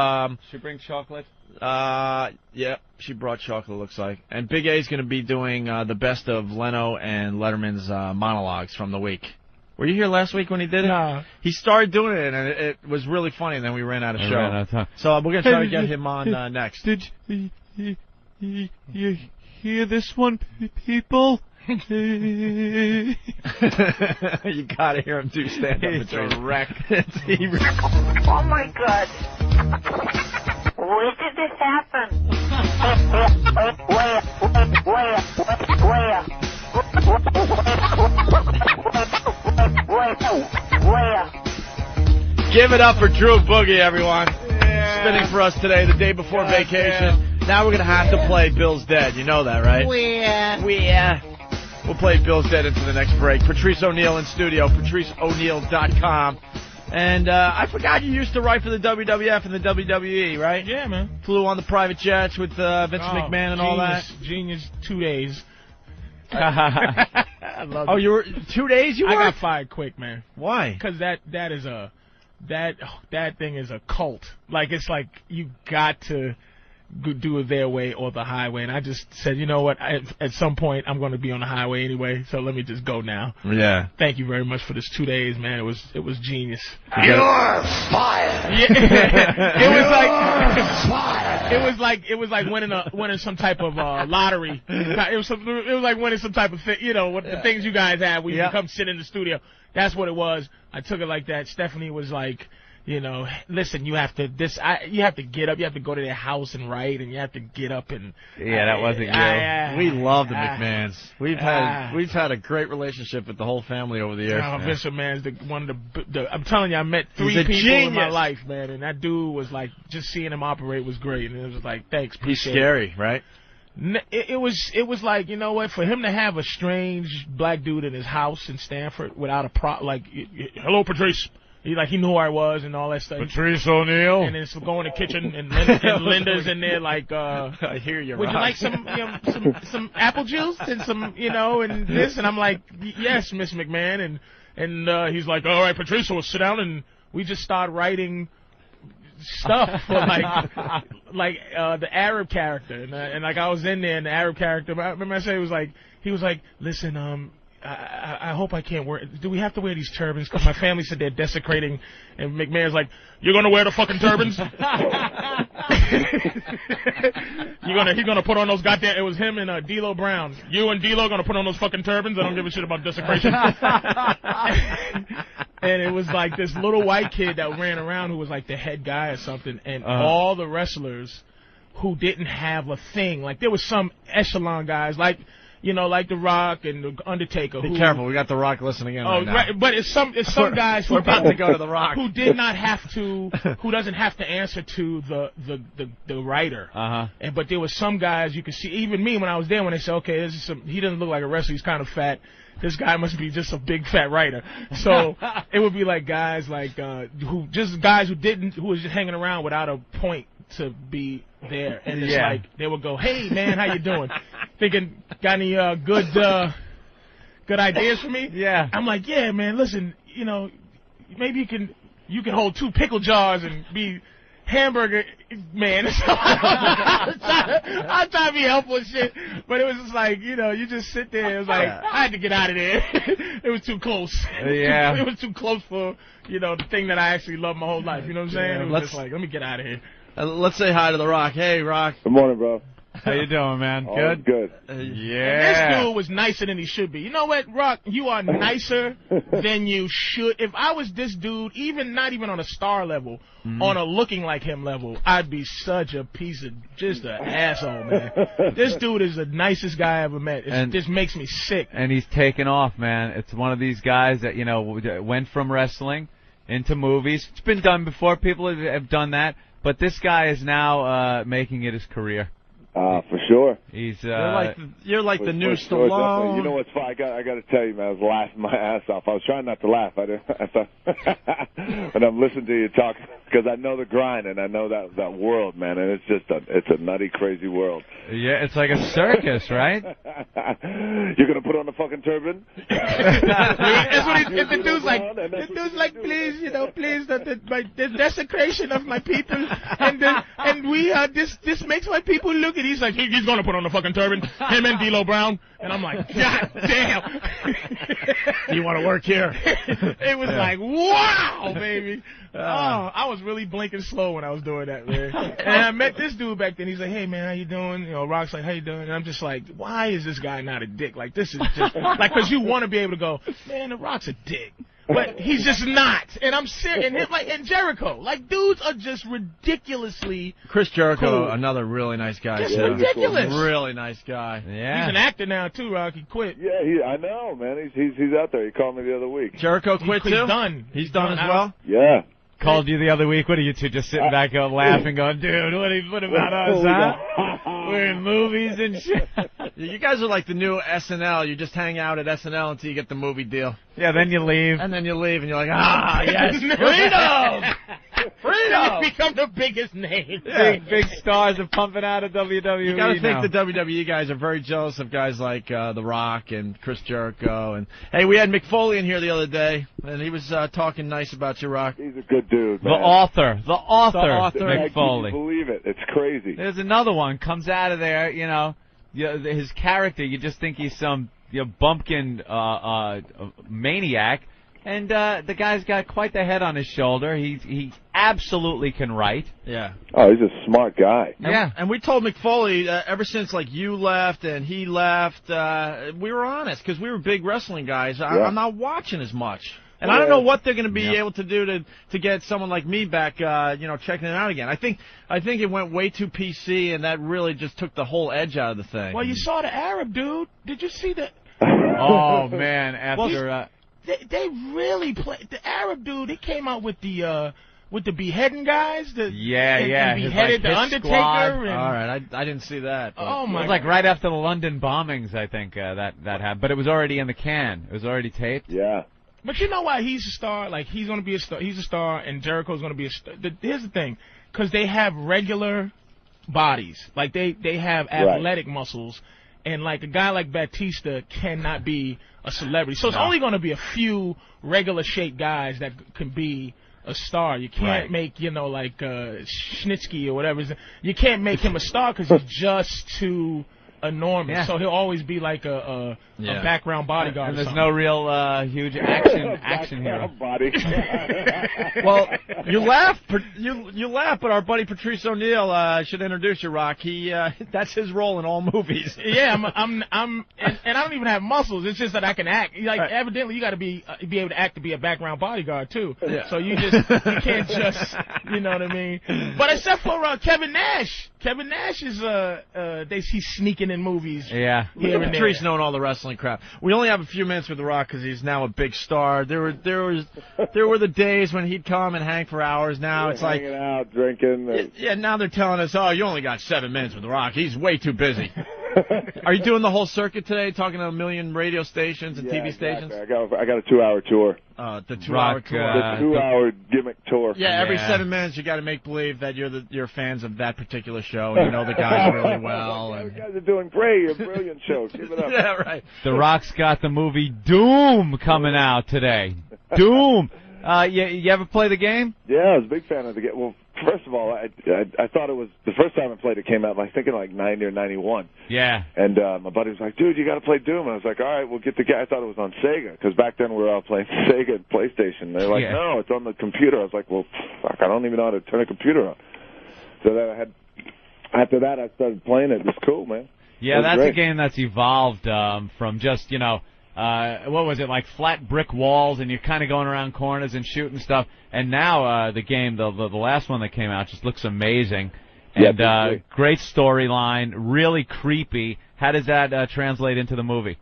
She bring chocolate? Yeah, she brought chocolate, looks like. And Big A's going to be doing the best of Leno and Letterman's monologues from the week. Were you here last week when he did it? No. He started doing it, and it was really funny, and then we ran out of show. Ran out of time. So we're going to try to get him on next. Did you hear this one, people? You got to hear him do stand-up. It's a wreck. Oh, my God. Where did this happen? Where? Give it up for Drew Boogie, everyone. Yeah. Spinning for us today, the day before vacation. Yeah. Now we're going to have to play Bill's Dead. You know that, right? We'll play Bill's Dead into the next break. Patrice O'Neill in studio, patriceo'neill.com. And I forgot you used to write for the WWF and the WWE, right? Yeah, man. Flew on the private jets with Vince McMahon and all that. Genius 2 days. I love it. You were 2 days? I got fired quick, man. Why? Because that thing is a cult. Like, it's like you got to do it their way or the highway. And I just said, you know what? At some point, I'm going to be on the highway anyway, so let me just go now. Yeah. Thank you very much for this 2 days, man. It was genius. You're fired. Yeah. It was like winning some type of lottery. It was like winning some type of thing. You know what the things you guys have when you come sit in the studio. That's what it was. I took it like that. Stephanie was like, listen, you have to get up, you have to go to their house and write, and you have to get up and. Yeah, that wasn't you. We love the McMahons. We've had a great relationship with the whole family over the years. Vince McMahon's one of the. I'm telling you, I met 3 people in my life, man, and that dude was like, just seeing him operate was great, and it was like, thanks. He's scary, right? It was like, you know what, for him to have a strange black dude in his house in Stanford without hello, Patrice. He knew who I was and all that stuff. Patrice O'Neill. And then go in the kitchen and Linda's in there like, I hear you. Would you like some apple juice and some, and this? And I'm like, yes, Miss McMahon. And he's like, all right, Patrice, we'll sit down, and we just start writing stuff for the Arab character. And I was in there, and the Arab character, I remember I said he was like, listen, I hope I can't wear. Do we have to wear these turbans? Because my family said they're desecrating. And McMahon's like, you're gonna wear the fucking turbans? He's gonna put on those goddamn. It was him and D'Lo Brown. You and D'Lo gonna put on those fucking turbans? I don't give a shit about desecration. And it was like this little white kid that ran around who was like the head guy or something, and all the wrestlers who didn't have a thing. Like there was some echelon guys like. like The Rock and The Undertaker. Be careful, we got The Rock listening in right now. Right, but it's some guys who we're about to go to The Rock, who did not have to, who doesn't have to answer to the writer. But there was some guys you could see, even me when I was there, when they said, okay, he doesn't look like a wrestler, he's kind of fat. This guy must be just a big fat writer. So it would be like guys who was just hanging around without a point to be there, and it's like they would go, "Hey man, how you doing? Thinking, got any good ideas for me?" Yeah. I'm like, "Yeah, man. Listen, maybe you can hold 2 pickle jars and be hamburger man." I try to be helpful and shit, but it was just like, you just sit there. It was like I had to get out of there. It was too close. Yeah. It was too close for the thing that I actually loved my whole life. You know what I'm saying? It was just like, let me get out of here. Let's say hi to The Rock. Hey, Rock. Good morning, bro. How you doing, man? Good? Good. And this dude was nicer than he should be. You know what, Rock? You are nicer than you should. If I was this dude, not even on a star level, on a looking like him level, I'd be such a piece of just an asshole, man. This dude is the nicest guy I ever met. It just makes me sick. And he's taken off, man. It's one of these guys that, went from wrestling into movies. It's been done before. People have done that. But this guy is now making it his career. For sure. He's you're like the new sure, Stallone. Definitely. You know what's fun? I got to tell you, man. I was laughing my ass off. I was trying not to laugh. I thought, and I'm listening to you talk because I know the grind and I know that world, man. And it's a nutty, crazy world. Yeah, it's like a circus, right? You're gonna put on the fucking turban? That's what the dude's like. The dude's like, please, please, the desecration of my people, and we this makes my people look at. He's like, he's gonna put on the fucking turban. Him and D'Lo Brown, and I'm like, God damn. You want to work here? It was like, wow, baby. I was really blinking slow when I was doing that, man. And I met this dude back then. He's like, hey, man, how you doing? Rock's like, how you doing? And I'm just like, why is this guy not a dick? Like, this is just, because you want to be able to go, man, the Rock's a dick. But he's just not. And I'm serious. And Jericho. Like, dudes are just ridiculously Chris Jericho, cool. Another really nice guy. Just ridiculous. Really nice guy. Yeah. He's an actor now, too, Rock. He quit. Yeah, I know, man. He's out there. He called me the other week. Jericho quit, too? He's done. He's done as well? Yeah. Called you the other week. What are you two just sitting back and laughing, going, dude, what about us, huh? We're in movies and shit. You guys are like the new SNL. You just hang out at SNL until you get the movie deal. Yeah, then you leave. And then you leave, and you're like, yes, freedom! Freedom! You become the biggest name. Yeah. Big stars are pumping out of WWE. You gotta think the WWE guys are very jealous of guys like The Rock and Chris Jericho. And hey, we had Mick Foley in here the other day, and he was talking nice about you, Rock. He's a good dude, man. The author, Mick Foley. Can you believe it? It's crazy. There's another one comes out of there. His character. You just think he's some bumpkin maniac. And the guy's got quite the head on his shoulder. He absolutely can write. Yeah. Oh, he's a smart guy. And we told Mick Foley ever since you left and he left, we were honest because we were big wrestling guys. I'm not watching as much. And I don't know what they're going to be able to do to get someone like me back, checking it out again. I think it went way too PC, and that really just took the whole edge out of the thing. Well, you saw the Arab dude. Did you see that? Oh man! After they really played the Arab dude. He came out with the beheading guys. And beheaded the Undertaker. All right, I didn't see that. But. Oh my! It was like right after the London bombings, I think that happened. But it was already in the can. It was already taped. Yeah. But you know why he's a star? Like, he's going to be a star. He's a star, and Jericho's going to be a star. Here's the thing. Because they have regular bodies. Like, they have athletic muscles. And, like, a guy like Batista cannot be a celebrity. So it's only going to be a few regular-shaped guys that can be a star. You can't make, like Schnitsky or whatever. You can't make him a star because he's just too enormous. Yeah. So he'll always be like a background bodyguard. And there's no real huge action hero. Body. Well, you laugh, but our buddy Patrice O'Neal, I should introduce you, Rock. That's his role in all movies. Yeah, and I don't even have muscles. It's just that I can act. Evidently, you got to be able to act to be a background bodyguard too. Yeah. So you can't just, you know what I mean. But except for Kevin Nash is he's sneaking in movies. Yeah. Here and Patrice there. knowing all the wrestling crap. We only have a few minutes with The Rock because he's now a big star. There were the days when he'd come and hang for hours. Now it's like hanging out, drinking. yeah. Now they're telling us, oh, you only got 7 minutes with The Rock. He's way too busy. Are you doing the whole circuit today, talking to a million radio stations and TV stations? I got a 2-hour tour. The 2-hour tour. The 2-hour gimmick tour. Yeah, every 7 minutes you got to make believe that you're fans of that particular show and you know the guys really well. You guys are doing great. A brilliant show. Keep it up. Yeah, right. The Rock's got the movie Doom coming out today. Doom. You ever play the game? Yeah, I was a big fan of the game. Well, first of all, I thought it was the first time I played it came out, I think in like 90 or 91. Yeah. And my buddy was like, dude, you got to play Doom. And I was like, all right, we'll get the guy. I thought it was on Sega because back then we were all playing Sega and PlayStation. They're like, no, it's on the computer. I was like, well, fuck, I don't even know how to turn a computer on. So then after that, I started playing it. It was cool, man. Yeah, that's great. a game that's evolved from just, what was it, like flat brick walls, and you're kind of going around corners and shooting stuff. And now the game, the last one that came out, just looks amazing. And great storyline, really creepy. How does that translate into the movie?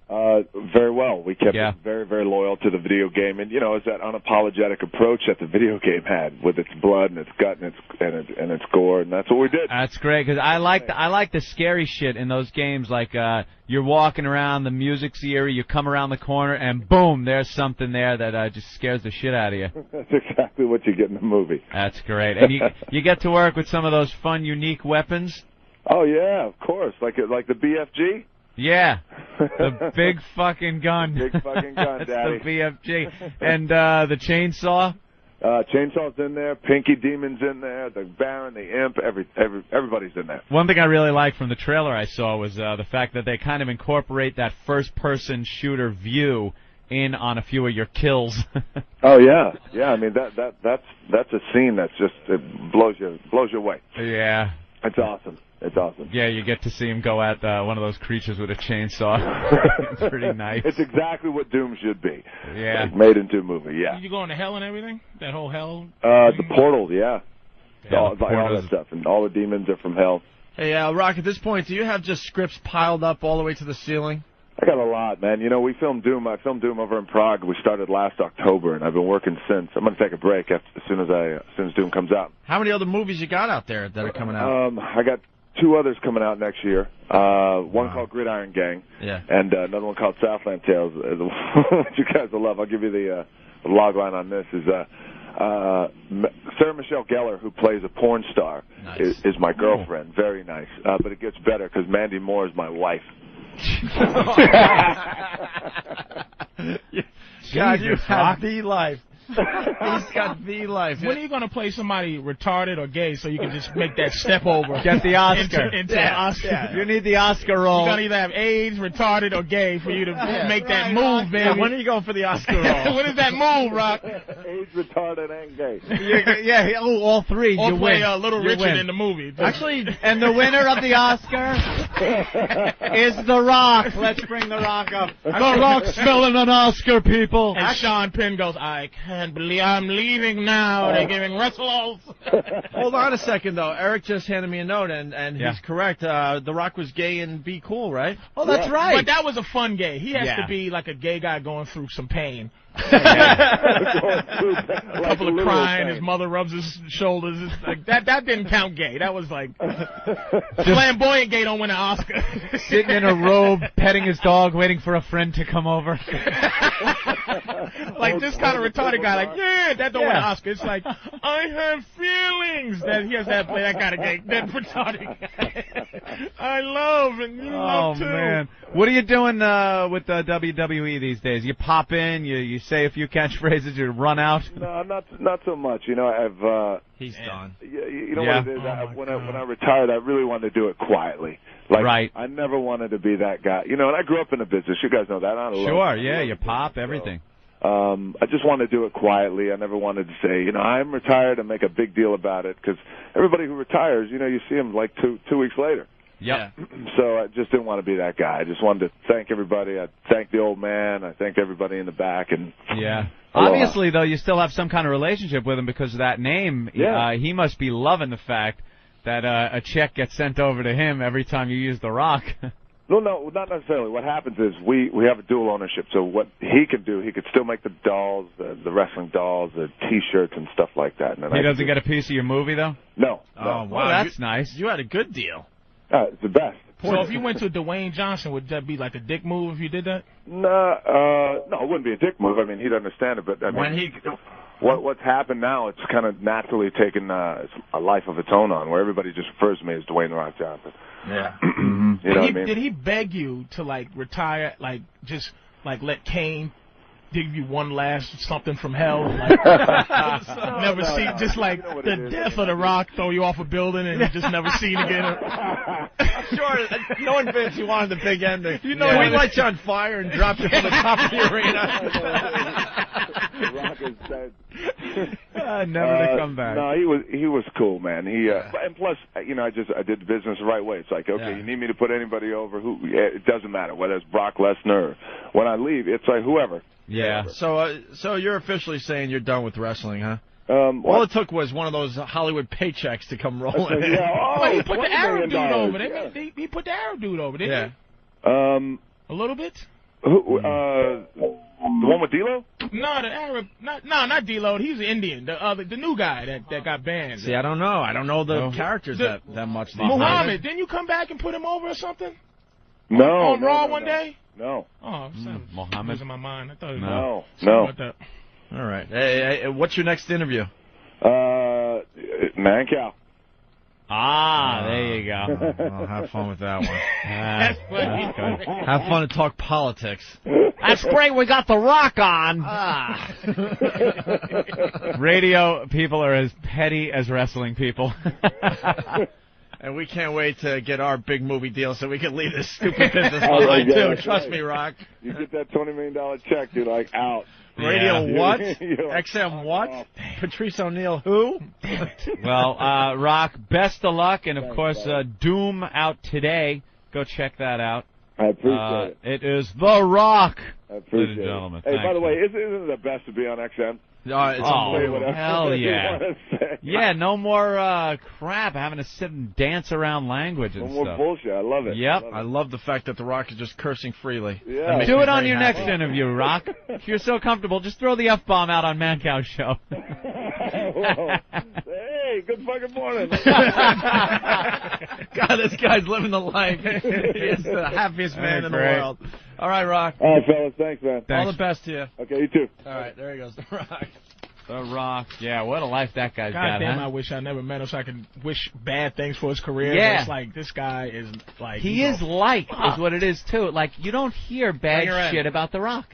Very well. We kept it very, very loyal to the video game, and it's that unapologetic approach that the video game had with its blood and its gut and its gore, and that's what we did. That's great because I like the scary shit in those games. Like you're walking around, the music's eerie, you come around the corner, and boom, there's something there that just scares the shit out of you. That's exactly what you get in the movie. That's great, and you get to work with some of those fun, unique weapons. Oh yeah, of course, like the BFG. Yeah, the big fucking gun. Big fucking gun, That's Daddy. the BFG. And the chainsaw? Chainsaw's in there, Pinky Demon's in there, the Baron, the Imp, everybody's in there. One thing I really liked from the trailer I saw was the fact that they kind of incorporate that first-person shooter view in on a few of your kills. Oh yeah, I mean that's a scene that's just it blows you away. Yeah, it's awesome. It's awesome. Yeah, you get to see him go at one of those creatures with a chainsaw. It's pretty nice. It's exactly what Doom should be. Yeah. Like, made into a movie, yeah. Did you go into hell and everything? That whole hell? The portal, yeah. All that stuff. And all the demons are from hell. Hey, Rock, at this point, do you have just scripts piled up all the way to the ceiling? I got a lot, man. We filmed Doom. I filmed Doom over in Prague. We started last October, and I've been working since. I'm going to take a break as soon as Doom comes out. How many other movies you got out there that are coming out? I got 2 others coming out next year. One called Gridiron Gang, and another one called Southland Tales, which you guys will love. I'll give you the log line on this. Is Sarah Michelle Gellar, who plays a porn star, is my girlfriend. Very nice. But it gets better because Mandy Moore is my wife. God, you have the life. He's got the life. When are you going to play somebody retarded or gay so you can just make that step over? Get the Oscar. Into the Oscar. Yeah. You need the Oscar role. You're going to either have AIDS, retarded, or gay for you to make that move, man. When are you going for the Oscar role? When is that move, Rock? AIDS, retarded, and gay. All three. Or you play win. Little You Richard win. in the movie. Actually, and the winner of the Oscar is The Rock. Let's bring The Rock up. The Rock's spelling an Oscar, people. And Sean Penn goes, I can't believe I'm leaving now. They're giving wrestles. Hold on a second, though. Eric just handed me a note, and he's correct. The Rock was gay and Be Cool, right? Oh, that's right. But that was a fun gay. He has to be like a gay guy going through some pain. A couple of crying, his mother rubs his shoulders. It's like, that didn't count gay. That was like flamboyant gay don't win an Oscar. Sitting in a robe, petting his dog, waiting for a friend to come over. Like this kind of retarded guy, like, that don't win an Oscar. It's like, I have feelings. That he has to play that kind of gay, that retarded guy. I love, and you love too. Oh, man. What are you doing with WWE these days? You pop in, you say a few catchphrases, you run out? No, not so much. I've... He's done. You know what it is? When I retired, I really wanted to do it quietly. Like, I never wanted to be that guy. And I grew up in the business. You guys know that. Sure, you pop everything. I just wanted to do it quietly. I never wanted to say, I'm retired and make a big deal about it, because everybody who retires, you see them like two weeks later. Yep. So I just didn't want to be that guy. I just wanted to thank everybody. I thanked the old man. I thanked everybody in the back. And obviously, though, you still have some kind of relationship with him because of that name. Yeah. He must be loving the fact that a check gets sent over to him every time you use The Rock. No, not necessarily. What happens is we have a dual ownership. So what he could do, he could still make the dolls, the wrestling dolls, the T-shirts and stuff like that. And then He doesn't get a piece of your movie, though? No. Oh, no. wow. Well, that's nice. You had a good deal. It's the best. So if you went to Dwayne Johnson, would that be like a dick move if you did that? No, it wouldn't be a dick move. I mean, he'd understand it, but I mean, what's happened now? It's kind of naturally taken a life of its own on, where everybody just refers to me as Dwayne The Rock Johnson. Yeah. You know what I mean? Did he beg you to like retire, like just like let Kane give you one last something from hell? Like, never see, just like the death of The Rock, throw you off a building and you just never seen again. Sure, knowing Vince, he wanted the big ending. You know, he light you on fire and drop you from the top of the arena. The Rock is dead. Never to come back. No, he was cool, man. And plus, you know, I did business the right way. It's like, okay, you need me to put anybody over, it doesn't matter whether it's Brock Lesnar or when I leave, it's like whoever. Yeah. So you're officially saying you're done with wrestling, huh? All it took was one of those Hollywood paychecks to come rolling. Well, he put the Arab dude over. He put the Arab dude over, didn't he? A little bit. Who? The one with D-Lo? No, the Arab. Not D-Lo. He's the Indian. The new guy that got banned. See, I don't know. I don't know the characters that much. Muhammad, didn't you come back and put him over or something? No. On Raw one day? No. Oh, Muhammad. was in my mind. I thought it was no. About that. All right. Hey, what's your next interview? Mancow. There you go. Well, have fun with that one. That's funny. Have fun to talk politics. That's great. We got The Rock on. Radio people are as petty as wrestling people. And we can't wait to get our big movie deal so we can leave this stupid business behind, too. Trust me, Rock. You get that $20 million check, you're like, out. Radio what? You're like, XM what? Patrice O'Neal who? Well, Rock, best of luck. And, of course, Doom out today. Go check that out. I appreciate it. It is The Rock. I appreciate ladies and gentlemen. Hey, Thanks, by the way, isn't it the best to be on XM? It's unbelievable. Hell yeah. Yeah, no more crap having to sit and dance around language and no more stuff. bullshit. I love it. Yep. I love the fact that The Rock is just cursing freely. Yeah. Do it on your next interview, Rock. If you're so comfortable, just throw the F-bomb out on Mancow's show. Hey, good fucking morning. God, this guy's living the life. He's the happiest man in the world. All right, Rock. All right, fellas. Thanks, man. All the best to you. Okay, you too. All right, there he goes, The Rock. The Rock. Yeah, what a life that guy's got, damn, huh? I wish I never met him so I could wish bad things for his career. Yeah. But it's like, this guy is like... He is liked, is what it is, too. Like, you don't hear bad shit about The Rock.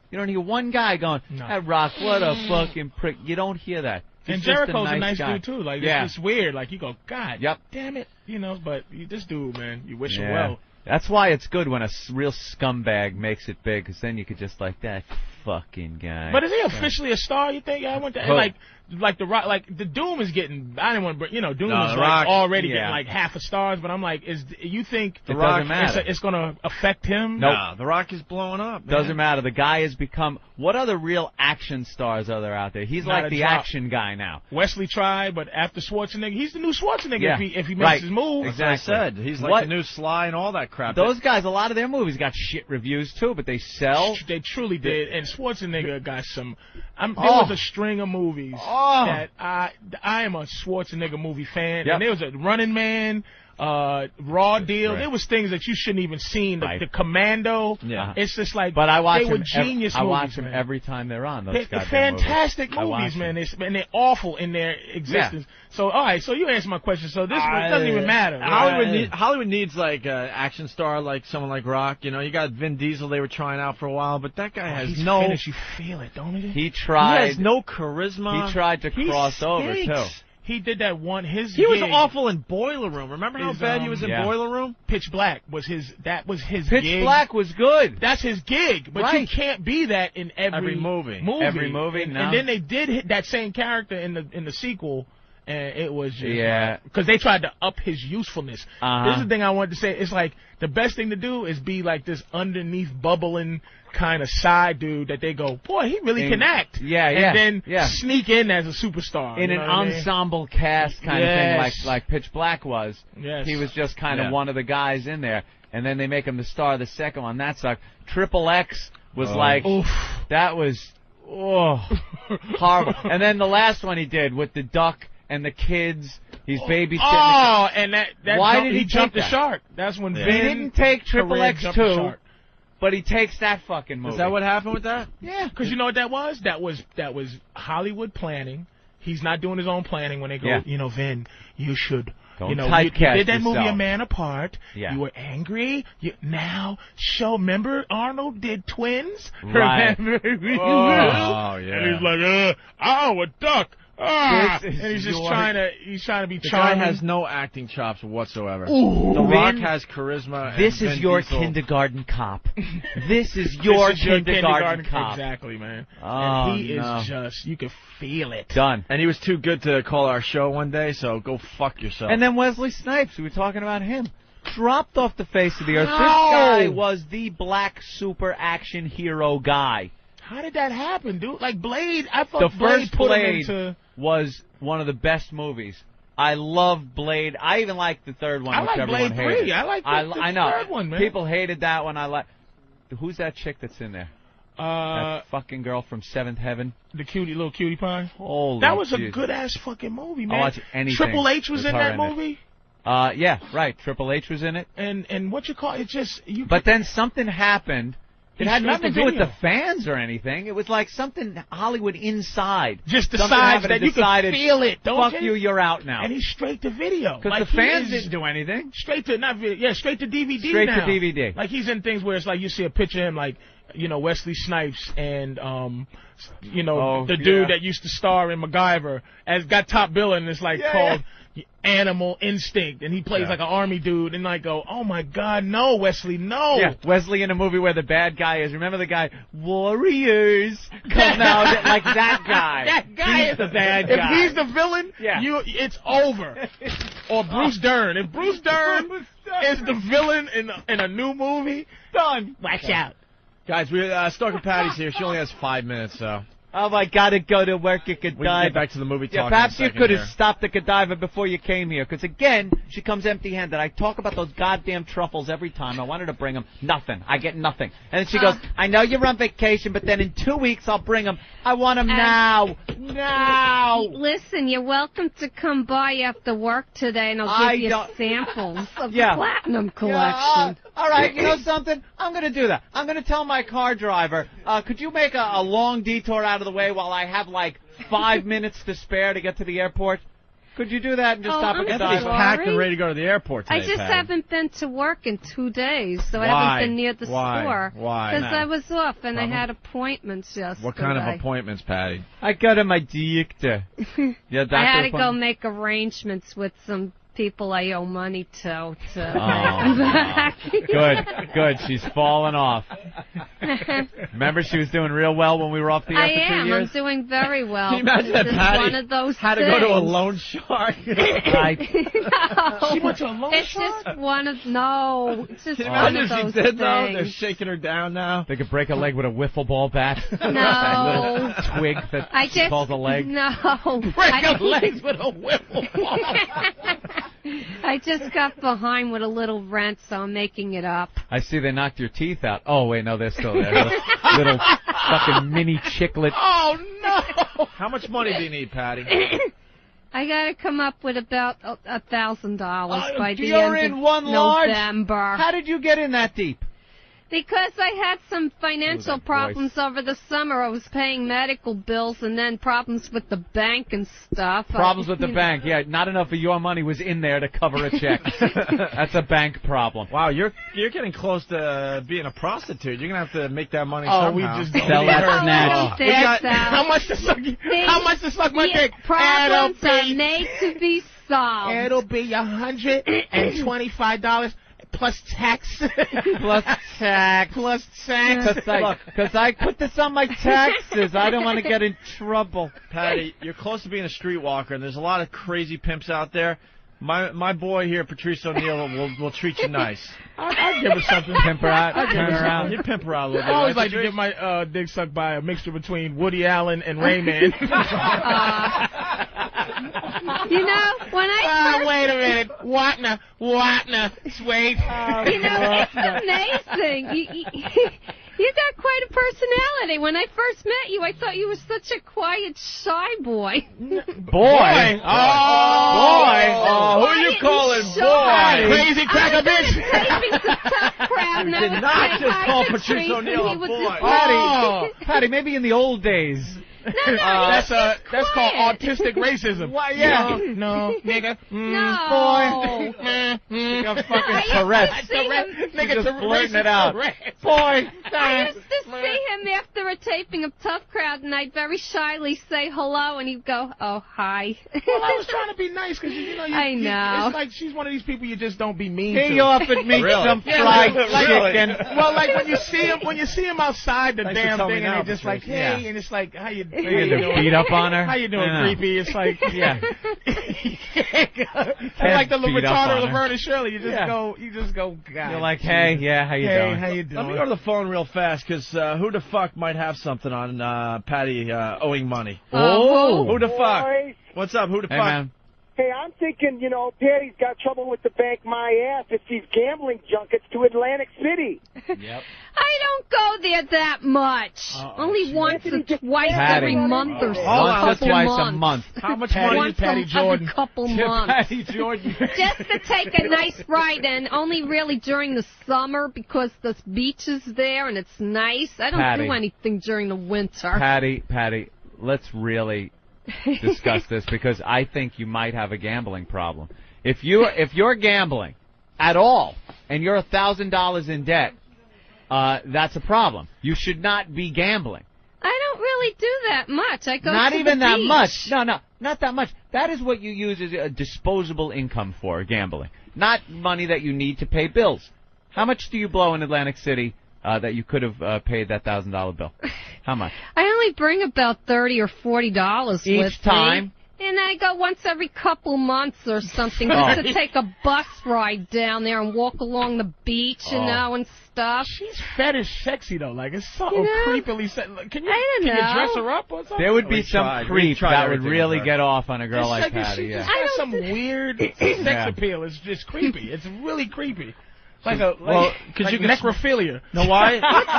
You don't hear one guy going, that Rock, what a fucking prick. You don't hear that. And He's Jericho's just a nice guy. dude, too. Like, it's just weird. Like, you go, God damn it. You know, but this dude, man, you wish him well. That's why it's good when a real scumbag makes it big, because then you could just like, that fucking guy. But is he officially a star, you think? I went to, like the Rock, like the Doom is getting. I didn't want to, Doom is like already getting like half a stars. But I'm like, you think The Rock it's going to affect him? No, The Rock is blowing up. Man. Doesn't matter. The guy has become. What other real action stars are there out there? He's Not like a the drop. action guy now. Wesley tried, but after Schwarzenegger, he's the new Schwarzenegger Yeah. if he makes his move. Exactly. I said he's like the new Sly and all that crap. Those guys, a lot of their movies got shit reviews too, but they sell. They truly did, and Schwarzenegger got some. There was a string of movies that I am a Schwarzenegger movie fan, and there was a Running Man, Raw Deal. There was things that you shouldn't even seen. The Commando. Yeah. It's just like, but I watch they were genius movies. I watch them man. every time they're on. Those They're fantastic movies, man. And they're awful in their existence. Yeah. So, all right. So you answer my question. So this doesn't even matter. Hollywood needs like an action star, like someone like Rock. You got Vin Diesel. They were trying out for a while, but that guy has no. Finished. You feel it, don't you? He tried. He has no charisma. He tried to cross over too. He did that one. He was awful in Boiler Room. Remember how bad he was in Boiler Room? Pitch Black was his. That was his. Pitch gig. Black was good. That's his gig, but you can't be that in every movie. Every movie. No. And then they did hit that same character in the sequel, and it was just because they tried to up his usefulness. This is the thing I wanted to say. It's like the best thing to do is be like this underneath bubbling kind of side dude that they go, boy, he really can act. And then sneak in as a superstar. In an ensemble cast kind of thing like Pitch Black was. Yes. He was just kind of one of the guys in there. and then they make him the star of the second one. That sucked. Triple X was that was horrible. And then the last one he did with the duck and the kids, he's babysitting. Oh, and that why did he jump take the that? shark? That's when He Vin didn't take Triple Correa X jumped the 2, shark. but he takes that fucking movie. Is that what happened with that? Yeah, because you know what that was? That was Hollywood planning. He's not doing his own planning when they go, you know, Vin, you should. Don't you know, typecast you did that movie yourself. A Man Apart. Yeah. You were angry. Now remember Arnold did Twins? Right. Remember? Oh, yeah. And he's like, a duck. And he's just trying to be The charming. guy has no acting chops whatsoever. Ooh. The Rock Vin, has charisma. This and is Vin your Diesel. kindergarten cop. This is your kindergarten cop. Exactly, man. Oh, and he no. is just, you can feel it. Done. And he was too good to call our show one day, so go fuck yourself. And then Wesley Snipes, we were talking about him. Dropped off the face of the earth. How? This guy was the black super action hero guy. How did that happen, dude? Like Blade, I thought The Blade first put him Blade into... was one of the best movies. I love Blade. I even like the third one, I which like everyone Blade hated. 3. I like the I know. third one, man. People hated that one. I like. Who's that chick that's in there? That fucking girl from Seventh Heaven. The little cutie pie. Holy That was a jeez. good ass fucking movie, I'll man. watch anything Triple H was with in her that in it. movie. Yeah, right. Triple H was in it. And what you call it? Just you. But then something happened. It had straight nothing to to do with video. the fans or anything. It was like something Hollywood inside. Just Something decides happened that and you can decided, feel it, don't fuck you? you're out now. And he's straight to video. Because Like the fans he is didn't do anything. straight to not video. Yeah, straight to DVD. Straight now. to DVD. Like he's in things where it's like you see a picture of him, like Wesley Snipes and the dude that used to star in MacGyver as got top billing. It's like called Animal Instinct, and he plays like an army dude, and I go, oh my God, no, Wesley, no. Yeah, Wesley in a movie where the bad guy is. Remember the guy? Warriors come out like that guy. That guy He's is the bad If guy. he's the villain, it's over. Or Bruce Dern. If Bruce Dern is the villain in a new movie, done. Watch out. Guys, Stalker Patty's here. She only has 5 minutes, so Oh, I gotta go to work at Godiva. we can get back to the movie talk. Perhaps in a you second could have here. stopped at Godiva before you came here, because again, she comes empty-handed. I talk about those goddamn truffles every time. I wanted to bring them. Nothing. I get nothing. And then she goes, I know you're on vacation, but then in 2 weeks I'll bring them. I want them now. Now. Listen, you're welcome to come by after work today, and I'll give you samples of the Platinum Collection. All right, you know something? I'm going to do that. I'm going to tell my car driver, could you make a long detour out of the way while I have like 5 minutes to spare to get to the airport? Could you do that and just stop at Anthony's Godiva? packed and ready to go to the airport today, I just Patty. haven't been to work in 2 days, so I Why? haven't been near the store. Why? Because I was off and I had appointments yesterday. What kind of appointments, Patty? I go to my doctor. Yeah, I had to go make arrangements with some people I owe money to. Good. She's fallen off. Remember, she was doing real well when we were off the air for 2 I'm years? doing very well. Can you imagine that This is Patty one of those had to go to a things. loan shark? Right. No. She went to a loan It's shark? just one of it's just Can you one imagine of if those she did, though? They're things. shaking her down now. They could break a leg with a wiffle ball bat. No. That little twig that I just calls a leg. No. Break her legs with a whipple ball. I just got behind with a little rent, so I'm making it up. I see they knocked your teeth out. Oh, wait, no, they're still there. Little fucking mini chiclet. Oh, no. How much money do you need, Patty? I got to come up with about $1,000 by the You're end in of one large? November. How did you get in that deep? Because I had some financial problems over the summer. I was paying medical bills and then problems with the bank and stuff. Problems with the bank. Yeah, not enough of your money was in there to cover a check. That's a bank problem. Wow, you're getting close to being a prostitute. You're gonna have to make that money Oh, somehow. we just Sell that snatch. How much to suck? How much to suck my dick? Problems are made to be solved. It'll be $125 plus tax. Plus tax. Plus tax. Because I put this on my taxes. I don't want to get in trouble. Patty, you're close to being a streetwalker, and there's a lot of crazy pimps out there. My boy here, Patrice O'Neill, will treat you nice. I'll give her something. Pimp her out. Turn her around. You pimp her out a little I bit. always right, like to Patrice? get my dick sucked by a mixture between Woody Allen and Rain Man. You know, when I first... wait a minute. Whatna, sweet. You know, it's amazing. You got quite a personality. When I first met you, I thought you were such a quiet, shy boy. Boy. Who are you calling boy? Crazy cracker bitch. Taping some tough crowd, and I did would not say just hi call to Patrice Patrice, O'Neal and he a would boy. just- Patty, maybe in the old days. That's called quiet. autistic racism. Why, yeah. No, nigga. No. You got fucking I Tourette's. used to see him. Nigga, Just blurting it out. Boy. I used to see him after a taping of Tough Crowd, and I'd very shyly say hello, and he'd go, "Oh, hi." Well, I was trying to be nice because you know. I know. It's like she's one of these people you just don't be mean He to. offered me Really? some Yeah, fried like- chicken. Well, like when you see him outside the Thanks for damn telling thing, me and now, they're just like, Patrice. hey, Yeah. and it's like, how you You had to beat up on her. How you doing, I know. creepy? It's like, Yeah. it's like the beat up retarded on her. Laverne and Shirley. You just Yeah. go, God. You're like, hey, yeah, how you hey, doing? how you doing? Let me go to the phone real fast, because who the fuck might have something on Patty owing money? Oh. Who the fuck? Boys. What's up? Who the Hey, fuck? man. Hey, I'm thinking, Patty's got trouble with the bank my ass if she's gambling junkets to Atlantic City. Yep. I don't go there that much. Only once or twice Patty. every month or so. Once or couple twice months. a month. How much Patty- money? Once Patty every Jordan. couple months. Patty Jordan. Just to take a nice ride, and only really during the summer because the beach is there and it's nice. I don't Patty. do anything during the winter. Patty, let's really discuss this because I think you might have a gambling problem. If you're gambling at all and you're $1,000 in debt, that's a problem. You should not be gambling. I don't really do that much. I go Not to even the that beach. much. No, not that much. That is what you use as a disposable income for gambling, not money that you need to pay bills. How much do you blow in Atlantic City that you could have paid that $1,000 bill? How much? I only bring about $30 or $40 Each with time? me. And I go once every couple months or something Oh. just to take a bus ride down there and walk along the beach, and stuff. She's fetish sexy though. Like it's so You know? creepily sexy. Can you I don't can you know. dress her up or something? There would be We some tried. We creep tried that would everything really with her. get off on a girl It's like like Patty. she Yeah. just has some weird sex Yeah. appeal. It's just creepy. It's really creepy. Like a well, 'cause like you can- necrophilia. Know why? What's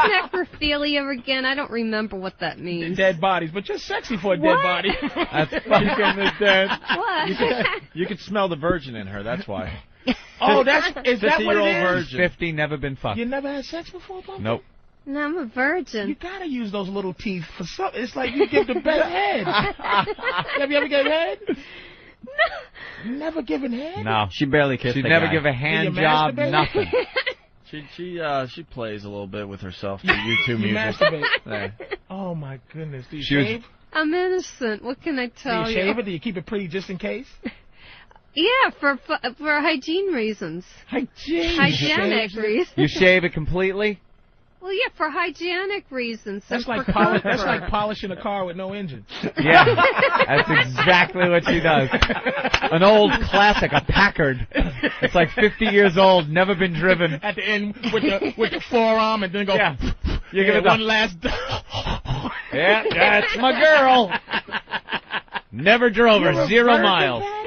necrophilia again? I don't remember what that means. Dead bodies, but you're sexy for a dead What? body. That's fucking dead. What? You could smell the virgin in her. That's why. Oh, is that what 50-year-old it is? virgin. 50, never been fucked. You never had sex before, Papa? Nope. No, I'm a virgin. You gotta use those little teeth for something. It's like you give the better head. Have you ever given head? Never given head? No. She barely kissed She'd the never guy. give a hand you job, masturbate? nothing. She plays a little bit with herself to YouTube You music. masturbate. Yeah. Oh my goodness. Do you She was- shave? I'm innocent. What can I Do tell you shave it? Do you keep it pretty just in case? Yeah, for hygiene reasons. Hygienic reasons. You shave it completely? Well, yeah, for hygienic reasons. That's and like for that's comfort. like polishing a car with no engine. Yeah. That's exactly what she does. An old classic, a Packard. It's like 50 years old, never been driven. At the end with the forearm and then go. Yeah. You Yeah, give it one the, last. yeah, that's my girl. Never drove her, You're a 0 virgin, miles. Patty?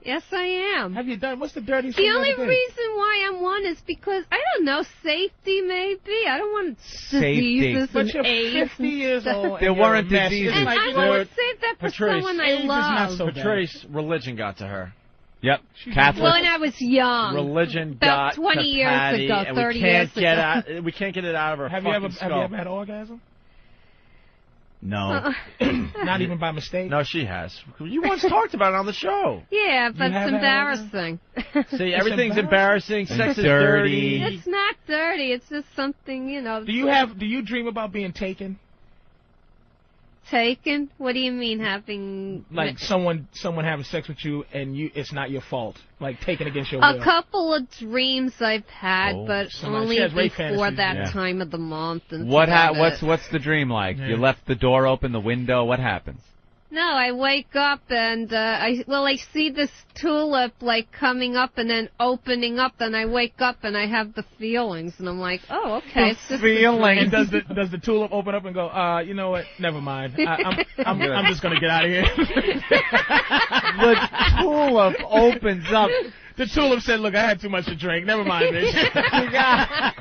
Yes, I am. Have you done? What's the dirtiest The thing only you ever did? reason why I'm one is because, I don't know, safety maybe. I don't want Safety. diseases But and you're AIDS 50 years and old. stuff. There and you're weren't a mess. diseases. It's And like, I you know would what? save that for Patrice, someone I AIDS is not love. so bad. Patrice, religion got to her. Yep. Catholic. Well, when I was young. Religion About got 20 to years Patty, ago, and 30 we can't years get ago. out. We can't get it out of her Have you fucking ever skull. had orgasm? No. Not even by mistake. No, she has. You once talked about it on the show. Yeah, but have it's had embarrassing. See, everything's embarrassing. Sex is dirty. dirty. It's not dirty. It's just something, Do you dream about being taken? taken. What do you mean having Like someone having sex with you and it's not your fault. Like taken against your will. a couple of dreams I've had, Oh. but Somebody- only she has rape before fantasies, that yeah. time of the month. And What that's about it. what's the dream like? Yeah. You left the door open, the window. What happens? No, I wake up and I see this tulip like coming up and then opening up, and I wake up and I have the feelings, and I'm like, oh, okay, it's just a feeling. And does the tulip open up and go, you know what? Never mind. I'm just gonna get out of here. The tulip opens up. The tulip said, "Look, I had too much to drink. Never mind, bitch."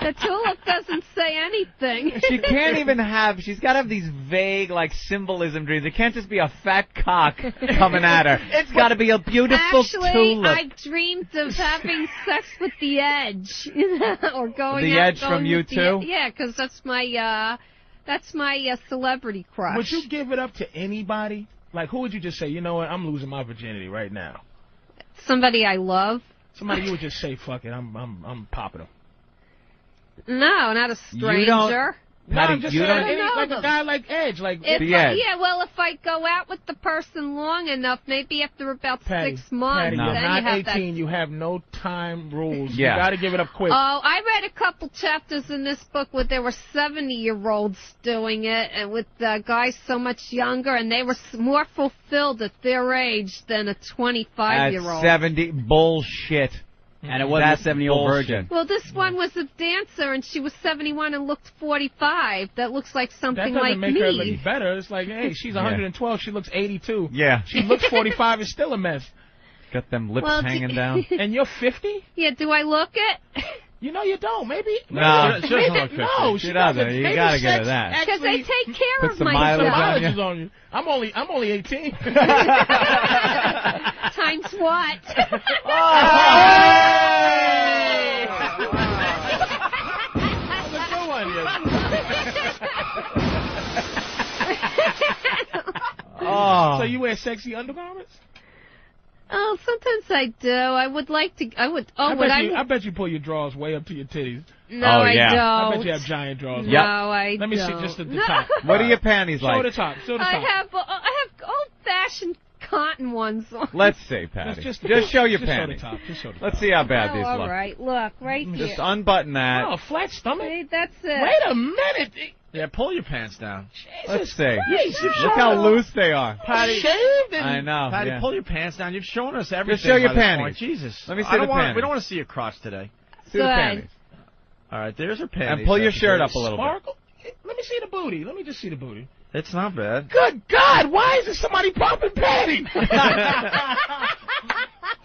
The tulip doesn't say anything. She can't even have. She's got to have these vague, like, symbolism dreams. It can't just be a fat cock coming at her. It's got to be a beautiful Actually, tulip. I dreamed of having sex with the Edge, or going The out Edge going from with the U2? Yeah, because that's my celebrity crush. Would you give it up to anybody? Like, who would you just say, you know what, I'm losing my virginity right now? Somebody I love? Somebody you would just say, fuck it, I'm popping them. No, not a stranger. You don't- No, Patty, I'm just you saying, don't- like a guy like Edge, like If The I, Edge. yeah, well, if I go out with the person long enough, maybe after about Patty, 6 months, Patty, No. you're then not you have 18. that. You have no time rules. Yeah. You got to give it up quick. Oh, I read a couple chapters in this book where there were 70-year-olds doing it, and with guys so much younger, and they were more fulfilled at their age than a At 25-year-old. 70, bullshit. And it wasn't That's a 70-year-old bullshit. virgin. Well, this one was a dancer, and she was 71 and looked 45. That looks like That something doesn't like make her me. look better. It's like, hey, she's 112. She looks 82. Yeah. She looks 45. It's still a mess. Got them lips Well, hanging down. And you're 50? Yeah, do I look it? You know you don't. Maybe. No. She doesn't look 50. No, She doesn't. You Maybe gotta give her sex that. Because I actually take care Put of some myself. mileage on mileage is on you. I'm only 18. Times what? Oh. So you wear sexy undergarments? Oh, sometimes I do. I would like to. I would. Oh, I bet you pull your drawers way up to your titties. No, Oh, I yeah. don't. I bet you have giant drawers. No, Yep. I Let me don't. see just at the No. top. What are your panties Show like? the top. Show the top. I have old-fashioned cotton ones on. Let's see, Patty. Just show your just show the panties. top. Just show the top. Let's see how bad Oh, these all look. right. Look, right here. Just unbutton that. Oh, flat stomach. See, that's it. Wait a minute. Yeah, pull your pants down. Let's see. Jesus, Look how loose they are. Patty, shaved and I know. Patty, yeah. pull your pants down. You've shown us everything. show your by this panties. point. Jesus. Let me see I don't the want, panties. We don't want to see your crotch today. See the Good. panties. All right, there's her panties. And pull your That's shirt good. up a little bit. sparkle. Let me see the booty. Let me just see the booty. It's not bad. Good God! Why is there somebody pumping Patty?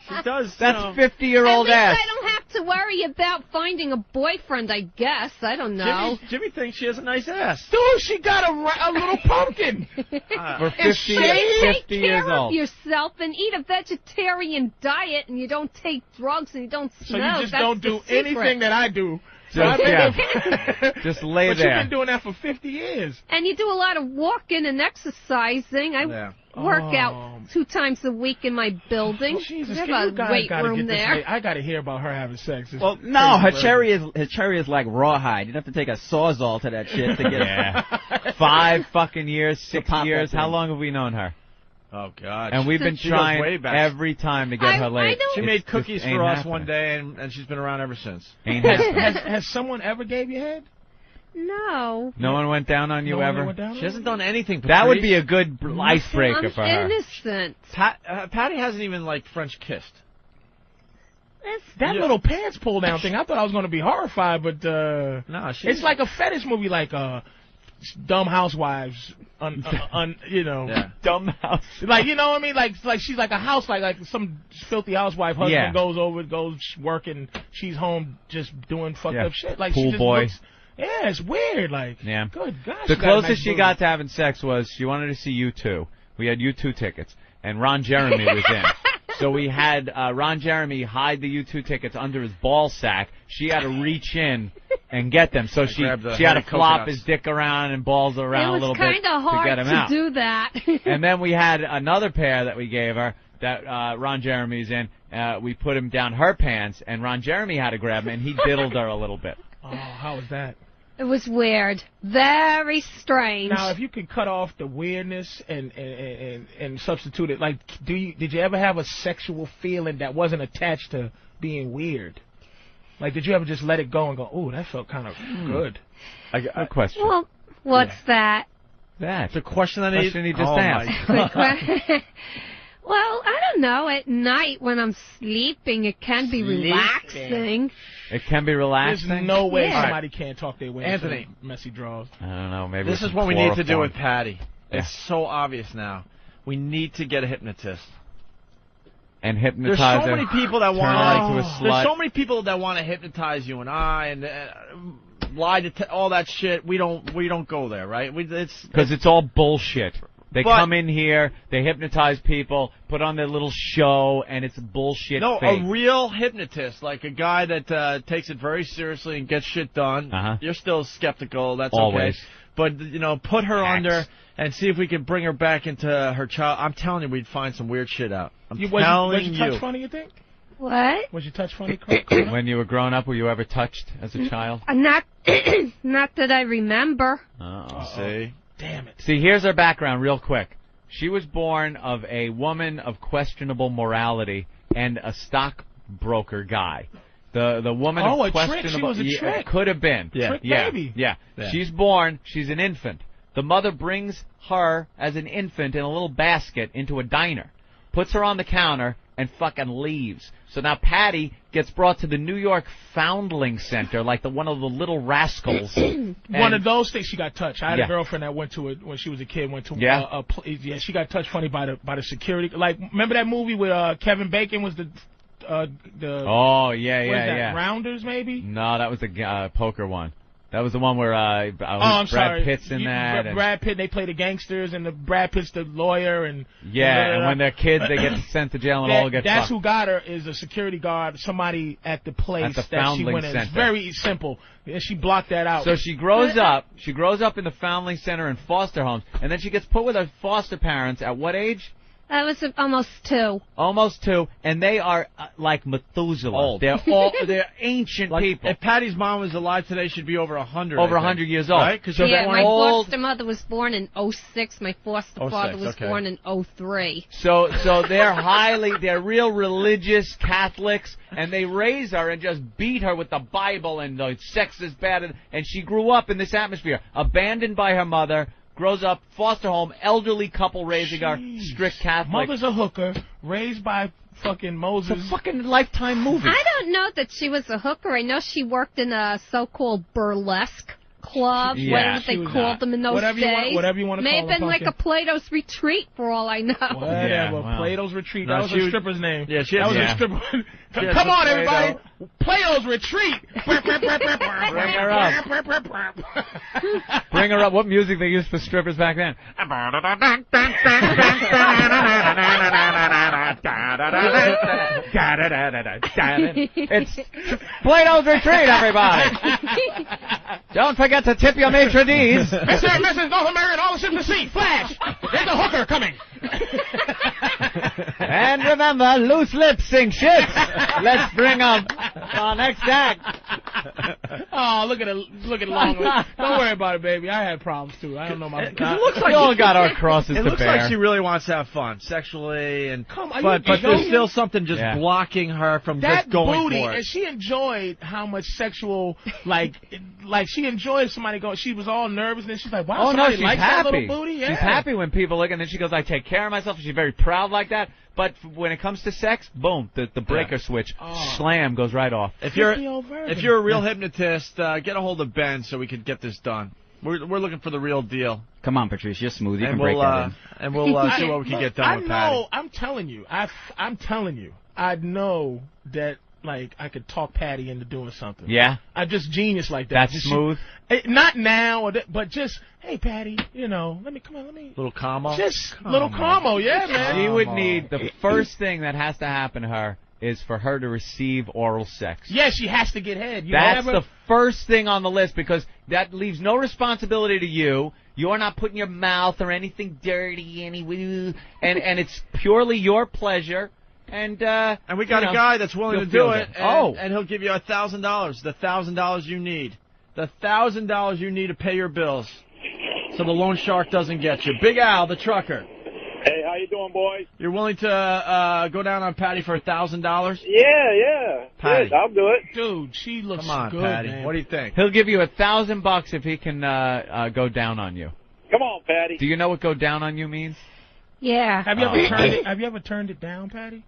She does. That's At 50-year-old least ass. I don't have to worry about finding a boyfriend, I guess. I don't know. Jimmy thinks she has a nice ass. Dude, she got a little pumpkin. For It's 50, shaved. 50 Take years care of old. yourself and eat a vegetarian diet, and you don't take drugs and you don't So smoke. you just That's don't the do secret. anything that I do. So Just, I've yeah. Just lay but there. you've been doing that for 50 years. And you do a lot of walking and exercising. I Yeah. work out 2 times a week in my building. Jesus, we have can you a guys weight gotta room get this there. late? I got to hear about her having sex. It's Well, no, her crazy. cherry is like rawhide. You'd have to take a sawzall to that shit to get Yeah. 5 fucking years, 6 pop that years. How thing. long have we known her? Oh God. And we've been She goes way trying back. every time to get I her late. don't- She It's made just cookies ain't for us happening. one day, and she's been around ever since. Ain't happening. Has someone ever gave you head? No. No one went down on you No one ever? went down She hasn't done anything. That would Patrice. be a good icebreaker I'm for her. innocent. Patty hasn't even like French kissed. That Yeah. little pants pull down thing, I thought I was going to be horrified, but No, she. it's like a fetish movie, like Dumb Housewives, you know. Yeah. Dumb house. Like, you know what I mean? Like she's like a house, like some filthy housewife. Husband Yeah. goes working. She's home just doing fucked Yeah. up shit. Like Pool she just boy. looks. Yeah, it's weird. Like, Yeah. good gosh. The she got a nice closest she booty. got to having sex was she wanted to see U2. We had U2 tickets, and Ron Jeremy was in. So we had Ron Jeremy hide the U2 tickets under his ball sack. She had to reach in and get them. So she grabbed the had to honey flop coconuts. his dick around and balls around a It little was bit kind of to hard get him to out. do that. And then we had another pair that we gave her that Ron Jeremy's in. We put him down her pants, and Ron Jeremy had to grab him, and he diddled her a little bit. Oh, how was that? It was weird. Very strange. Now, if you could cut off the weirdness and substitute it, like, did you ever have a sexual feeling that wasn't attached to being weird? Like, did you ever just let it go and go, "Ooh, that felt kind of good"? Good question. Well, what's that? That. The question that Question he just oh asked. My God. Well, I don't know. At night when I'm sleeping, it can be relaxing. It can be There's relaxing. no way Yeah. somebody can't talk their way into Anthony. messy draws. I don't know. Maybe This with is some what we need to do chloroform. with Patty. Yeah. It's so obvious now. We need to get a hypnotist. and There's hypnotize so her. many people that turn her want into a slut. There's so many people that want to hypnotize you and I and lie to all that shit. We don't go there, right? Because it's all bullshit. They come in here, they hypnotize people, put on their little show, and it's bullshit. No, fake. a real hypnotist, like a guy that takes it very seriously and gets shit done. You're still skeptical. That's Always. okay. But put her under and see if we can bring her back into her child. I'm telling you, we'd find some weird shit out. Was your touch funny, you think? What? Was your touch funny? When you were growing up, were you ever touched as a child? Not that I remember. See? Damn it. See, here's her background real quick. She was born of a woman of questionable morality and a stockbroker guy. The woman of a questionable... trick. She was a trick. Could have been. Trick baby. Yeah. She's born. She's an infant. The mother brings her as an infant in a little basket into a diner, puts her on the counter, and fucking leaves. So now Patty gets brought to the New York Foundling Center, like one of the little rascals. One of those things. She got touched. I had a girlfriend that went to it when she was a kid. Went to she got touched funny by the security. Like, remember that movie where Kevin Bacon was the Rounders, maybe? No, that was the poker one. That was the one where Brad Pitt's in that. Brad Pitt, they play the gangsters, and Brad Pitt's the lawyer, and and when they're kids, they get sent to jail and all get That's fucked. who got her is a security guard, somebody at the place At the that she Foundling went in. It's Center. very simple, and she blocked that out. So she grows up. She grows up in the Foundling Center in foster homes, and then she gets put with her foster parents at what age? I was almost 2. Almost 2, and they are like Methuselah. Old. They're ancient people. If Patty's mom was alive today, she'd be over 100. Over 100 years old. Right? My foster mother was born in 06. My foster father was born in 03. So they're real religious Catholics, and they raise her and just beat her with the Bible, and the sex is bad, and she grew up in this atmosphere, abandoned by her mother. Grows up, foster home, elderly couple raising her, strict Catholic. Mother's a hooker, raised by fucking Moses. It's a fucking Lifetime movie. I don't know that she was a hooker. I know she worked in a so-called burlesque club, whatever they called them in those days. Whatever you want to call them. May have been like a Plato's Retreat, for all I know. Whatever, Plato's Retreat. No, that was a stripper's name. Yeah, that was a stripper. Come on, everybody. Plato's Retreat. Bring her up. Bring her up. What music they used for strippers back then? It's Plato's Retreat, everybody. Don't forget to tip your maitre d's. Mr. and Mrs. North American, all the ships to sea. Flash. There's a hooker coming. And remember, loose lips sink ships. Let's bring up our next act. Oh, look at long. Don't worry about it, baby. I had problems too. I don't know my. Because it looks like we all got our crosses to bear. It looks like she really wants to have fun sexually, and but there's still something just blocking her from that just going booty, for it. and she enjoyed how much sexual like she enjoyed somebody going. She was all nervous, and then she's like, "Wow, oh no, she's likes happy. That little booty." Yeah. She's happy when people look, and then she goes, "I take care of myself." And she's very proud like that. But when it comes to sex, boom, the breaker switch, slam, goes right off. If you're a real hypnotist, get a hold of Ben so we can get this done. We're looking for the real deal. Come on, Patrice, you're smooth. You and can break that in. And we'll see what we can get done with Patty. I'm telling you. I know that. Like, I could talk Patty into doing something. Yeah? I'm just genius like that. That's smooth? Not now, but just, hey, Patty, let me. Little combo? Little combo, yeah, man. She would need, the first thing that has to happen to her is for her to receive oral sex. Yeah, she has to get head. That's the first thing on the list, because that leaves no responsibility to you. You're not putting your mouth or anything dirty, and it's purely your pleasure. And we got a guy that's willing to do it, and he'll give you $1,000, the $1,000 you need. The $1,000 you need to pay your bills so the loan shark doesn't get you. Big Al, the trucker. Hey, how you doing, boys? You're willing to go down on Patty for $1,000? Yeah. Patty. Yes, I'll do it. Dude, she looks Come on, good, Patty. man. What do you think? He'll give you $1,000 if he can go down on you. Come on, Patty. Do you know what go down on you means? Yeah. Have you ever turned it down, Patty?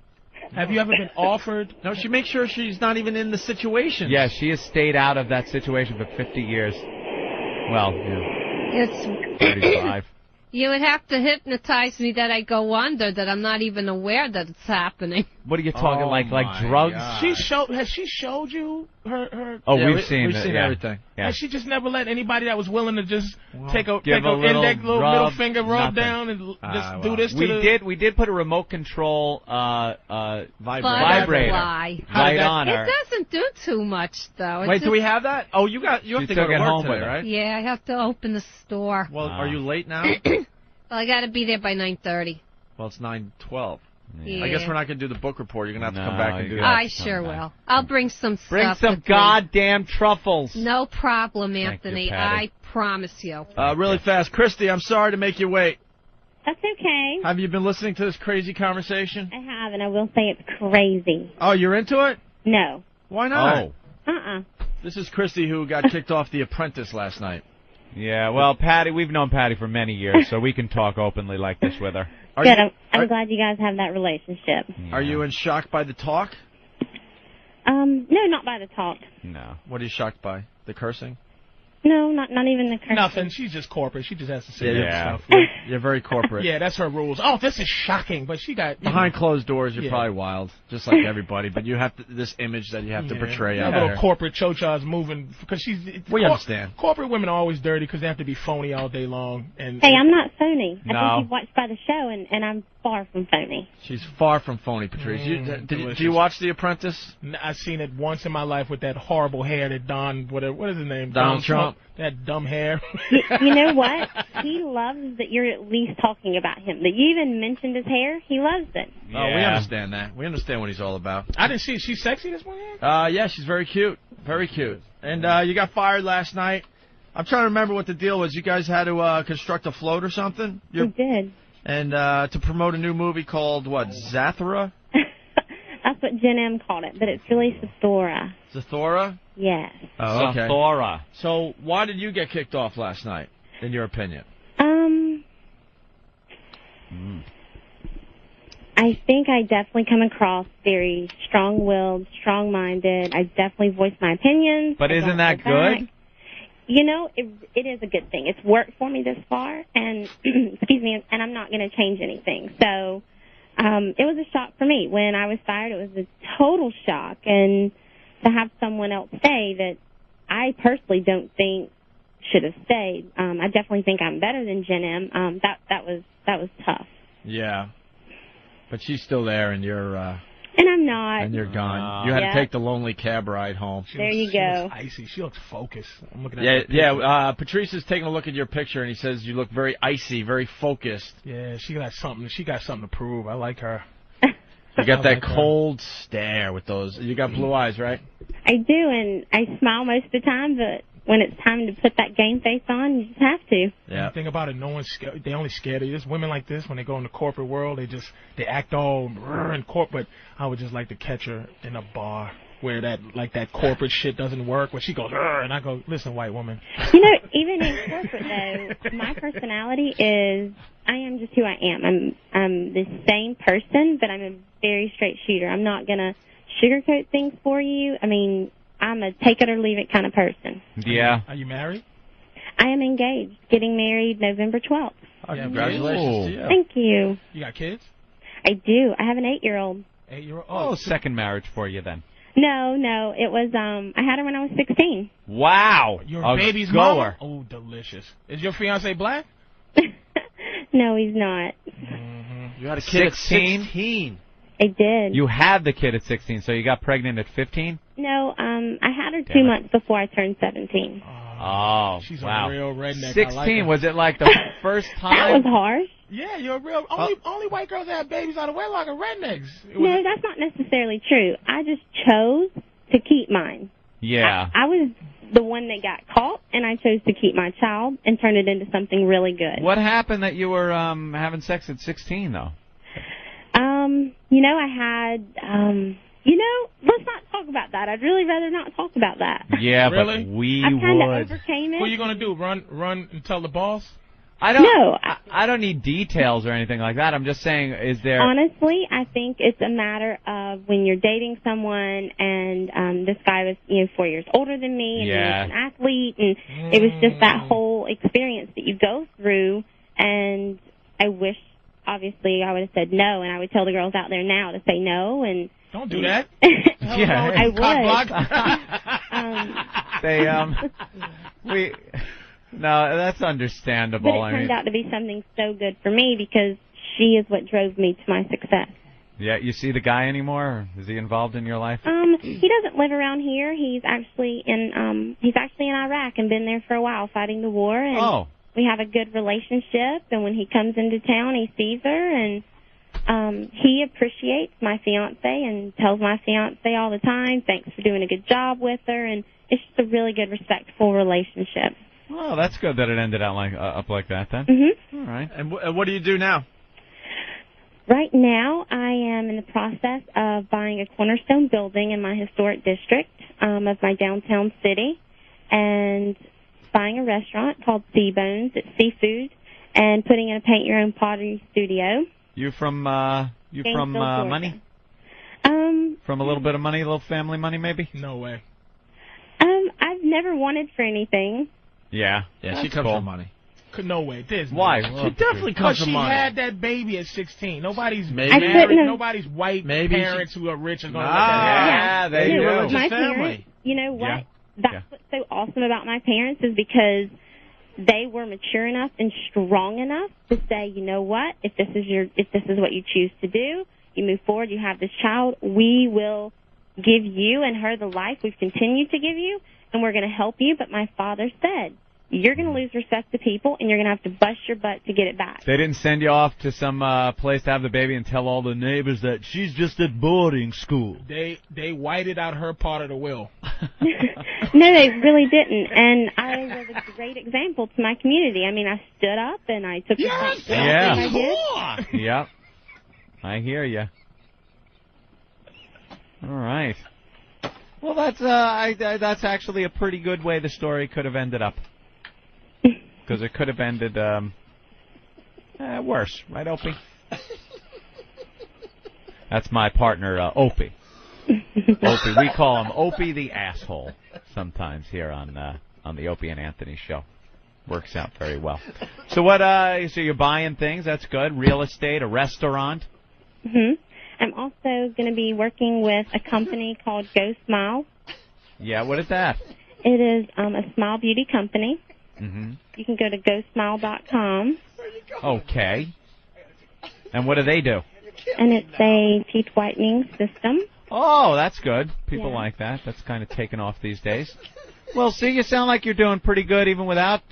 Have you ever been offered? No, she makes sure she's not even in the situation. Yeah, she has stayed out of that situation for 50 years. Well, It's 35. You would have to hypnotize me that I go under, that I'm not even aware that it's happening. What are you talking like my drugs? God. Has she showed you her? Oh, Yeah, we've seen everything. Yeah. And she just never let anybody that was willing to just take a Give a little index, middle rub, finger rub nothing. down and just do this to We did put a remote control vibrator Butterfly. right on her. It doesn't do too much though. Wait, do we have that? Oh, you have to go took to it work home today, with her. right? Yeah, I have to open the store. Well, are you late now? Well, I got to be there by 9:30. Well, it's 9:12. Yeah. I guess we're not going to do the book report. You're going to have to come No, back and do you that. I sure will. I'll bring some Bring stuff. some with me. goddamn truffles. No problem, Thank you, Anthony. Patty. I promise you. Really fast. Christy, I'm sorry to make you wait. That's okay. Have you been listening to this crazy conversation? I have, and I will say it's crazy. Oh, you're into it? No. Why not? Uh-uh. This is Christy who got kicked off The Apprentice last night. Yeah, well, Patty, we've known Patty for many years, so we can talk openly like this with her. Good. I'm glad you guys have that relationship. Are you in shock by the talk? No, not by the talk. No. What are you shocked by? The cursing? No, not even the cursing. Nothing. She's just corporate. She just has to say Yeah. stuff. You're very corporate. Yeah, that's her rules. Oh, this is shocking, but she got Behind closed doors, you're Yeah. probably wild, just like everybody. But you have this image that you have to portray out little there. corporate chochas moving because she's. We understand. Corporate women are always dirty because they have to be phony all day long. And Hey, I'm not phony. I No. think you've watched by the show, and I'm far from phony. She's far from phony, Patrice. Do you watch The Apprentice? I've seen it once in my life with that horrible hair that Don, what is his name? Donald Trump. That dumb hair. You know what? He loves that you're at least talking about him. That you even mentioned his hair. He loves it. Oh, we understand that. We understand what he's all about. I didn't see it. She's sexy this morning? Yeah, she's very cute. Very cute. And you got fired last night. I'm trying to remember what the deal was. You guys had to construct a float or something? We did. And to promote a new movie called, what, Zathura? That's what Jen M called it, but it's really Zathura. Zathura? Yes. Oh, okay. Zathura. So why did you get kicked off last night, in your opinion? I think I definitely come across very strong-willed, strong-minded. I definitely voice my opinions. But I isn't don't that go back. good? You know, it is a good thing. It's worked for me this far, and excuse me, and I'm not going to change anything. So it was a shock for me. When I was fired, it was a total shock. And to have someone else say that I personally don't think should have stayed, I definitely think I'm better than Jen M. That was tough. Yeah. But she's still there, and you're... And I'm not. And you're gone. You had to take the lonely cab ride home. There you She go. looks icy. She looks focused. I'm looking at Patrice is taking a look at your picture, and he says you look very icy, very focused. Yeah, she got something. She got something to prove. I like her. You got I that like her. cold stare with those. You got blue eyes, right? I do, and I smile most of the time, but when it's time to put that game face on, you just have to. Yeah. The thing about it, no one's scared. They only scared of you. There's women like this when they go in the corporate world. They act all in corporate. I would just like to catch her in a bar where that corporate shit doesn't work. Where she goes, and I go, listen, white woman. You know, even in corporate though, my personality is I am just who I am. I'm the same person, but I'm a very straight shooter. I'm not gonna sugarcoat things for you. I mean, I'm a take it or leave it kind of person. Yeah. Are you married? I am engaged, getting married November 12th. Oh, congratulations to you. Thank you. You got kids? I do. I have an 8-year-old. 8-year-old? Oh, second marriage for you then. No, it was, I had her when I was 16. Wow. Your A baby's goer. mama? Oh, delicious. Is your fiance black? No, he's not. You had a kid at 16? 16. I did. You had the kid at 16, so you got pregnant at 15? No, I had her Damn 2 it. months before I turned 17. Oh, She's wow. a real redneck. 16, I like her. was it like the first time? That was harsh. Yeah, you're a real. Only white girls that have babies out of wedlock are rednecks. No, that's not necessarily true. I just chose to keep mine. Yeah. I was the one that got caught, and I chose to keep my child and turn it into something really good. What happened that you were having sex at 16, though? You know, I had, let's not talk about that. I'd really rather not talk about that. Yeah, Really? but we I kind of would. overcame it. What are you gonna do? Run and tell the boss? I don't. No, I don't need details or anything like that. I'm just saying, is there? Honestly, I think it's a matter of when you're dating someone, and this guy was, 4 years older than me, and he was an athlete, and it was just that whole experience that you go through, and I wish obviously I would have said no, and I would tell the girls out there now to say no. And don't do that. Yeah, I would. No, that's understandable. But it turned out to be something so good for me because she is what drove me to my success. Yeah, you see the guy anymore? Or is he involved in your life? He doesn't live around here. He's actually in Iraq and been there for a while fighting the war. And we have a good relationship. And when he comes into town, he sees her, and he appreciates my fiance and tells my fiance all the time, "Thanks for doing a good job with her." And it's just a really good, respectful relationship. Well, that's good that it ended out up like that then. Mm-hmm. All right. And what do you do now? Right now, I am in the process of buying a cornerstone building in my historic district of my downtown city, and buying a restaurant called Seabones. It's seafood, and putting in a paint-your-own pottery studio. You from Georgia. money? From a little bit of money, a little family money, maybe? No way. I've never wanted for anything. Yeah. Yeah, she comes from money. No way. Why? She definitely comes from money. She had that baby at 16. Nobody's nobody's white parents who are rich are going to let that happen. Yeah, they do. My parents, you know what? Yeah. That's what's so awesome about my parents is because they were mature enough and strong enough to say, you know what? If this is what you choose to do, you move forward. You have this child. We will give you and her the life we've continued to give you, and we're going to help you. But my father said, you're going to lose respect to people, and you're going to have to bust your butt to get it back. They didn't send you off to some place to have the baby and tell all the neighbors that she's just at boarding school. They whited out her part of the will. No, they really didn't, and I was a great example to my community. I mean, I stood up, and I took responsibility. Yeah. I did. Yep. I hear you. All right. Well, that's actually a pretty good way the story could have ended up. Because it could have ended worse, right, Opie? That's my partner, Opie. Opie, we call him Opie the asshole sometimes here on the Opie and Anthony show. Works out very well. So so you're buying things? That's good. Real estate, a restaurant. Mhm. I'm also going to be working with a company called Go Smile. Yeah, what is that? It is a smile beauty company. Mm-hmm. You can go to GoSmile.com. Okay. And what do they do? And it's a teeth whitening system. Oh, that's good. People like that. That's kind of taken off these days. Well, see, you sound like you're doing pretty good even without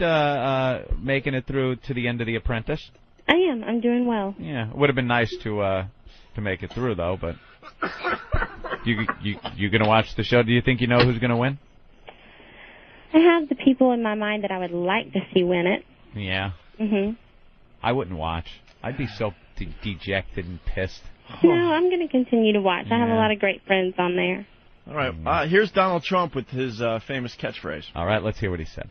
making it through to the end of The Apprentice. I am. I'm doing well. Yeah, it would have been nice to make it through, though, but you going to watch the show? Do you think you know who's going to win? I have the people in my mind that I would like to see win it. Yeah. Mhm. I wouldn't watch. I'd be so dejected and pissed. No, I'm going to continue to watch. I have a lot of great friends on there. All right. Here's Donald Trump with his famous catchphrase. All right, let's hear what he said.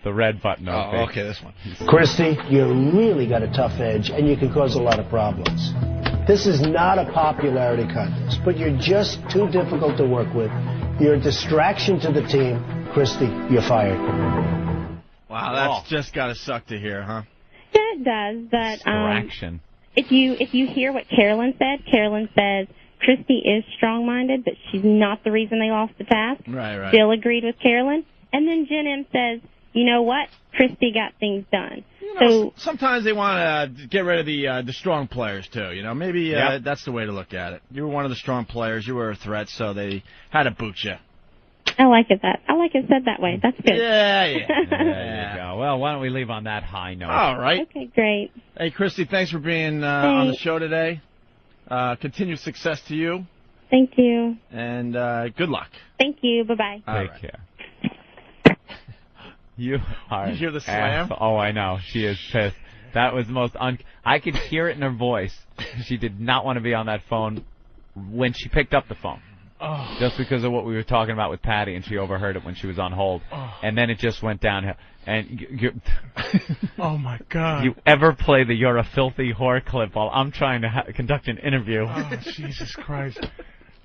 The red button. Oh, okay, this one. Christy, you really got a tough edge, and you can cause a lot of problems. This is not a popularity contest, but you're just too difficult to work with. You're a distraction to the team. Christy, you're fired. Wow, that's just got to suck to hear, huh? Yeah, it does, but distraction. If you hear what Carolyn says, Christy is strong-minded, but she's not the reason they lost the task. Right. Jill agreed with Carolyn. And then Jen M says, you know what? Christy got things done. So sometimes they want to get rid of the strong players, too. You know, maybe that's the way to look at it. You were one of the strong players. You were a threat, so they had to boot you. I like it said that way. That's good. Yeah. There you go. Well, why don't we leave on that high note? All right. Okay, great. Hey, Christy, thanks for being on the show today. Continued success to you. Thank you. And good luck. Thantake you. Bye-bye. Take care. You are. Did you hear the slam? Oh, I know. She is pissed. That was the most I could hear it in her voice. She did not want to be on that phone when she picked up the phone. Oh. Just because of what we were talking about with Patty, and she overheard it when she was on hold. Oh. And then it just went downhill. And oh, my God. You ever play the "You're a Filthy Whore" clip while I'm trying to conduct an interview? Oh, Jesus Christ.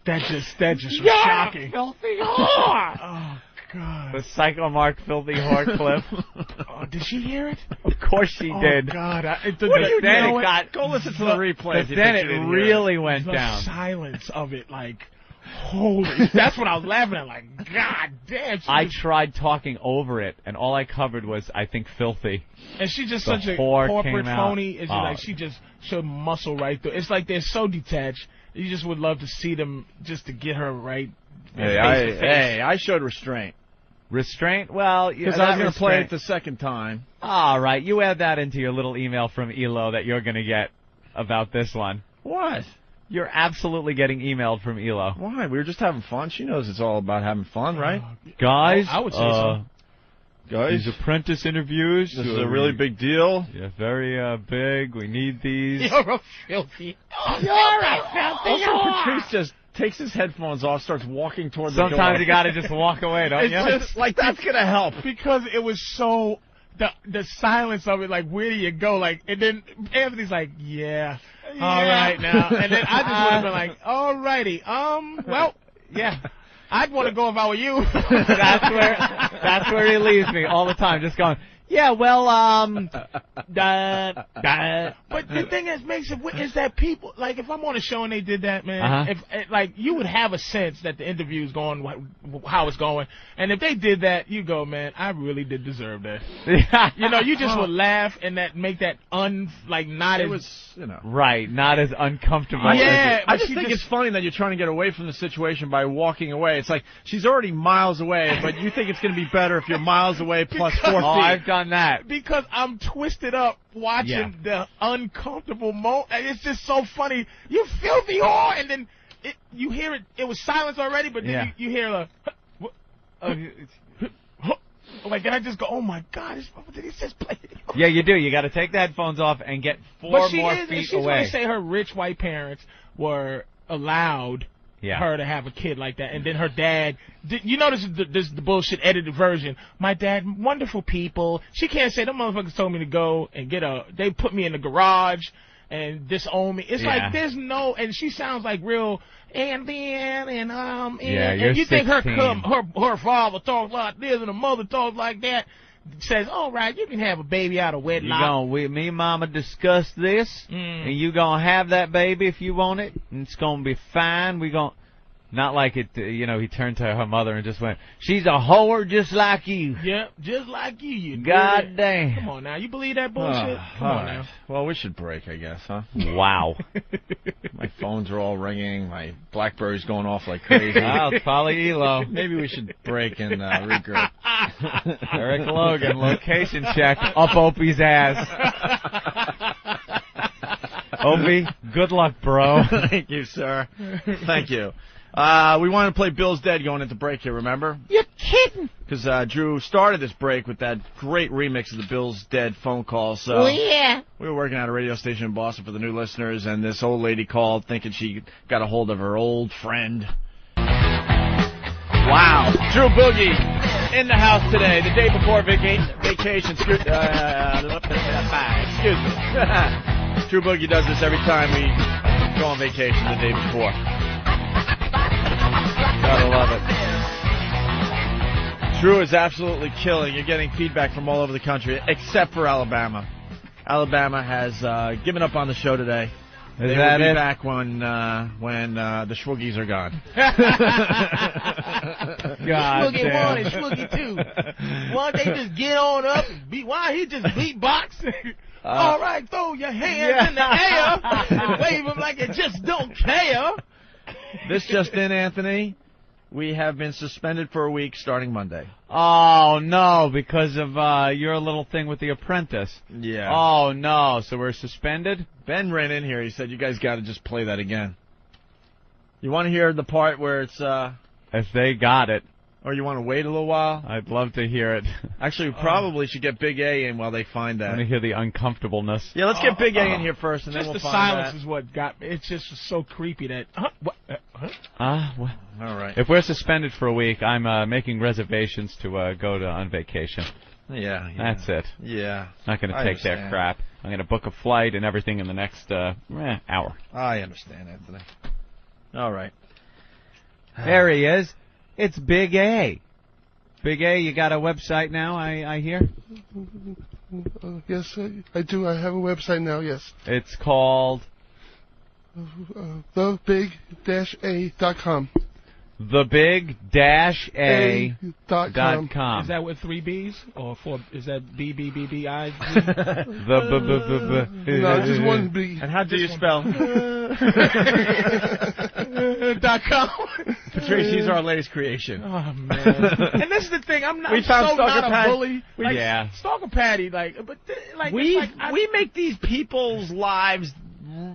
That just was shocking. Filthy whore! Oh, God. The Psycho Mark filthy whore clip. Oh, did she hear it? Of course she did. Oh, God. Go listen to the replay. But then it really went the down. silence of it, like, holy. That's what I was laughing at. Like, God damn. I tried talking over it, and all I covered was, I think, filthy. And she's just The such a whore corporate came out. phony. It's like she just showed muscle right through. It's like they're so detached. You just would love to see them just to get her right. Hey, I showed restraint. Restraint? Well, because I was going to play it the second time. All right, you add that into your little email from Elo that you're going to get about this one. What? You're absolutely getting emailed from Elo. Why? We were just having fun. She knows it's all about having fun, right? Guys, I would say so. Guys, these apprentice interviews. This is a really big deal. Yeah, very big. We need these. You're a filthy. You're a filthy. Also, Patrice just takes his headphones off, starts walking toward the door. Sometimes you got to just walk away, don't you? It's just like that's gonna help because it was so the silence of it. Like, where do you go? Like, and then Anthony's like, yeah. All right now, and then I just would have been like, all righty, well, yeah. I'd want to go if I were you. That's where he leaves me all the time, just going, yeah, well, But the thing that makes it is that people, like, if I'm on a show and they did that, man, if like, you would have a sense that the interview's going, how it's going, and if they did that, you go, man, I really did deserve that. You know, you just would laugh and that make that not it as was, you know, right, not as uncomfortable. Yeah, I just think it's funny that you're trying to get away from the situation by walking away. It's like she's already miles away, but you think it's going to be better if you're miles away plus 4 feet. Oh, I've done that. Because I'm twisted up watching the uncomfortable moment. It's just so funny. You filthy whore, and then you hear it. It was silence already, but then you hear like, and I just go, oh my God, did he just play? Yeah, you do. You got to take the headphones off and get 4 more feet she's away. going to say her rich white parents were allowed her to have a kid like that, and then her dad. You know, this is the bullshit edited version. My dad, wonderful people. She can't say them motherfuckers told me to go and they put me in the garage and disown me. It's like there's no, and she sounds like real. And then and you think her father talks like this and her mother talks like that. Says, all right, you can have a baby out of wedlock. Me and Mama discussed this, and you gonna have that baby if you want it, and it's gonna be fine. We gonna not like it. He turned to her mother and just went, "She's a whore just like you." Yeah, just like you. God damn. Come on now, you believe that bullshit? Come on now. Well, we should break, I guess, huh? Wow. My phones are all ringing. My BlackBerry's going off like crazy. Wow, it's probably Elo. Maybe we should break and regroup. Eric Logan, location check, up Opie's ass. Opie, good luck, bro. Thank you, sir. Thank you. We wanted to play Bill's Dead going into break here, remember? You're kidding. Because Drew started this break with that great remix of the Bill's Dead phone call. So Oh, yeah. we were working at a radio station in Boston for the new listeners, and this old lady called thinking she got a hold of her old friend. Wow. Drew Boogie in the house today, the day before vacation. Excuse me. Drew Boogie does this every time we go on vacation the day before. Gotta love it. Drew is absolutely killing. You're getting feedback from all over the country, except for Alabama. Alabama has given up on the show today. They will be back when the Schwoogeds are gone. God Schwoogie 1 and Schwoogie 2. Why don't they just get on up and beat? Why he just beatbox? All right, throw your hands in the air and wave them like you just don't care. This just in, Anthony. We have been suspended for a week starting Monday. Oh, no, because of your little thing with The Apprentice. Yeah. Oh, no, so we're suspended? Ben ran in here. He said, you guys got to just play that again. You want to hear the part where it's... If they got it. Or you want to wait a little while? I'd love to hear it. Actually, we probably should get Big A in while they find that. I want to hear the uncomfortableness. Yeah, let's get Big A in here first, and then we'll find the silence is what got me. It's just so creepy that... Well, all right. If we're suspended for a week, I'm making reservations to go on vacation. Yeah. That's it. Yeah. Not going to take their crap. I'm going to book a flight and everything in the next hour. I understand, Anthony. All right. There he is. It's Big A. Big A, you got a website now, I hear? Yes, I do. I have a website now, yes. It's called? thebig-a.com. thebig-a.com. Is that with 3 B's or 4? Is that B-B-B-B-I? No, just one B. And how do you spell? .com. Patrice, he's our latest creation. Oh man! And this is the thing. I'm not. We found so Stalker not Patty. a bully. Like, Yeah. Stalker Patty. We make these people's lives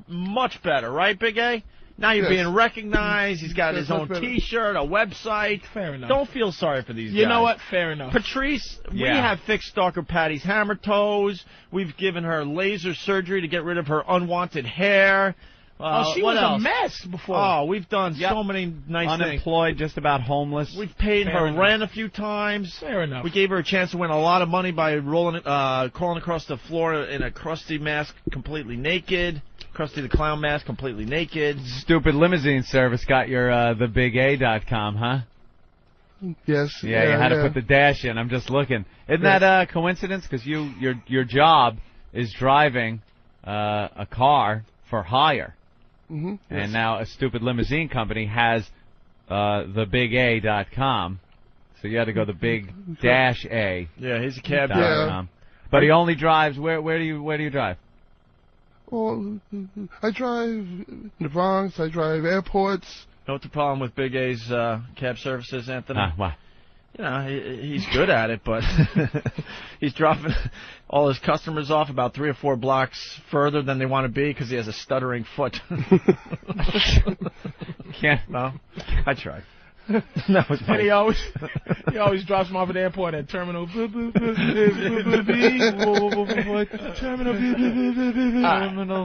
much better, right, Big A? Now you're being recognized. He's got his own T-shirt, a website. Fair enough. Don't feel sorry for these guys. You know what? Fair enough. Patrice, we have fixed Stalker Patty's hammer toes. We've given her laser surgery to get rid of her unwanted hair. She was a mess before. Oh, we've done so many nice things. Unemployed, just about homeless. We've paid Fair her enough. rent a few times. Fair enough. We gave her a chance to win a lot of money by crawling across the floor in a Krusty mask, completely naked. Krusty the Clown mask, completely naked. Stupid limousine service got your thebigA.com, huh? Yes. Yeah, you had to put the dash in. I'm just looking. Isn't that a coincidence? Because your job is driving a car for hire. Mm-hmm. And now a stupid limousine company has thebigA.com. So you had to go the big-a. Yeah, he's a cab driver. But he only drives. Where do you drive? Well, I drive in the Bronx. I drive airports. Know what the problem with Big A's cab services, Anthony? Why? You know, he's good at it, but he's dropping all his customers off about 3 or 4 blocks further than they want to be because he has a stuttering foot. Can't. No, I tried. That was funny. And he always drops him off at the airport at Terminal Terminal.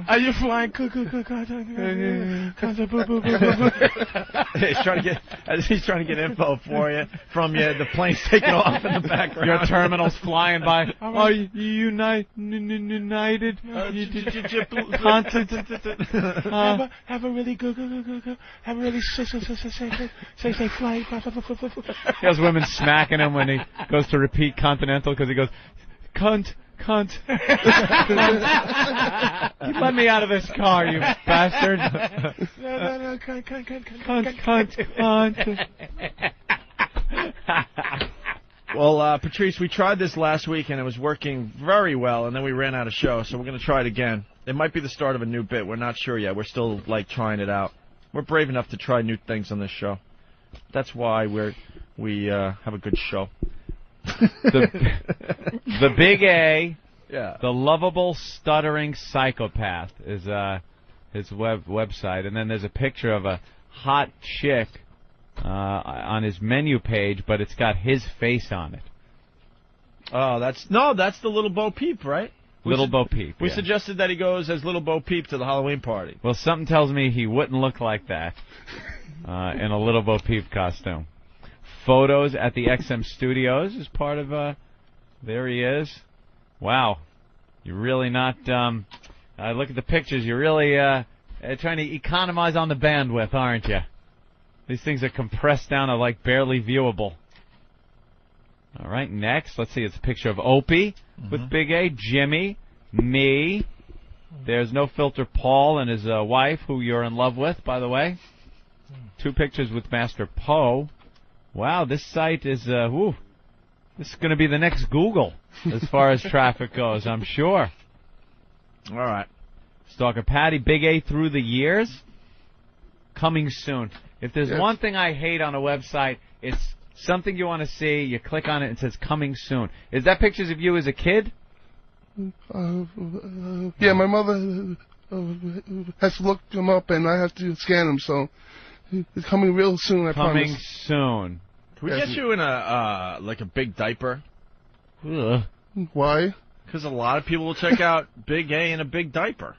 Are you flying? He's trying to get info from you. The plane's taking off in the background. Your terminal's flying by. Are you united? Have a really good, have a really safe flight. He has women smacking him when he goes to repeat Continental because he goes, cunt. You let me out of this car, you bastard. No, Cunt. Well, Patrice, we tried this last week and it was working very well, and then we ran out of show, so we're going to try it again. It might be the start of a new bit. We're not sure yet. We're still, trying it out. We're brave enough to try new things on this show. That's why we have a good show. The Big A, yeah, the lovable stuttering psychopath is his website, and then there's a picture of a hot chick on his menu page, but it's got his face on it. Oh, that's the Little Bo Peep, right? Little Bo Peep. We yeah. suggested that he goes as Little Bo Peep to the Halloween party. Well, something tells me he wouldn't look like that in a Little Bo Peep costume. Photos at the XM Studios is part of. There he is. Wow, you're really not. Look at the pictures. You're really trying to economize on the bandwidth, aren't you? These things are compressed down to barely viewable. All right, next, let's see. It's a picture of Opie with Big A, Jimmy, me. There's No Filter Paul and his wife, who you're in love with, by the way. 2 pictures with Master Poe. Wow, this site is, this is going to be the next Google as far as traffic goes, I'm sure. All right. Stalker Patty, Big A through the years. Coming soon. If there's one thing I hate on a website, it's something you want to see, you click on it, and it says coming soon. Is that pictures of you as a kid? Yeah, my mother has to look them up, and I have to scan them, so it's coming real soon, I promise. Coming soon. Can we get you in a big diaper? Ugh. Why? Because a lot of people will check out Big A in a big diaper.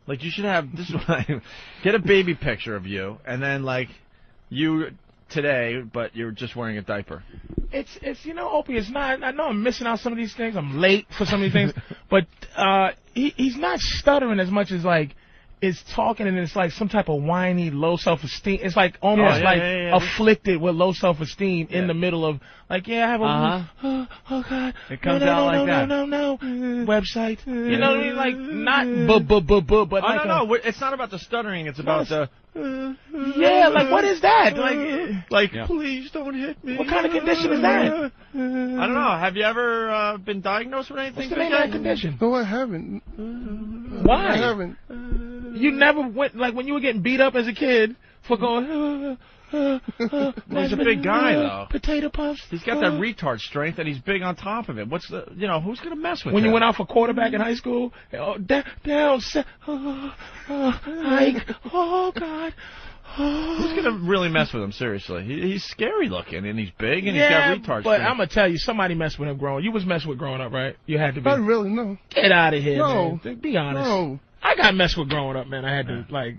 You should have this one. Get a baby picture of you, and then you today, but you're just wearing a diaper. It's Opie, it's not. I know I'm missing out some of these things. I'm late for some of these things, but he's not stuttering as much as is talking and it's like some type of whiny, low self-esteem. It's like almost afflicted with low self-esteem in the middle of like, I have a oh God, it comes out like that. No, website. You know what I mean? Like not but like no, it's not about the stuttering. It's about the like what is that? Like please don't hit me. What kind of condition is that? I don't know. Have you ever been diagnosed with anything? What's the name of that condition? No, I haven't. Why? I haven't. You never went, like when you were getting beat up as a kid for going, he's a big guy, though. Potato puffs. He's got that retard strength, and he's big on top of it. What's the, who's going to mess with him? When you went out for quarterback in high school, down, hike, oh, God. Who's going to really mess with him, seriously? He's scary looking, and he's big, and he's got retard strength. But I'm going to tell you, somebody messed with him growing up. You was messed with growing up, right? You had to be. Not really, no. Get out of here, no. Man. Be honest. No. I got messed with growing up, man. I had to, like...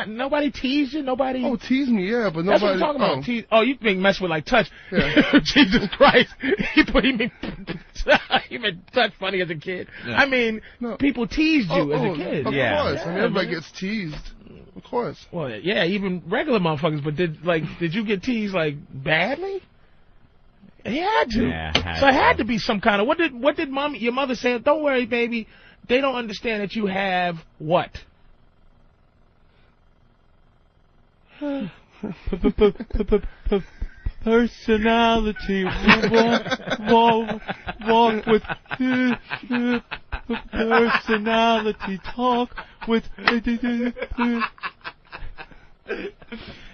nobody teased you? Nobody... Oh, tease me, yeah, but nobody... That's what I'm talking about. Tease. Oh, you think mess with, like, touch. Yeah. Jesus Christ. He meant touch funny as a kid. Yeah. I mean, people teased you as a kid. Of course. I mean, everybody gets teased. Of course. Well, yeah, even regular motherfuckers, but did you get teased, like, badly? He had to. Yeah, so it had to be some kind of... What did your mother say? Don't worry, baby. They don't understand that you have what? Personality. Walk with personality. Talk with.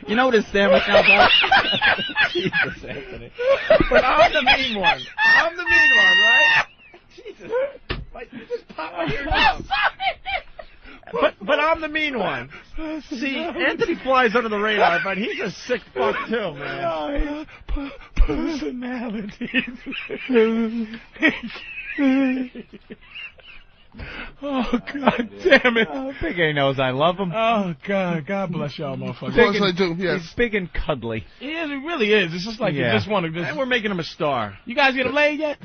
You know what his stammer sounds like? Jesus, Anthony. But I'm the mean one. Right? Jesus. Like, you just pop my ear down. But I'm the mean one. See, Anthony flies under the radar, but he's a sick fuck too, man. Personality. Oh, God damn it. Big A knows I love him. Oh, God bless y'all, motherfuckers. Of course I do, yes. He's big and cuddly. He really is. It's just like you just want to... And we're making him a star. You guys get him laid yet?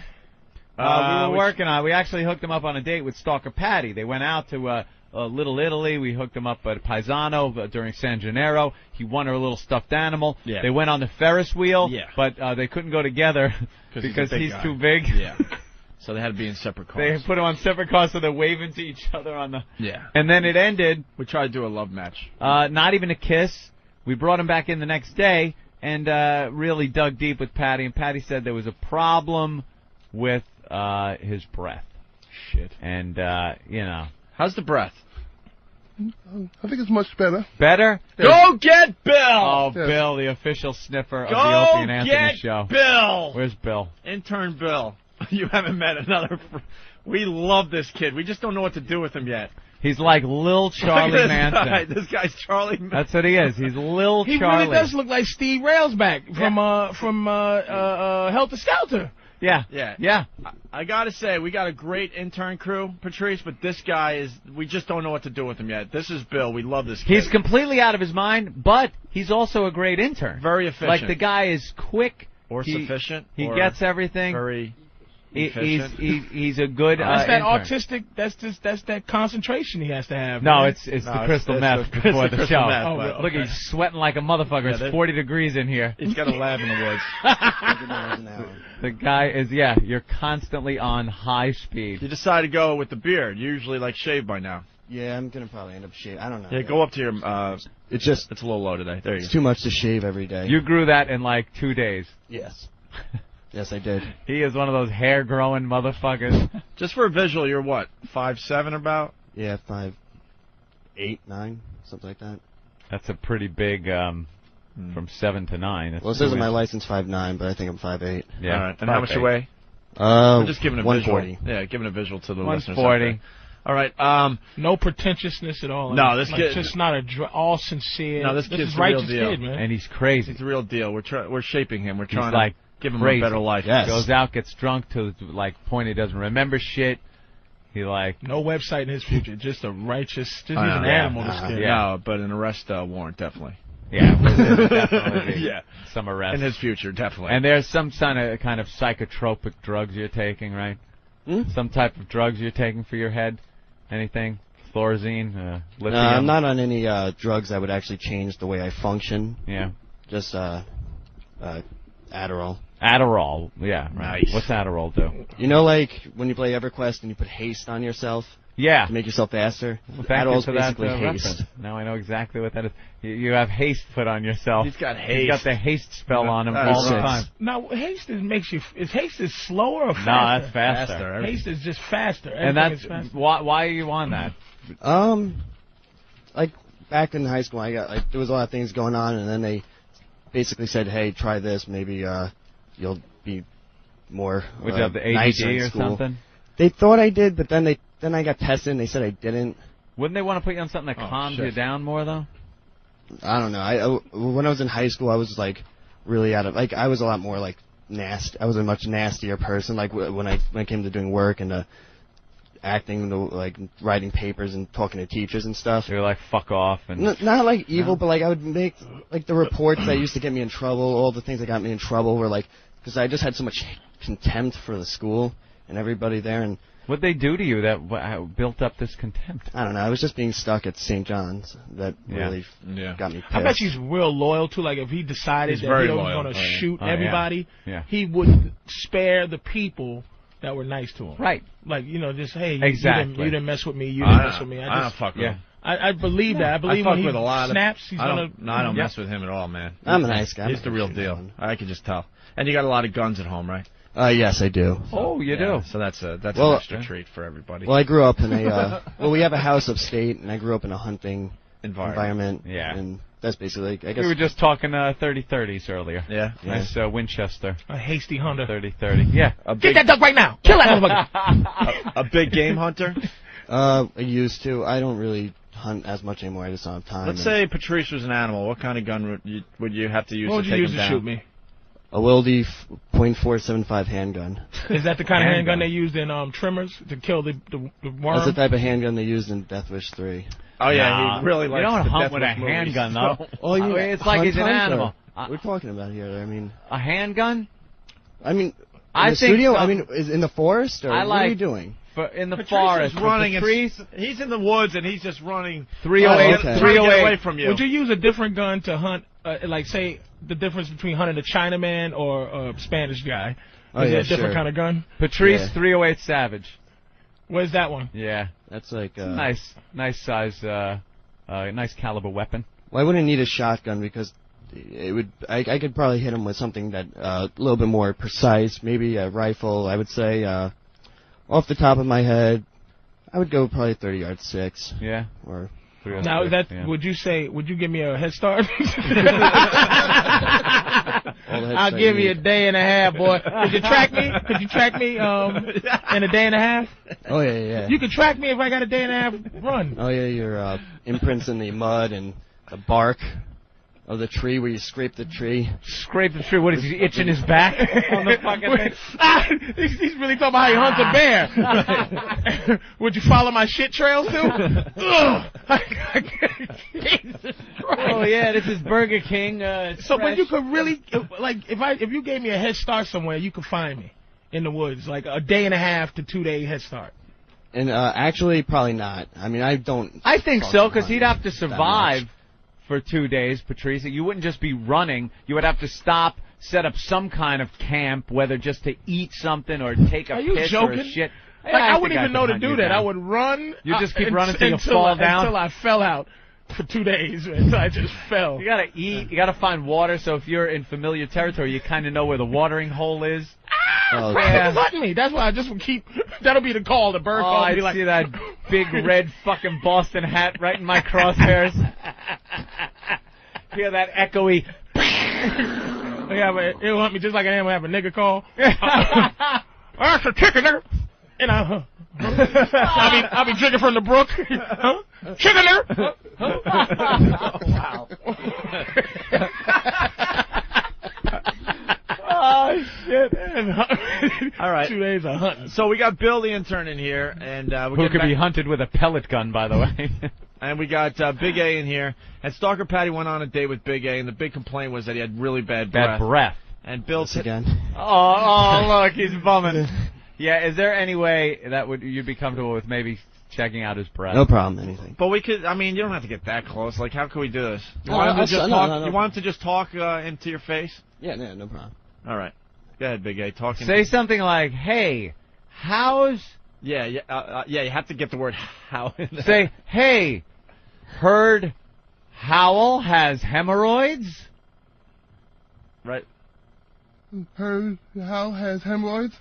We were working on it. We actually hooked him up on a date with Stalker Patty. They went out to Little Italy. We hooked him up at Paisano during San Gennaro. He won her little stuffed animal. Yeah. They went on the Ferris wheel, but they couldn't go together because he's too big. Yeah. So they had to be in separate cars. They put them on separate cars so they're waving to each other on the... Yeah. And then it ended. We tried to do a love match. Not even a kiss. We brought him back in the next day and really dug deep with Patty. And Patty said there was a problem with his breath. Shit. And, How's the breath? I think it's much better. Better? Yeah. Go get Bill! Oh, yes. Bill, the official sniffer of the Opie and Anthony show. Bill! Where's Bill? Intern Bill. You haven't met another... We love this kid. We just don't know what to do with him yet. He's like Lil Charlie Manson. This guy's Charlie Manson. That's what he is. He's Lil Charlie. He really does look like Steve Railsback from Helter Skelter. Yeah. I gotta say, we got a great intern crew, Patrice, but this guy we just don't know what to do with him yet. This is Bill. We love this kid. He's completely out of his mind, but he's also a great intern. Very efficient. Like, the guy is quick. Sufficient. He gets everything. Very He's a good that's that intern. autistic, that's that concentration he has to have. No, it's the crystal meth before the show. Meth, Look, he's sweating like a motherfucker. It's 40 degrees in here. He's got a lab in the woods. The guy is, you're constantly on high speed. You decide to go with the beard. You usually shave by now. Yeah, I'm going to probably end up shaving. I don't know. Yeah, go up to your... it's a little low today. There you go. It's too much to shave every day. You grew that in 2 days. Yes. Yes, I did. He is one of those hair-growing motherfuckers. Just for a visual, you're what, 5'7" about? Yeah, 5'8", 9, something like that. That's a pretty big, from 7 to 9. That's well, it says in my license 5'9", but I think I'm 5'8". Yeah. All right. And how much you weigh? I'm just giving a 140. visual. Yeah, giving a visual to the 140. listeners. All right. No pretentiousness at all. No, this kid just not all sincere. No, this kid's is the real righteous deal, kid, man. And he's crazy. He's the real deal. We're shaping him. We're trying to give him a better life. Yes. Goes out, gets drunk to point he doesn't remember shit. He no website in his future. Just a righteous. Just he's an animal. This kid. No, but an arrest warrant definitely. Yeah, definitely. Some arrest in his future, definitely. And there's some kind of psychotropic drugs you're taking, right? Some type of drugs you're taking for your head. Anything? Thorazine, No, lithium. I'm not on any drugs that would actually change the way I function. Yeah. Just Adderall. Adderall, yeah. Nice. What's Adderall do? You know, like when you play EverQuest and you put haste on yourself? Yeah. To make yourself faster? Well, thank you Adderall's for that basically haste. reference. Now I know exactly what that is. You have haste put on yourself. He's got haste. He's got the haste spell on him all the time. Now, haste makes you. Is haste slower or faster? No, that's faster. Haste is just faster. And Everything that's is faster. why are you on that? Like back in high school, I got there was a lot of things going on, and then they basically said, "Hey, try this. Maybe you'll be more Would you have the ADD nicer in or school." something? They thought I did, but then I got tested, and they said I didn't. Wouldn't they want to put you on something that calms you down more, though? I don't know. When I was in high school, I was like really I was a lot more like nasty. I was a much nastier person. Like when it came to doing work and acting, like writing papers and talking to teachers and stuff. You're like fuck off and not like evil, but like I would make like the reports that used to get me in trouble. All the things that got me in trouble were like because I just had so much contempt for the school and everybody there. And what'd they do to you that built up this contempt? I don't know. I was just being stuck at St. John's. That really got me pissed. I bet he's real loyal too. Like if he decided that he was going to shoot everybody, he would spare the people that were nice to him. Right. Like just hey, exactly. you didn't mess with me. You didn't mess with me. I don't fuck with him. I believe that. I believe fuck when he with a lot snaps, he's I going to. don't mess with him at all, man. I'm a nice guy. He's the real deal. I can just tell. And you got a lot of guns at home, right? Yes, I do. Oh, you do. So that's an extra treat for everybody. Well, I grew up in a we have a house upstate, and I grew up in a hunting environment. Yeah. And that's basically, I guess. We were just talking 30-30s earlier. Yeah. Nice Winchester. A hasty hunter. 30-30. Yeah. Get that duck right now. Kill that motherfucker. A big game hunter? I used to. I don't really hunt as much anymore. I just don't have time. Let's say Patrice was an animal. What kind of gun would you have to use what to would you take use him to down? shoot me? A Wildy .475 handgun. Is that the kind of handgun they used in Trimmers to kill the worm? That's the type of handgun they used in Death Wish 3. Oh, yeah, he really likes you don't the hunt Death with a Wish movies. handgun, though. Oh, yeah. It's like he's an animal. What are we talking about here? I mean, a handgun? I mean, I the think studio? so. I mean, is in the forest? Or what are you doing? In the Patrice forest. is running. Patrice, He's in the woods, and he's just running 308. trying to get away from you. Would you use a different gun to hunt, like, say, the difference between hunting a Chinaman or a Spanish guy? Is it a different kind of gun? Patrice 308 Savage. Where's that one? Yeah. That's like nice size, nice caliber weapon. Well, I wouldn't need a shotgun because it would. I could probably hit him with something that a little bit more precise. Maybe a rifle. I would say, off the top of my head, I would go probably 30-06. Yeah. Or. Now, is that would you give me a head start? I'll give you a day and a half, boy. Could you track me? In a day and a half? Oh, yeah. You could track me if I got a day and a half run. Oh, yeah, your imprints in the mud and the bark of the tree where you scrape the tree. Scrape the tree? What, is he itching his back on the fucking thing? He's really talking about how he hunts a bear. Would you follow my shit trails, too? Jesus Christ. Oh, yeah, this is Burger King. So when you could really, like, if you gave me a head start somewhere, you could find me in the woods, like a day and a half to 2 day head start. And actually, probably not. I mean, I don't. I think so, because he'd have to survive for 2 days, Patrice. You wouldn't just be running. You would have to stop, set up some kind of camp, whether just to eat something or take a piss or a shit. Like, I wouldn't even know to do that. I would run. You just keep running until you fall down? Until I fell out for 2 days. Until I just fell. You gotta eat. You gotta find water, so if you're in familiar territory, you kind of know where the watering hole is. Crap, hunting me. That's why I just would keep. That'll be the call. The bird call. I see that big red fucking Boston hat right in my crosshairs. Hear that echoey. Yeah, but it'll hunt me just like an animal. Have a nigga call. That's a chicken, nigga. And I'll be drinking from the brook. Huh? Chicken, nigga. Wow. Oh, shit. All right. 2 days of hunting. So we got Bill the intern in here, and who could be hunted with a pellet gun, by the way. And we got Big A in here. And Stalker Patty went on a date with Big A, and the big complaint was that he had really bad breath. And Bill again. Oh, look, he's bumming. Yeah, is there any way that you'd be comfortable with maybe checking out his breath. No problem. Anything. But we could. I mean, you don't have to get that close. Like, how could we do this? You No, want him to no, just no, talk? no, no. You want him to just talk into your face? Yeah, no problem. All right. Go ahead, Big A. Talking. Say something like, "Hey, how's?" Yeah. You have to get the word "how" in there. Say, "Hey, heard Howell has hemorrhoids." Right. Heard Hal has hemorrhoids?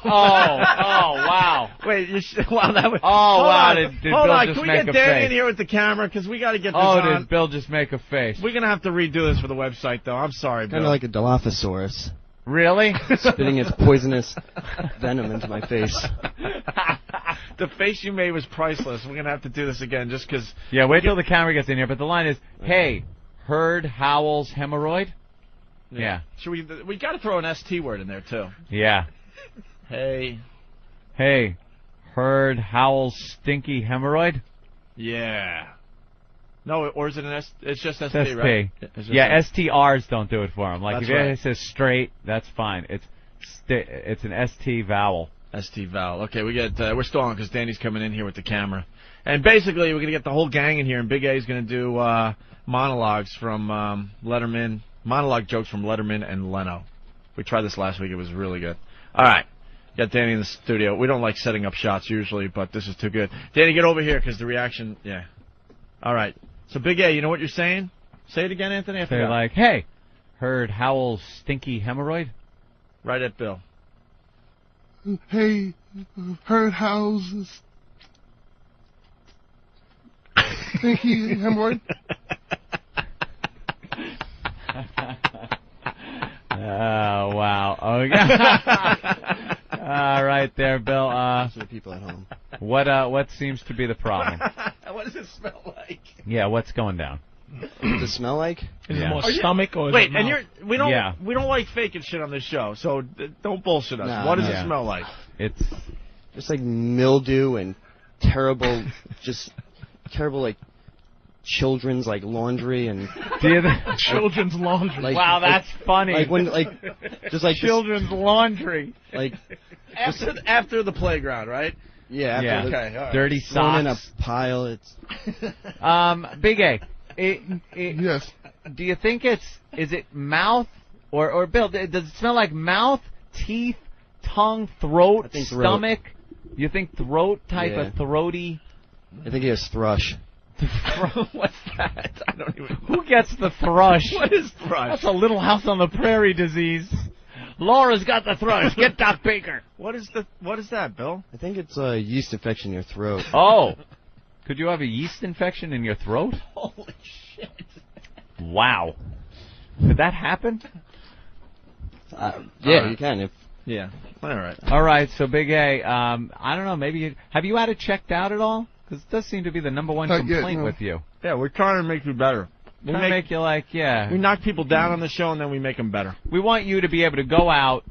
Wow. Wait, wow, that was... Oh, hold wow, on. did Hold Bill on, just can we make get a Danny face? in here with the camera? Because we got to get this Oh, on. did Bill just make a face? We're going to have to redo this for the website, though. I'm sorry, Bill. Kind of like a Dilophosaurus. Really? Spitting its poisonous venom into my face. The face you made was priceless. We're going to have to do this again just because... Yeah, wait till the camera gets in here. But the line is, "Hey, heard Howell's hemorrhoid?" Yeah. Should we got to throw an ST word in there, too. Yeah. Hey. Hey, heard Howell's stinky hemorrhoid? Yeah. No, or is it an S? It's just ST, ST. right? It's just Yeah, STRs don't do it for him. Like, That's if it right. says straight, that's fine. It's an ST vowel. ST vowel. Okay, we're stalling because Danny's coming in here with the camera. And basically, we're going to get the whole gang in here, and Big A's going to do monologues from Letterman, monologue jokes from Letterman and Leno. We tried this last week. It was really good. All right. Got Danny in the studio. We don't like setting up shots usually, but this is too good. Danny, get over here because the reaction, yeah. All right. So, Big A, you know what you're saying? Say it again, Anthony. I They're forgot. like, "Hey, heard Howell's stinky hemorrhoid?" Right at Bill. Hey, heard Hal's stinky hemorrhoid? Oh, wow. Okay. All right there, Bill. For the people at home. What seems to be the problem? What does it smell like? Yeah, what's going down? Does it smell like? Is Yeah. it more Are you- stomach or is Wait, it and mouth? we don't Yeah. like faking shit on this show, so don't bullshit us. Nah, What does no. it smell like? It's Just like mildew and terrible, just terrible like children's like laundry and children's laundry. like, wow, that's funny. Like when just like children's laundry. like After the playground, right? yeah, Yeah. after the- Okay, all right. Dirty thrown in a socks. pile. It's Big A. Yes. Do you think is it mouth or Bill? Does it smell like mouth, teeth, tongue, throat, I think throat. stomach? You think throat type Yeah. of throaty? I think he has thrush. What's that? I don't even. Who gets the thrush? What is thrush? That's a Little House on the Prairie disease. Laura's got the thrush. Get Doc Baker. What is that, Bill? I think it's a yeast infection in your throat. Oh, could you have a yeast infection in your throat? Holy shit! Wow, could that happen? Yeah, you can. If Yeah. All right. All right, so Big A, I don't know, maybe have you had it checked out at all? Because it does seem to be the number one Not yet, complaint no. with you. Yeah, we're trying to make you better. We Trying to make you like, yeah. we knock people down on the show and then we make them better. We want you to be able to go out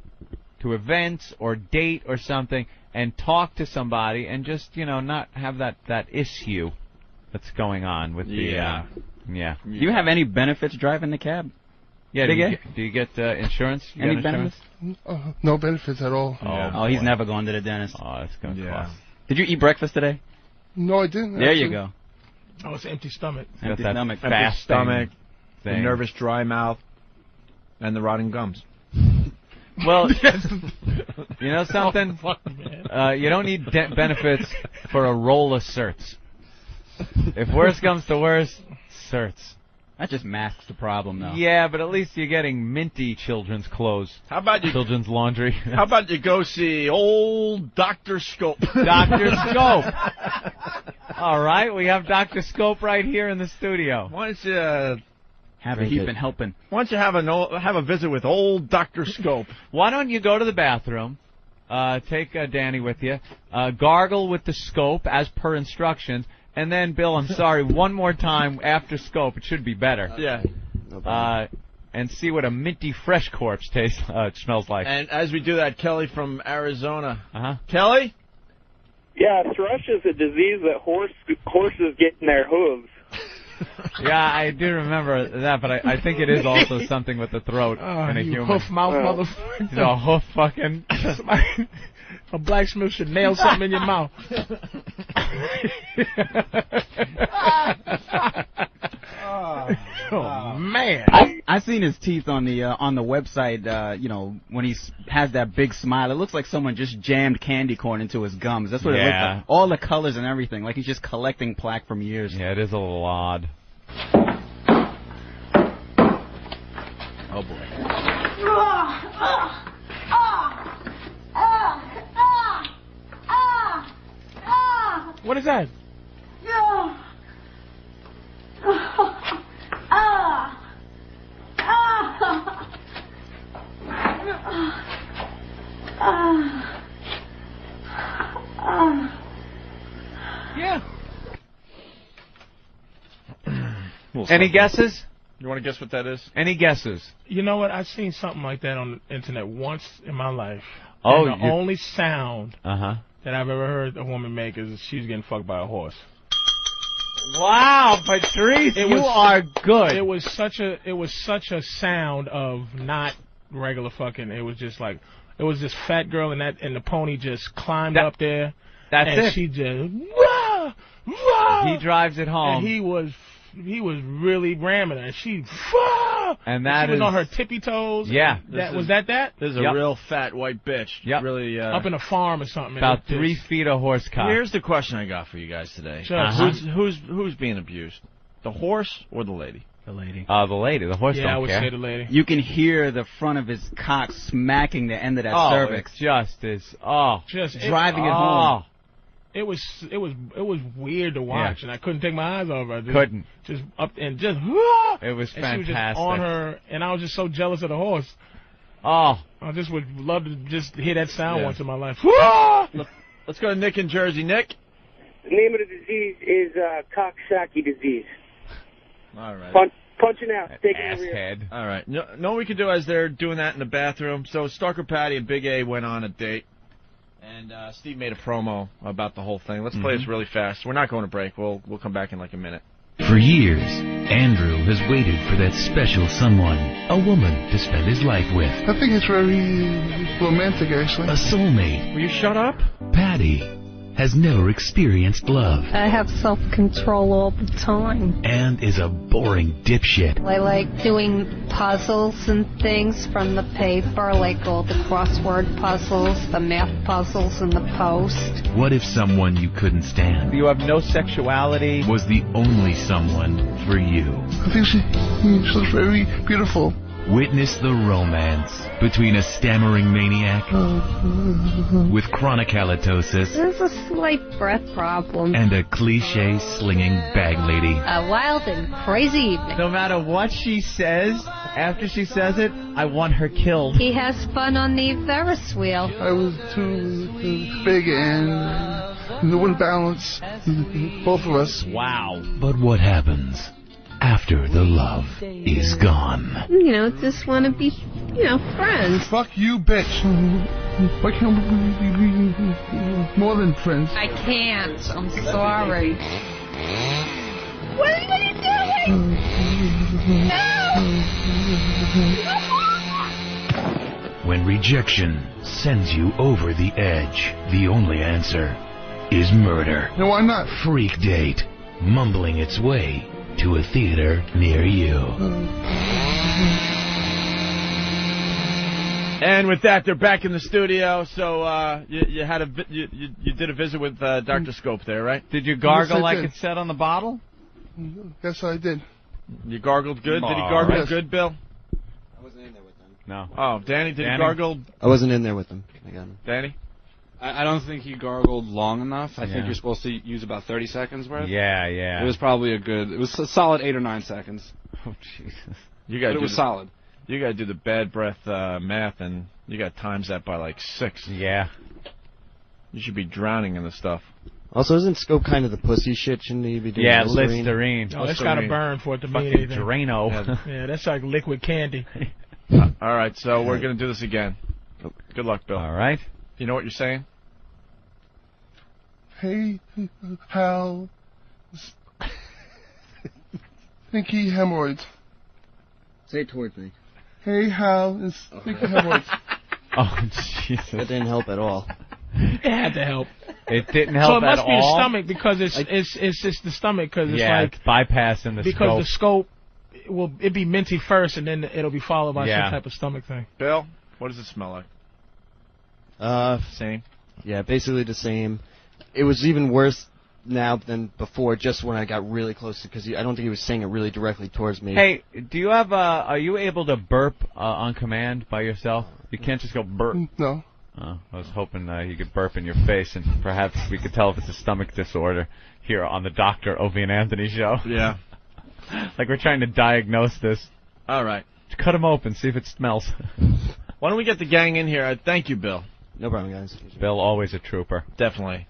to events or date or something and talk to somebody and just, not have that issue that's going on with the... Yeah. Yeah. Do you have any benefits driving the cab? Yeah, Big do you get insurance? You Any got insurance? benefits? No benefits at all. Oh, he's never going to the dentist. Oh, that's going to Yeah. cost. Did you eat breakfast today? No, I didn't. There you actually. go. Oh, it's empty stomach. Got Empty that stomach. Empty fast stomach, the thing. nervous dry mouth, and the rotting gums. Well, you know something? Fuck, man. You don't need benefits for a roll of certs. If worse comes to worse, certs. That just masks the problem, though. Yeah, but at least you're getting minty children's clothes. How about you? Children's laundry. How about you go see old Dr. Scope? Dr. Scope. All right, we have Dr. Scope right here in the studio. Why don't you Keeping helping. Why don't you have a visit with old Dr. Scope? Why don't you go to the bathroom, take Danny with you, gargle with the scope as per instructions, and then, Bill, I'm sorry, one more time after scope. It should be better. Yeah. No problem. And see what a minty fresh corpse smells like. And as we do that, Kelly from Arizona. Uh-huh. Kelly? Yeah, thrush is a disease that horses get in their hooves. Yeah, I do remember that, but I think it is also something with the throat in a You human. hoof mouth motherfucker. He's a hoof fucking... A blacksmith should nail something in your mouth. Oh man! I seen his teeth on the website. You know, when he has that big smile, it looks like someone just jammed candy corn into his gums. That's what it looks like. All the colors and everything, like he's just collecting plaque from years. Yeah, it is a little odd. Oh boy. What is that? Yeah. Any guesses? You want to guess what that is? Any guesses? You know what? I've seen something like that on the internet once in my life. Oh, and the only sound that I've ever heard a woman make is she's getting fucked by a horse. Wow, Patrice, you are good. It was such a sound of not regular fucking. It was just like it was this fat girl and the pony just climbed up there. That's and it. She just wah, wah, He drives it home. and he was really ramming her. She and that she was is- on her tippy toes. Yeah. Was that? This is a real fat white bitch. Yep. Really. Up in a farm or something. About and it 3 feet of horse cock. Here's the question I got for you guys today. Sure. Who's being abused? The horse or the lady? The lady. The lady. The horse Yeah, don't I would care. say the lady. You can hear the front of his cock smacking the end of that Oh, cervix. it's just is Just driving it home. It was weird to watch, and I couldn't take my eyes off her. Couldn't. Just up and just. It was and she was just fantastic. on her, and I was just so jealous of the horse. Oh. I just would love to just hear that sound Yeah. once in my life. Let's go to Nick in Jersey. Nick. The name of the disease is Coxsackie disease. All right. Punching out, sticking in the rear. Asshead. All right. No, what we could do as they're doing that in the bathroom. So Stalker Patty and Big A went on a date, and Steve made a promo about the whole thing. Let's play this really fast. We're not going to break. We'll come back in like a minute. For years, Andrew has waited for that special someone, a woman to spend his life with. I think it's very romantic, actually. A soulmate. Will you shut up? Patty has never experienced love I have self-control all the time. and is a boring dipshit. I like doing puzzles and things from the paper, like all the crossword puzzles, the math puzzles, and the post. What if someone you couldn't stand You have no sexuality. was the only someone for you? I think she looks very beautiful. Witness the romance between a stammering maniac with chronic halitosis There's a slight breath problem. and a cliche-slinging bag lady. A wild and crazy evening. No matter what she says, after she says it, I want her killed. He has fun on the Ferris wheel. I was too big and it wouldn't balance both of us. Wow. But what happens after the love is gone? You know, just want to be, friends. Fuck you, bitch. Why can't we be more than friends? I can't. I'm sorry. What are you doing? When rejection sends you over the edge, the only answer is murder. No, why not? Freak Date, mumbling its way to a theater near you. And with that, they're back in the studio. So you had you did a visit with Dr. Scope there, right? Did you gargle Yes, I like did. it said on the bottle? Yes, I did. You gargled good. Did he Aw. gargle Yes. good, Bill? I wasn't in there with them. No. Oh, Danny, did Danny? he gargle? I wasn't in there with them. I got him. Danny? I don't think he gargled long enough. I Yeah. think you're supposed to use about 30 seconds worth. Yeah, yeah. It was probably it was a solid 8 or 9 seconds. Oh, Jesus. You But got it was solid. You got to do the bad breath math, and you got times that by like 6. Yeah. You should be drowning in the stuff. Also, isn't Scope kind of the pussy shit? Shouldn't he be doing Yeah, Listerine? Listerine. Oh, it's got to burn for it to mean Fucking anything. Drano. Yeah, that's like liquid candy. All right, so we're going to do this again. Good luck, Bill. All right. You know what you're saying? Hey, Hal. Stinky hemorrhoids. Say it towards me. Hey, Hal. Stinky hemorrhoids. Oh, Jesus. That didn't help at all. It had to help. It didn't help So it must at be all. the stomach because it's just the stomach because it's Yeah, like it's bypassing the because the scope. scope it'd be minty first and then it'll be followed by Yeah. some type of stomach thing. Bill, what does it smell like? Same. Yeah, basically the same. It was even worse now than before, just when I got really close to, because I don't think he was saying it really directly towards me. Hey, do you have? Are you able to burp on command by yourself? You can't just go burp. No. Oh, I was hoping you could burp in your face, and perhaps we could tell if it's a stomach disorder here on the Dr. Opie and Anthony show. Yeah. Like we're trying to diagnose this. All right. Cut him open, see if it smells. Why don't we get the gang in here? Thank you, Bill. No problem, guys. Bill, always a trooper. Definitely.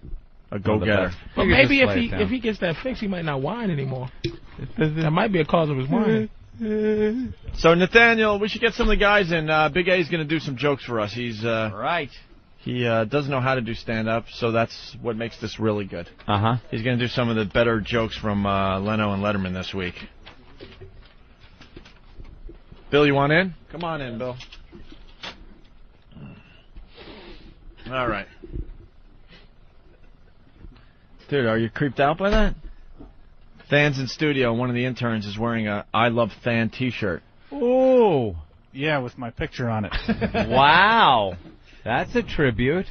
A go-getter. But maybe if he gets that fix, he might not whine anymore. That might be a cause of his whining. So, Nathaniel, we should get some of the guys in. Big A's going to do some jokes for us. He's right. He doesn't know how to do stand-up, so that's what makes this really good. Uh-huh. He's going to do some of the better jokes from Leno and Letterman this week. Bill, you want in? Come on in, Bill. All right. Dude, are you creeped out by that? Fans in studio, one of the interns is wearing a I Love Fan t-shirt. Ooh. Yeah, with my picture on it. Wow. That's a tribute.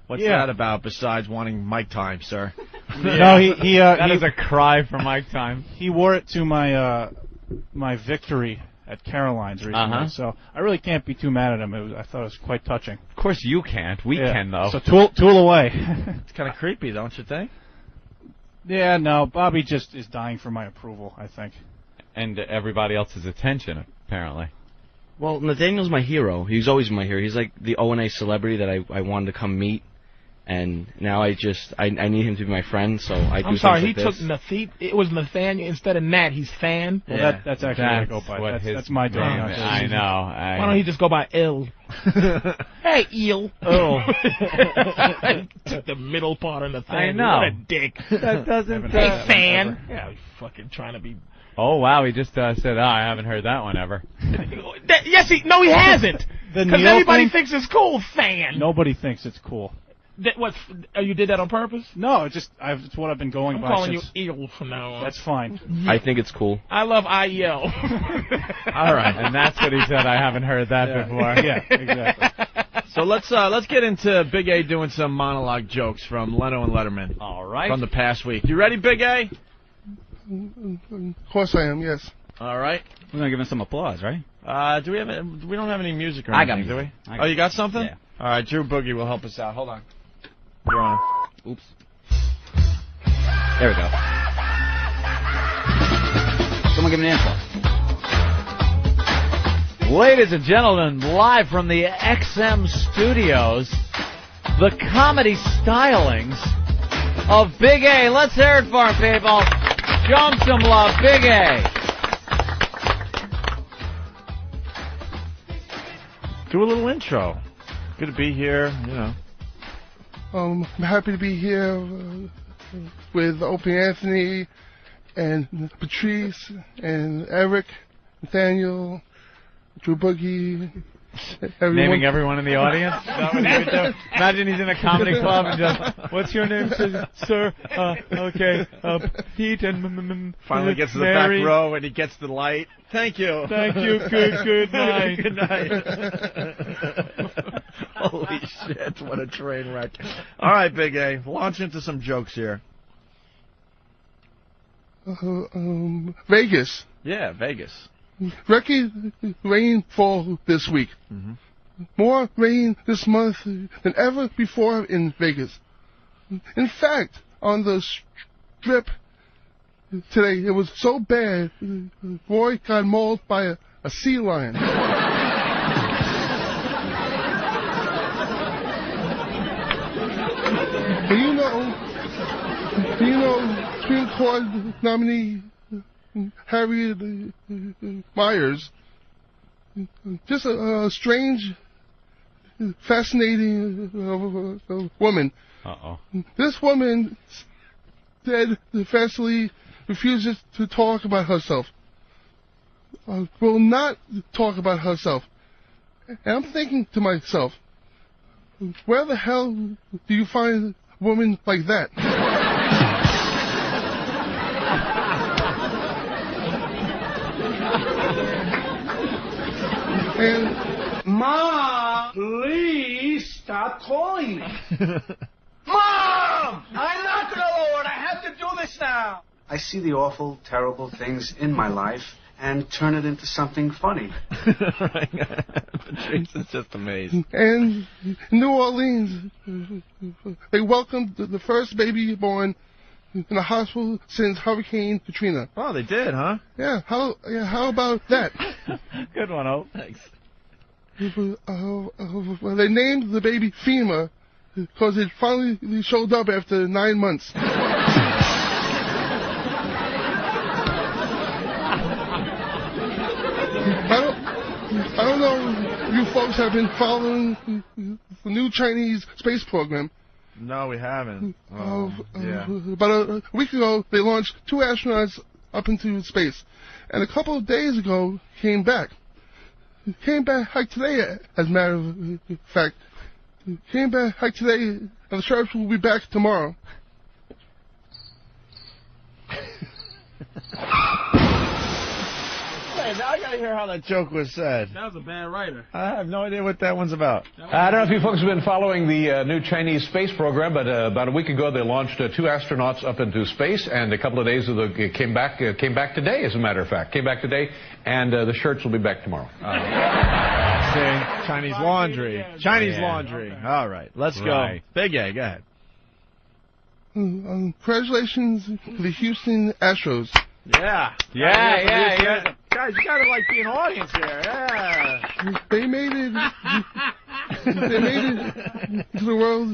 What's that about besides wanting mic time, sir? No, he that is a cry for mic time. He wore it to my my victory at Caroline's recently, so I really can't be too mad at him. I thought it was quite touching. Of course you can't. We can, though. So tool away. It's kind of creepy, don't you think? Yeah, no, Bobby just is dying for my approval, I think. And everybody else's attention, apparently. Well, Nathaniel's my hero. He's always my hero. He's like the O&A celebrity that I wanted to come meet. And now I need him to be my friend, so I do I'm sorry, things like he this. took it was Nathaniel instead of Nat. He's Fan. Well, that's actually what I go by. That's my name. I know. Why don't he just go by Il? Hey, Eel. Oh. Took the middle part of Nathaniel. I know. What a dick. That doesn't. Hey, Fan. Yeah, he's fucking trying to be. Oh wow, he just said, I haven't heard that one ever. Yes, he hasn't. The Because Neil everybody thing? thinks it's cool, Fan. Nobody thinks it's cool. You did that on purpose? No, it's what I've been going I'm by calling since. you Eel from now on. That's fine. I think it's cool. I love IEL. All right. And that's what he said. I haven't heard that before. Yeah, exactly. So let's get into Big A doing some monologue jokes from Leno and Letterman. All right. From the past week. You ready, Big A? Of course I am, yes. All right. We're gonna give him some applause, right? We don't have any music or I got anything, music. do we? You got something? Yeah. All right, Drew Boogie will help us out. Hold on. You're on. Oops. There we go. Someone give me an intro. Ladies and gentlemen, live from the XM studios, the comedy stylings of Big A. Let's hear it for him, people. Show him some love, Big A. Do a little intro. Good to be here, you know. I'm happy to be here with Opie Anthony and Patrice and Eric, Nathaniel, Drew Boogie. Everyone. Naming everyone in the audience? Is that what you would do? Imagine he's in a comedy club and just, what's your name, sir? Okay, Pete and Finally gets to the Mary. back row and he gets the light. Thank you. Thank you. Good night. Good night. Holy shit, what a train wreck. All right, Big A, launch into some jokes here. Vegas. Yeah, Vegas. Record rainfall this week. Mm-hmm. More rain this month than ever before in Vegas. In fact, on the strip today, it was so bad, Roy got mauled by a sea lion. Do you know Supreme Court nominee Harriet Myers? Just a strange, fascinating woman. Uh-oh. This woman said fastly refuses to talk about herself. Will not talk about herself. And I'm thinking to myself, Where the hell do you find a woman like that? And Mom, please stop calling me. Mom! I'm not gonna Lord. I have to do this now. I see the awful, terrible things in my life and turn it into something funny. Patrice is just amazing. And in New Orleans, they welcomed the first baby born in a hospital since Hurricane Katrina. Oh, they did, huh? Yeah. How about that? Good one, Hope. Thanks. Well, they named the baby FEMA because it finally showed up after 9 months. I don't know if you folks have been following the new Chinese space program. No, we haven't. Yeah. About a week ago, they launched 2 astronauts up into space. And a couple of days ago, came back. Came back like today, as a matter of fact. Came back like today, and the sheriff will be back tomorrow. Hey, now I gotta hear how that joke was said. That was a bad writer. I have no idea what that one's about. I don't know if you folks have been following the new Chinese space program, but about a week ago they launched 2 astronauts up into space, and a couple of days ago came back today, as a matter of fact. Came back today, and the shirts will be back tomorrow. See, Chinese laundry. Chinese laundry. Okay. All right, let's go. Big A, go ahead. Congratulations to the Houston Astros. Yeah. Guys, you gotta like be an audience here. Yeah. They made it. They made it to the World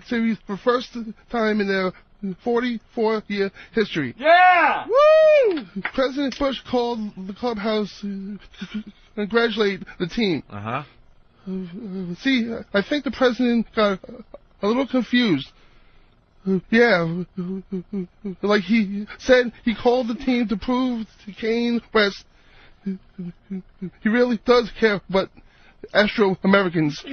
Series for the first time in their 44-year history. Yeah! Woo! President Bush called the clubhouse to congratulate the team. See, I think the president got a little confused. Yeah, like he said, he called the team to prove to Kane West he really does care about Astro-Americans.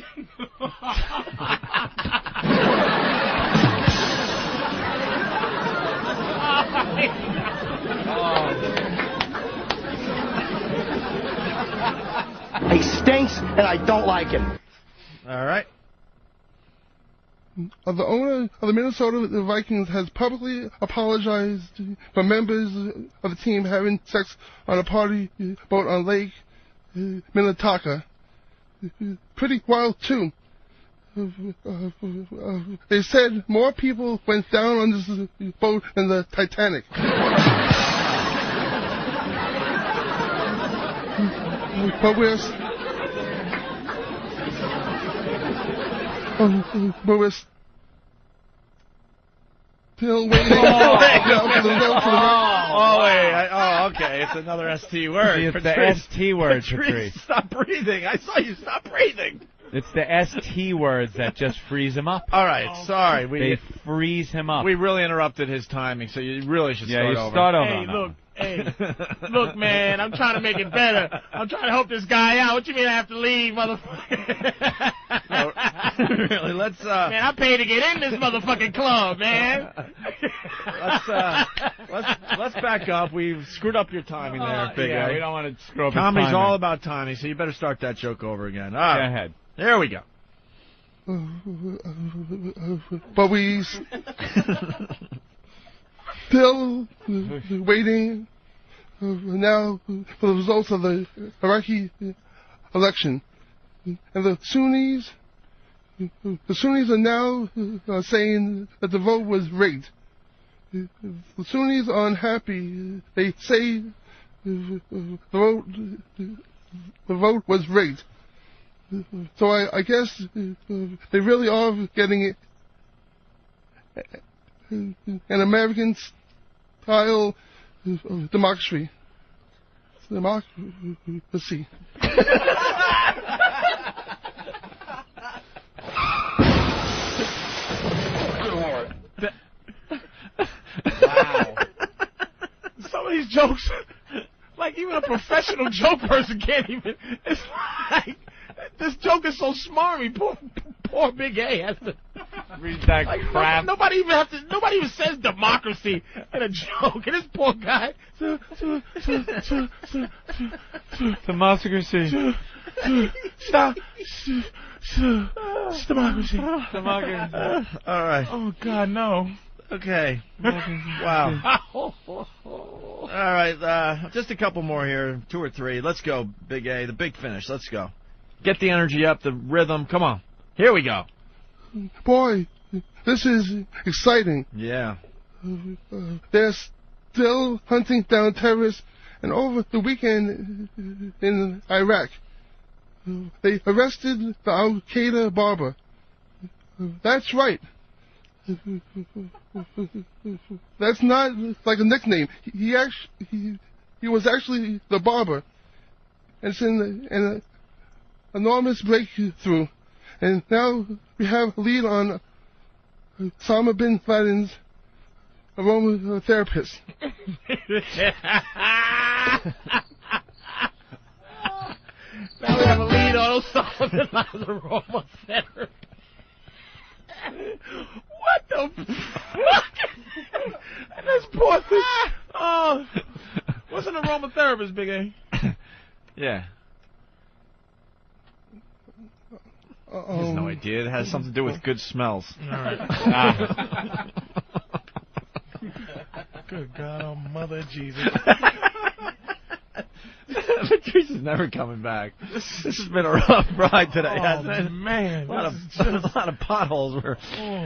He stinks, and I don't like him. All right. The owner of the Minnesota Vikings has publicly apologized for members of the team having sex on a party boat on Lake Minnetonka. Pretty wild, too. They said more people went down on this boat than the Titanic. But we're still waiting. Okay. It's another ST word. It's the ST word, Patrice. Stop breathing. I saw you stop breathing. It's the ST words that just freeze him up. All right, sorry. They freeze him up. We really interrupted his timing, so you really should start over. Start over. Hey, look. Hey, look, man, I'm trying to make it better. I'm trying to help this guy out. What you mean I have to leave, motherfucker? Really, let's, Man, I paid to get in this motherfucking club, man. Let's back up. We've screwed up your timing there, Big A. We don't want to screw up Comedy's his timing. all about timing, so you better start that joke over again. All right. Go ahead. There we go. But we still waiting now for the results of the Iraqi election. And the Sunnis are now saying that the vote was rigged. The Sunnis are unhappy. They say the vote was rigged. So I guess they really are getting it an American-style democracy. Democracy. Wow. Some of these jokes, like even a professional joke person can't even. It's like this joke is so smarmy. Poor Poor Big A has to read that crap. Nobody even says democracy in a joke. And this poor guy. Democracy. Stop. Democracy. All right. Oh God, no. Okay. Wow. All right. Just a couple more here. 2 or 3. Let's go, Big A. The big finish. Let's go. Get the energy up, the rhythm. Come on. Here we go. Boy, this is exciting. Yeah. They're still hunting down terrorists, and over the weekend in Iraq, they arrested the Al-Qaeda barber. That's right. That's not like a nickname. He was actually the barber. It's an enormous breakthrough. And now we have a lead on Osama bin Laden's aromatherapist. Now we have a lead on Osama bin Laden's aromatherapist. What the fuck? And this poor thing. Oh, what's an aromatherapist, Big A? Yeah. He has no idea. It has something to do with good smells. All right. Good God, oh Mother Jesus. Patrice is never coming back. This has been a rough ride today, hasn't it? Man, a lot of potholes. All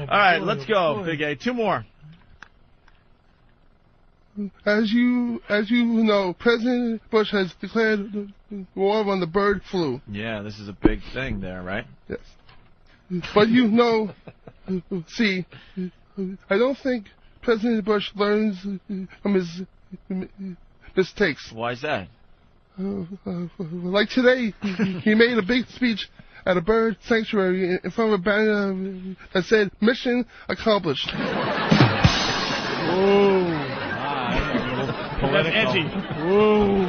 right, let's go, Big A. 2 more. As you know, President Bush has declared war on the bird flu. Yeah, this is a big thing there, right? Yes. But you know, see, I don't think President Bush learns from his mistakes. Why is that? Like today, he made a big speech at a bird sanctuary in front of a banner that said, "Mission accomplished." That's edgy. Woo.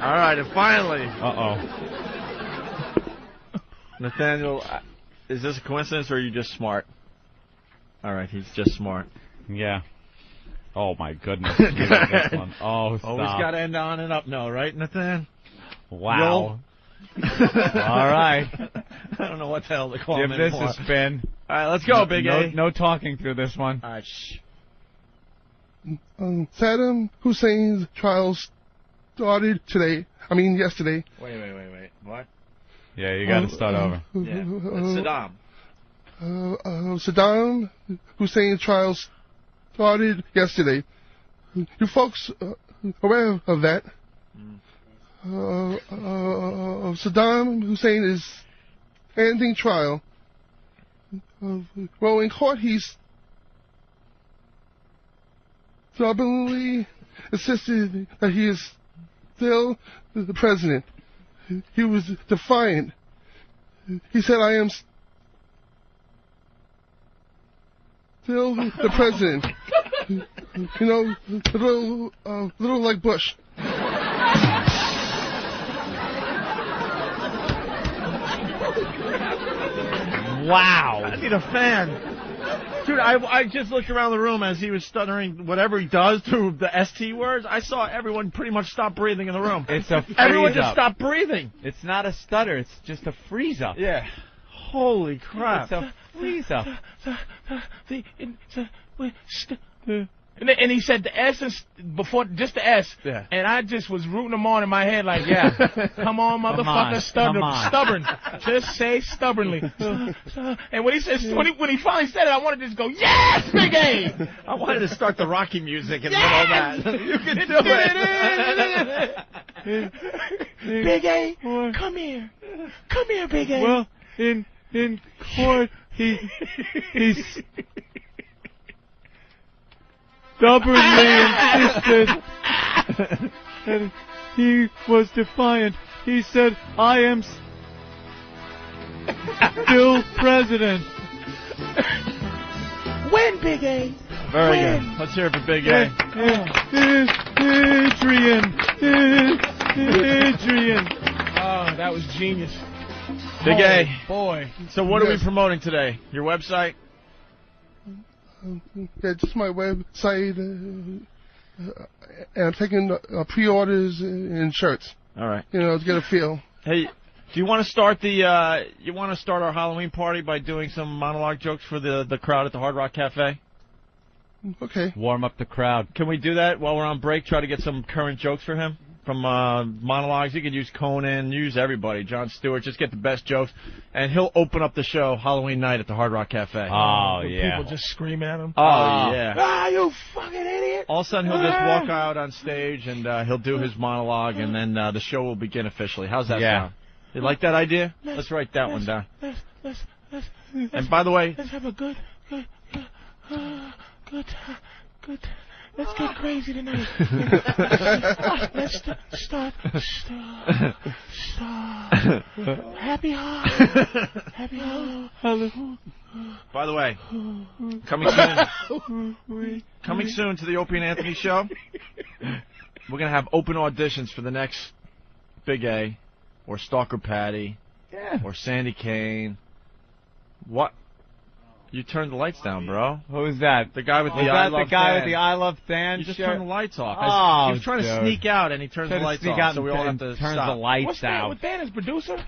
All right, and finally. Nathaniel, is this a coincidence or are you just smart? All right, he's just smart. Yeah. Oh, my goodness. This one. Oh, stop. Always got to end on and up, no, right, Nathan? Wow. All right. I don't know what the hell to call him Give this anymore. a spin. All right, let's go, Big A. No talking through this one. All right, shh. Saddam Hussein's trial started yesterday. Wait. What? Yeah, you got to start over. Yeah, that's Saddam. Saddam Hussein's trial started yesterday. You folks aware of that? Saddam Hussein is ending trial. Well, in court, he's stubbornly insisted that he is still the president. He was defiant. He said, "I am still the president." You know, a little like Bush. Wow. I need a fan. Dude, I just looked around the room as he was stuttering whatever he does through the ST words. I saw everyone pretty much stop breathing in the room. It's a freeze Everyone up. just stopped breathing. It's not a stutter. It's just a freeze up. Yeah. Holy crap. It's a freeze up. And he said the S before just the S, yeah. And I just was rooting him on in my head like, yeah, come on, motherfucker, stubborn, just say stubbornly. And when he says when he finally said it, I wanted to just go, yes, Big A. I wanted to start the Rocky music in the middle of that. You can do it. Big A, come here, Big A. Well, in court, he's stubbornly insisted, and he was defiant. He said, "I am still president." When, Big A? Very good. Let's hear it for Big A. Adrian. Oh, that was genius. Big A. Boy. So what are we promoting today? Your website? Yeah, just my website. And I'm taking pre-orders and shirts. All right. You know, to get a feel. Hey, do you want to start our Halloween party by doing some monologue jokes for the crowd at the Hard Rock Cafe? Okay. Warm up the crowd. Can we do that while we're on break? Try to get some current jokes for him from monologues. You could use Conan, use everybody. Jon Stewart, just get the best jokes, and he'll open up the show Halloween night at the Hard Rock Cafe. Oh, With yeah. People just screaming at him. Oh, yeah. Ah, you fucking idiot! All of a sudden, he'll just walk out on stage, and he'll do his monologue, and then the show will begin officially. How's that sound? You like that idea? Let's write that one down. And by the way... Let's have a good, let's get crazy tonight. Let's start. Happy Halloween. By the way, coming soon to the Opie and Anthony show, we're going to have open auditions for the next Big A, or Stalker Patty, or Sandy Kane. What? You turned the lights down, bro. Who's that? The guy with the I I love Love the guy Dan. with the I Love Dan You just shirt? turned the lights off. Oh, he was trying to sneak out, and he turns the lights off, so we all have to turns stop. the lights What's out. What's Dan, his producer?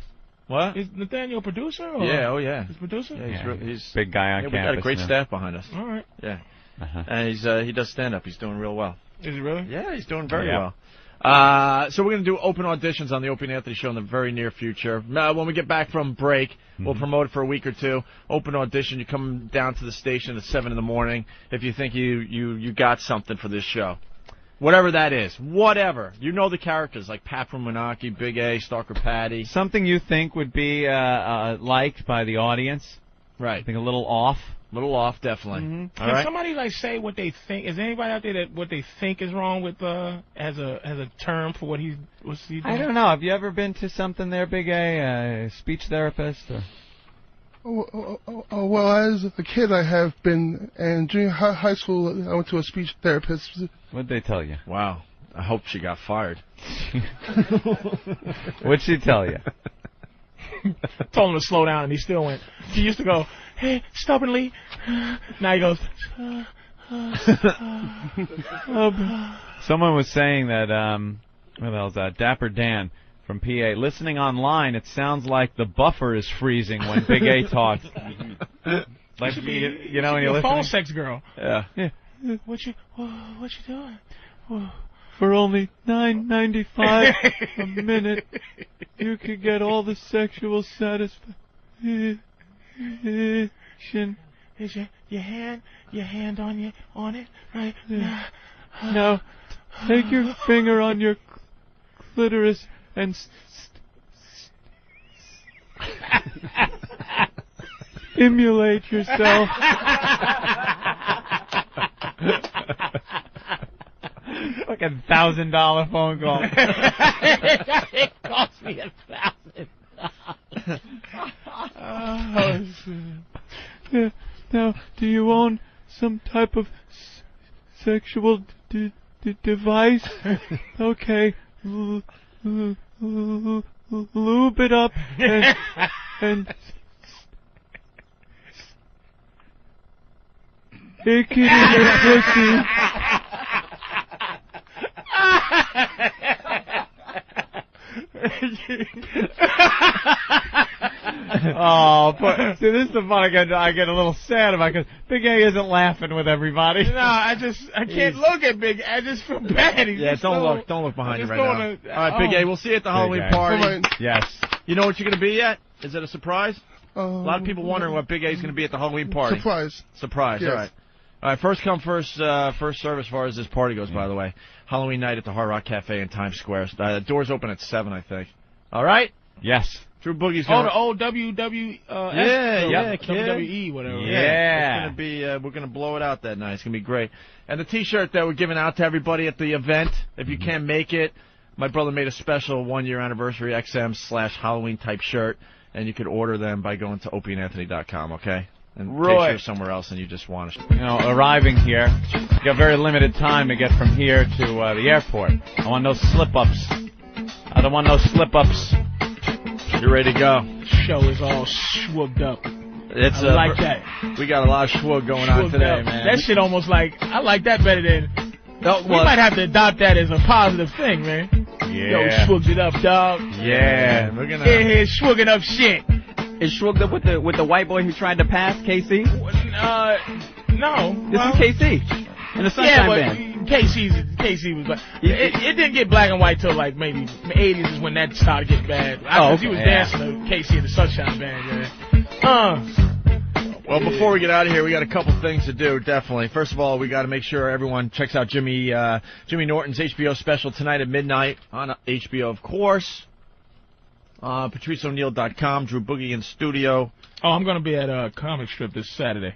What? Is Nathaniel a producer? Or Yeah, oh yeah. His producer? Yeah, he's big guy on We campus. got a great now. staff behind us. All right. Yeah. And he does stand-up. He's doing real well. Is he really? Yeah, he's doing very well. So we're going to do open auditions on the Opie and Anthony show in the very near future. When we get back from break, we'll promote it for a week or two. Open audition, you come down to the station at 7 in the morning if you think you got something for this show. Whatever that is. Whatever. You know the characters like Pat from Menaki, Big A, Stalker Patty. Something you think would be liked by the audience. Right. I think a little off. Definitely. Mm-hmm. Can somebody say what they think? Is there anybody out there that what they think is wrong with as a term for what's he doing? I don't know. Have you ever been to something there, Big A speech therapist? Or? Well, as a kid, I have been, and during high school, I went to a speech therapist. What'd they tell you? Wow. I hope she got fired. What'd she tell you? Told him to slow down, and he still went. He used to go, hey, stubbornly. Now he goes. Someone was saying that, what else? Dapper Dan from PA. Listening online, it sounds like the buffer is freezing when Big A talks. Like you know when you're listening. Phone sex girl. Yeah. What you doing? For only $9.95 a minute, you could get all the sexual satisfaction. Is your hand on it right now? Now, take your finger on your clitoris and stimulate yourself. Like $1,000 phone call. It cost me $1,000. Now, do you own some type of sexual device? Okay. Lube it up and stick it in your pussy. Oh, but see, this is the part I get a little sad about because Big A isn't laughing with everybody. No, I can't look at Big A. I just feel bad. Don't look behind you right now. All right, Big A, we'll see you at the Halloween A. party. Yes. You know what you're going to be yet? Is it a surprise? A lot of people wondering what Big A is going to be at the Halloween party. Surprise. Yes. All right. All right, first come, first serve as far as this party goes, by the way. Halloween night at the Hard Rock Cafe in Times Square. Doors open at 7, I think. All right? Yes. Drew Boogie's going to... the old WWF. kid. WWE, whatever. Yeah. It's gonna be, we're going to blow it out that night. It's going to be great. And the T-shirt that we're giving out to everybody at the event, if you can't make it, my brother made a special 1-year anniversary XM/Halloween type shirt, and you could order them by going to opieandanthony.com, okay? In case you're somewhere else and you just want to... You know, arriving here, you got very limited time to get from here to the airport. I want no slip-ups. I don't want no slip-ups. You're ready to go. show is all schwooged up. It's I like that. We got a lot of schwoog going on today, up. man. That shit almost like, I like that better than, we well, might have to adopt that as a positive thing, man. Yeah. Yo, schwooged it up, dog. Yeah, we're gonna. Here, schwooging up shit. Is Schwooged up with the white boy who tried to pass, KC? No. This is KC. In the Sunshine Band. KC was like, it didn't get black and white till like maybe 80s is when that started getting bad. He was dancing to KC in the Sunshine Band, yeah. Well, before we get out of here, we got a couple things to do, definitely. First of all, we got to make sure everyone checks out Jimmy Norton's HBO special tonight at midnight on HBO, of course. PatriceO'Neal.com, Drew Boogie in studio. Oh, I'm going to be at a comic strip this Saturday,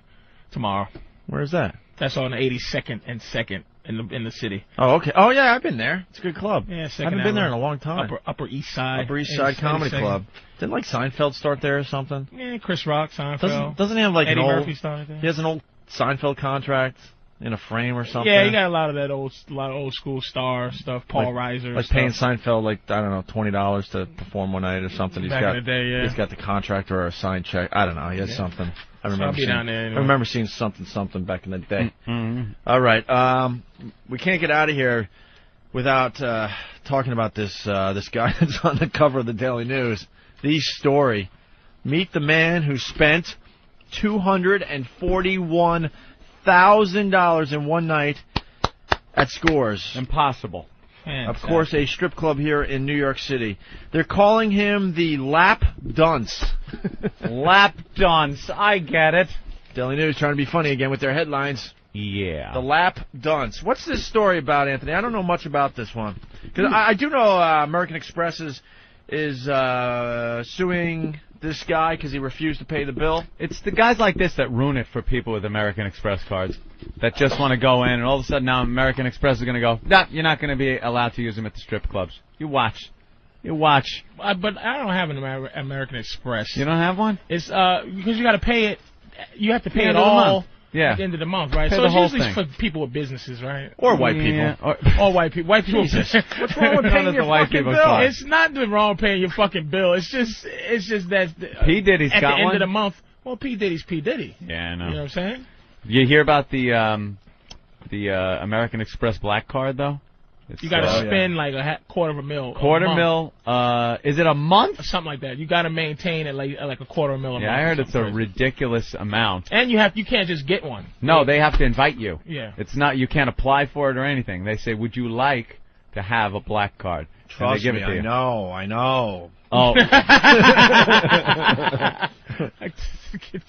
tomorrow. Where's that? That's on 82nd and 2nd in the city. Oh, okay. Oh, yeah, I've been there. It's a good club. Yeah, I haven't been there in a long time. Upper East Side. Upper East Side Comedy Club. Didn't like Seinfeld start there or something? Yeah, Chris Rock, Seinfeld. Doesn't he have like Eddie an old? Murphy started there. He has an old Seinfeld contract in a frame or something. Yeah, he got a lot of old school star stuff. Paul Reiser. Like paying Seinfeld $20 to perform one night or something. Back in the day, yeah. He's got the contract or a signed check. I don't know. He has something. I remember seeing something back in the day. Mm-hmm. All right, we can't get out of here without talking about this guy that's on the cover of the Daily News. The story. Meet the man who spent $241,000 in one night at Scores. Impossible. Of course, a strip club here in New York City. They're calling him the Lap Dunce. Lap Dunce, I get it. Daily News trying to be funny again with their headlines. Yeah. The Lap Dunce. What's this story about, Anthony? I don't know much about this one. Because I do know American Express is suing this guy because he refused to pay the bill. It's the guys like this that ruin it for people with American Express cards that just want to go in, and all of a sudden now American Express is going to go, nah, you're not going to be allowed to use them at the strip clubs. You watch. But I don't have an American Express. You don't have one? It's because you got to pay it. You have to pay it End of the all month. Yeah. at the end of the month, right? Pay So the it's whole usually thing. for people with businesses, right? Or white people. Or white people. White people. Jesus. What's wrong with paying your white fucking people bill? card. It's not the wrong paying your fucking bill. It's just that P. Diddy's at got the end one? of the month. Well, P. Diddy's P. Diddy. Yeah, I know. You know what I'm saying? You hear about the American Express black card, though? You got to spend like a $250,000. $250,000. Is it a month? Or something like that. You got to maintain it like a $250,000 a month. Yeah, I heard it's a ridiculous amount. And you can't just get one. No, they have to invite you. Yeah. It's not, you can't apply for it or anything. They say, would you like to have a black card? And they Trust give me, it to you. I know. Oh. I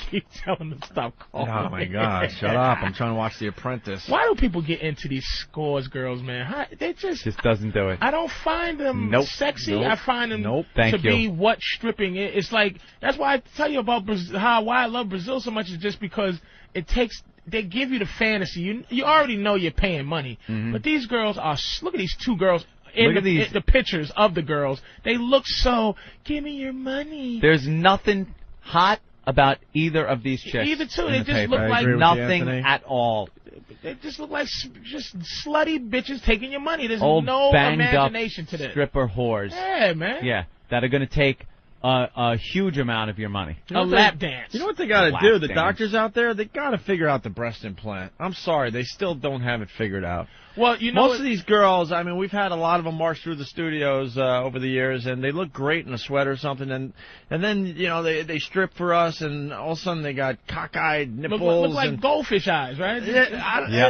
keep telling them to stop calling. Oh, my God. Shut up. I'm trying to watch The Apprentice. Why do people get into these Scores girls, man? They just doesn't do it. I don't find them sexy. Nope. I find them Thank to you. be what stripping is. It's like, that's why I tell you about Brazil, why I love Brazil so much is just because they give you the fantasy. You already know you're paying money. Mm-hmm. But these girls look at these two girls. In Look at these. the pictures of the girls, they look so, give me your money. There's nothing hot about either of these chicks. Either two, in they the just paper. look like nothing at all. They just look like just slutty bitches taking your money. There's Old no banged imagination up to this. stripper whores. Yeah, man. Yeah, that are going to take a huge amount of your money. A lap dance. You know what they got to Lap do? The dance. doctors out there, they got to figure out the breast implant. I'm sorry, they still don't have it figured out. Well, you know, most of these girls, I mean, we've had a lot of them march through the studios over the years, and they look great in a sweater or something, and then you know they strip for us, and all of a sudden they got cockeyed nipples, look like and goldfish eyes, right?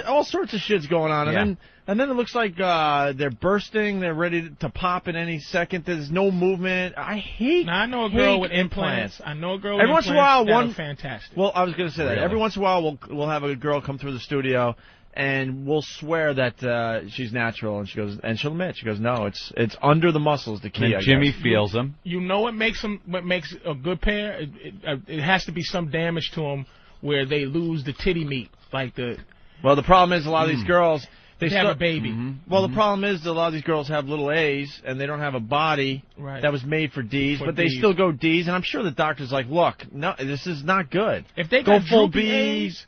all sorts of shit's going on, and then it looks like they're bursting, they're ready to pop in any second. There's no movement. I hate. Now, I know a girl with implants. I know a girl with every implants. once in a while, that are fantastic. Well, I was going to say that every once in a while we'll have a girl come through the studio. And we'll swear that she's natural, and she'll admit, no, it's under the muscles, the key. And Jimmy feels them. You know what makes a good pair? It has to be some damage to them where they lose the titty meat, like the. Well, the problem is a lot of these girls they have a baby. Well, the problem is that a lot of these girls have little A's, and they don't have a body that was made for D's, but they still go D's. And I'm sure the doctor's like, look, no, this is not good. If they go got full droopy B's. A's,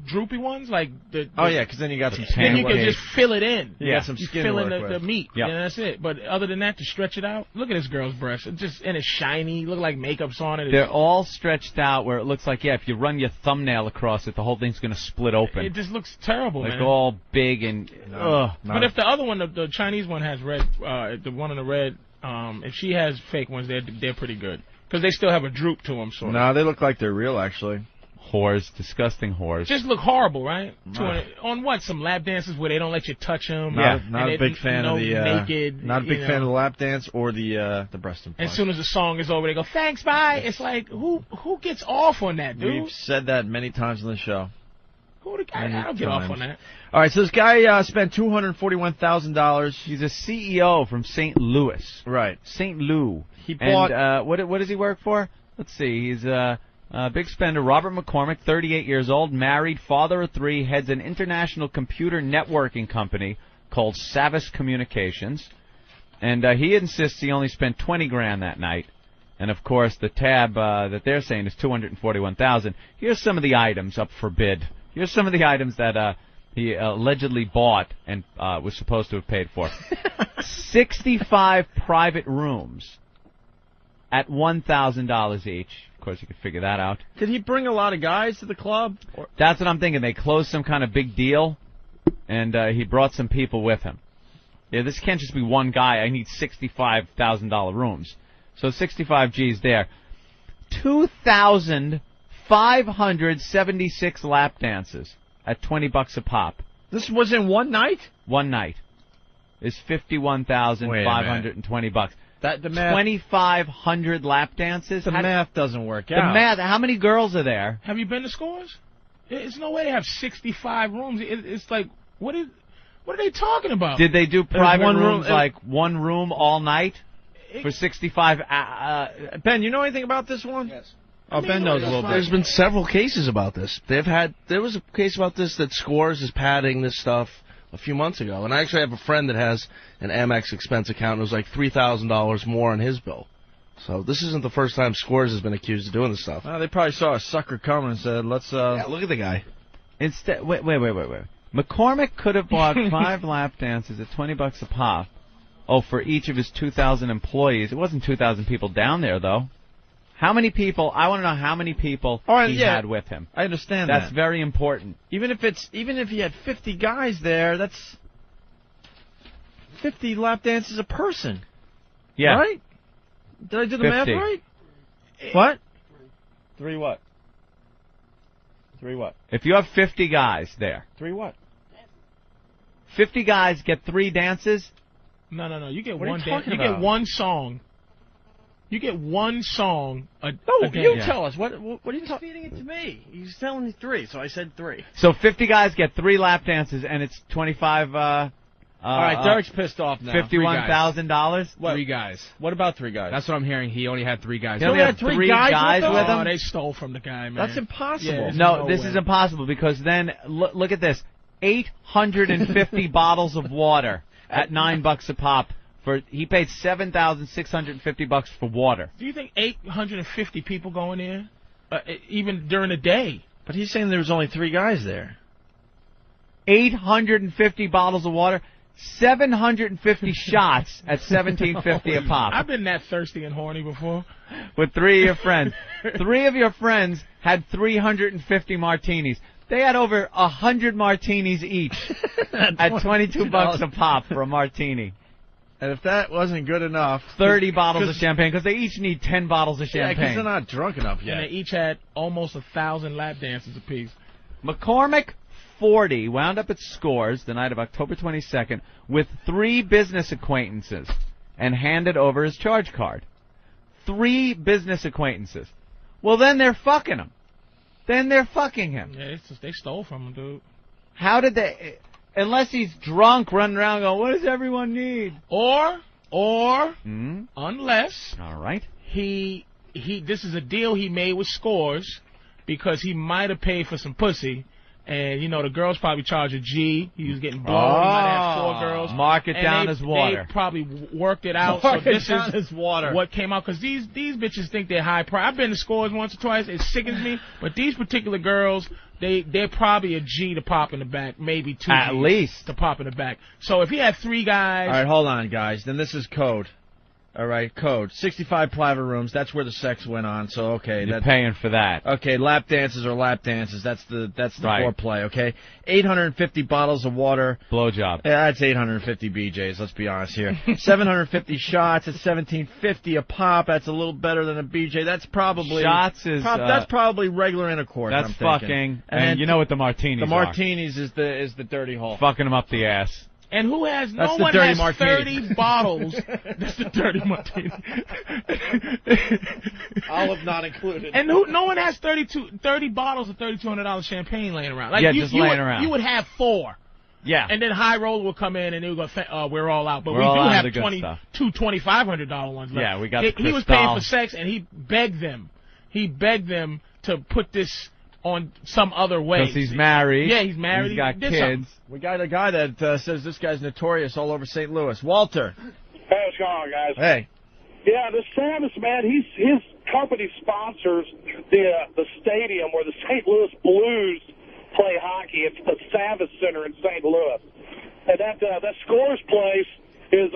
droopy ones, like the Oh yeah, because then you got some skin. then you can work. just fill it in. You got some You skin fill to in work the with. meat, Yep. and that's it. But other than that, to stretch it out, look at this girl's breast. It just and it's shiny. Look like makeup's on it. They're all stretched out where it looks like, if you run your thumbnail across it, the whole thing's going to split open. It just looks terrible, like man. all big and But if the other one, the Chinese one has red, the one in the red, if she has fake ones, they're pretty good because they still have a droop to them. Sort of. No, they look like they're real actually. Whores, disgusting whores. Just look horrible, right? Right. On what? Some lap dances where they don't let you touch them. Not a big fan of the naked. Not a big fan of the lap dance or the breast implant. As soon as the song is over, they go, "Thanks, bye." It's like who gets off on that, dude? We've said that many times on the show. I don't get off on that. All right, so this guy spent $241,000. He's a CEO from St. Louis. Right. St. Lou. He bought. And what does he work for? Let's see. He's a big spender. Robert McCormick, 38 years old, married, father of 3, heads an international computer networking company called Savvis Communications. And he insists he only spent $20,000 that night. And of course, the tab that they're saying is $241,000. Here's some of the items up for bid. Here's some of the items that he allegedly bought and was supposed to have paid for. 65 private rooms at $1,000 each. Of course, you can figure that out. Did he bring a lot of guys to the club? That's what I'm thinking. They closed some kind of big deal, and he brought some people with him. Yeah, this can't just be one guy. I need $65,000 rooms. So 65 G's there. 2,576 lap dances at $20 a pop. This was in one night? One night is $51,520. That the math. 2,500 lap dances. The math doesn't work The out. math. How many girls are there? Have you been to Scores? There's no way they have 65 rooms. It's like what are they talking about? Did they do private one rooms room- like one room all night for 65? Ben, you know anything about this one? Yes. Oh, Ben knows a little bit. There's been several cases about this. There was a case about this that Scores is padding this stuff a few months ago, and I actually have a friend that has an Amex expense account, and it was like $3,000 more on his bill. So this isn't the first time Scores has been accused of doing this stuff. Well, they probably saw a sucker coming and said, "Let's." Yeah, look at the guy. Instead, wait. McCormick could have bought 5 lap dances at $20 a pop. Oh, for each of his 2,000 employees. It wasn't 2,000 people down there though. How many people? I want to know how many people he had with him. I understand That's that. very important. Even if he had 50 guys there, that's 50 lap dances a person. Yeah. Right? Did I do the math 50. right? What? 3 what? 3 what? If you have 50 guys there, 3 what? 50 guys get 3 dances. No. You get What are one you dance. talking You about? get one song. You get one song. No, a you dance. tell us. What are you talking? Feeding it to me. He's telling me 3, so I said 3. So 50 guys get 3 lap dances, and it's 25. All right, Derek's pissed off now. $51,000. What? 3 guys. What about 3 guys? That's what I'm hearing. He only had 3 guys. He only had 3 guys with him? Oh, they stole from the guy, man. That's impossible. Yeah, there's No, this way. is impossible because then look at this: 850 bottles of water at $9 a pop. He paid $7,650 for water. Do you think 850 people go in there, even during the day? But he's saying there was only 3 guys there. 850 bottles of water, 750 shots at $17.50 a pop. I've been that thirsty and horny before. With 3 of your friends. 3 of your friends had 350 martinis. They had over 100 martinis each at $22 a pop for a martini. And if that wasn't good enough, 30 bottles of champagne, because they each need 10 bottles of Yeah, because champagne. they're not drunk enough yet. And they each had almost 1,000 lap dances apiece. McCormick, 40, wound up at Scores the night of October 22nd with 3 business acquaintances and handed over his charge card. 3 business acquaintances. Well, then they're fucking him. Then they're fucking him. Yeah, they stole from him, dude. How did they... Unless he's drunk, running around going, what does everyone need? Or Hmm? unless All right. this is a deal he made with Scores because he might have paid for some pussy And, you know, the girls probably charge a G. He was getting blown. He might have 4 girls. Mark it down as water. They probably worked it out. Mark so it this down is as water. what came out. Because these bitches think they're high price. I've been to Scores once or twice. It sickens me. But these particular girls, they're probably a G to pop in the back. Maybe 2 At Gs least. to pop in the back. So if he had 3 guys. All right, hold on, guys. Then this is code. All right, code. 65 private rooms. That's where the sex went on. So okay, You're paying for that. Okay, lap dances are lap dances. That's the Right. foreplay. Okay, 850 bottles of water. Blowjob. Yeah, that's 850 BJs. Let's be honest here. 750 shots. It's 1750 a pop. That's a little better than a BJ. That's probably Shots is that's probably regular intercourse. That's I'm thinking. fucking. And And you know what the martinis the are. martinis is the dirty hole. Fucking them up the ass. And who has That's no the one dirty has martini. 30 bottles. That's the dirty martini. Olive not included. And no one has 30 bottles of $3,200 champagne laying around. Like Yeah, you, just you laying would, around. You would have 4. Yeah. And then High Roller would come in and they would go, we're all out. But We're we all do out of have the good stuff. two $2,500 ones left. Yeah, we got the He was paying Cristal. for sex and he begged them. He begged them to put this on some other way. Because he's married. Yeah, he's married. He's got He did kids. something. We got a guy that says this guy's notorious all over St. Louis. Walter. Hey, what's going on, guys? Hey. Yeah, the Savas, man, his company sponsors the stadium where the St. Louis Blues play hockey. It's the Savas Center in St. Louis. And that Scores place is,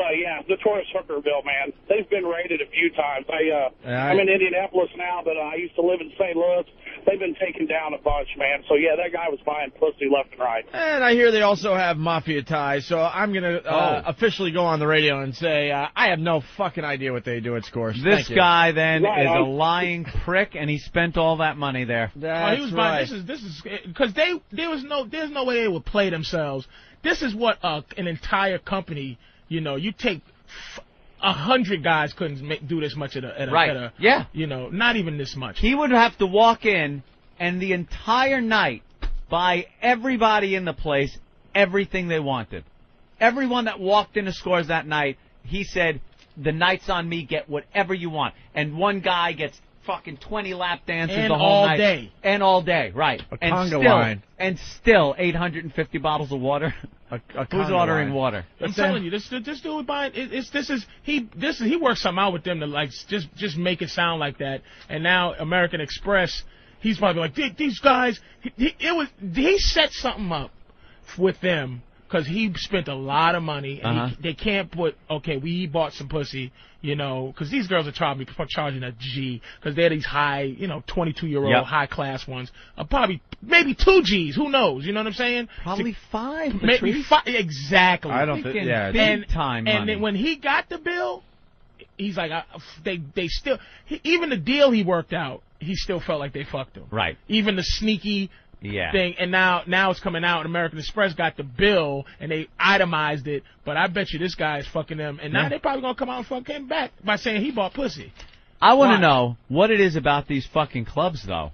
notorious Hookerville, man. They've been raided a few times. I'm in Indianapolis now, but I used to live in St. Louis. They've been taken down a bunch, man. So, yeah, that guy was buying pussy left and right. And I hear they also have mafia ties, so I'm going to officially go on the radio and say I have no fucking idea what they do at Scores. This Thank you. guy then Right is on. a lying prick, and he spent all that money there. That's He was right. buying, this is because there's no way they would play themselves. This is what an entire company, you know, you take 100 guys couldn't do this much at a Yeah. you know, not even this much. He would have to walk in and the entire night buy everybody in the place everything they wanted. Everyone that walked into Scores that night, he said, the night's on me, get whatever you want. And one guy gets fucking 20 lap dances And the whole all night. day. And all day, right. A and conga still, line. And still 850 bottles of water. A Who's conga ordering line. water? I'm telling you, this dude buying he worked something out with them to like just make it sound like that. And now American Express, he's probably like these guys. He set something up with them because he spent a lot of money and they can't put we bought some pussy, you know, because these girls are charging a G because they're these high, you know, 22-year-old high class ones, probably maybe 2 Gs, who knows, you know what I'm saying? Probably 5. Maybe Patrice. 5, exactly. I don't think, yeah. Big time money. And then when he got the bill, he's like, they still, even the deal he worked out, he still felt like they fucked him. Right. Even the sneaky thing, and now it's coming out, and American Express got the bill, and they itemized it, but I bet you this guy is fucking them, and now they probably gonna come out and fuck him back by saying he bought pussy. I want Why? to know what it is about these fucking clubs, though,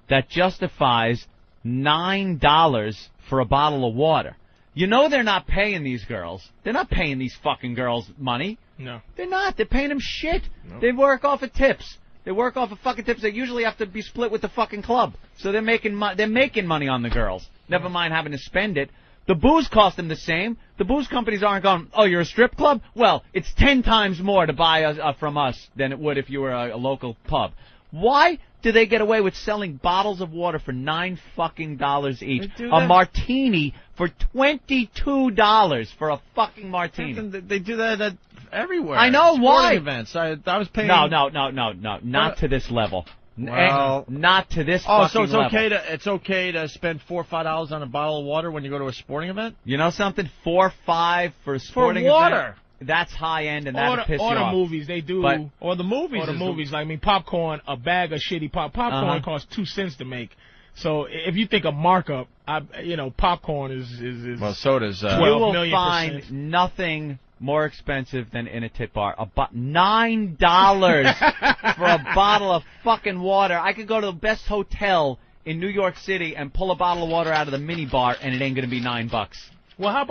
that justifies $9 for a bottle of water. You know they're not paying these girls. They're not paying these fucking girls money. No. They're not. They're paying them shit. No. They work off of tips. They work off of fucking tips. They usually have to be split with the fucking club. So they're making money on the girls. Never mind having to spend it. The booze cost them the same. The booze companies aren't going, oh, you're a strip club? Well, it's 10 times more to buy from us than it would if you were a local pub. Why do they get away with selling bottles of water for $9 fucking each? A martini for $22 for a fucking martini. They do that everywhere. I know, Sporting why? events. I was paying. No, not to this level. Well, not to this oh, fucking so it's level. it's okay to spend $4 or $5 on a bottle of water when you go to a sporting event? You know something? 4 or 5 for a sporting water. event. That's high end, and that'll piss you Or the off. movies, they do. But, or the movies. Or the movies. Like, I mean, popcorn, a bag of shitty popcorn costs 2 cents to make. So if you think of markup, popcorn is well, soda's 12 you will million find %. nothing more expensive than in a tit bar. About $9 for a bottle of fucking water. I could go to the best hotel in New York City and pull a bottle of water out of the mini bar, and it ain't gonna be $9. Well, how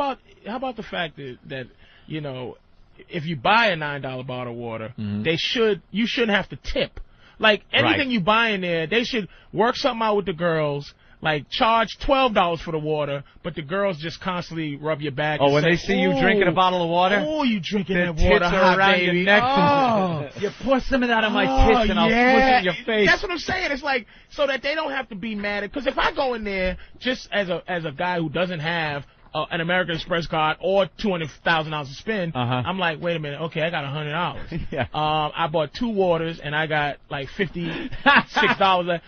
about the fact that you know, if you buy a $9 bottle of water, you shouldn't have to tip. Like anything you buy in there, they should work something out with the girls. like charge $12 for the water, but the girls just constantly rub your back. Oh, and when say, they see you drinking a bottle of water? Oh, you drinking Their that water, tits are hot around baby. your neck. Oh. You pour some of that on my tits and I'll push it in your face. That's what I'm saying. It's like so that they don't have to be mad. Because if I go in there just as a guy who doesn't have an American Express card or $200,000 to spend, I'm like, wait a minute, okay, I got $100. Yeah. I bought 2 waters and I got like $56.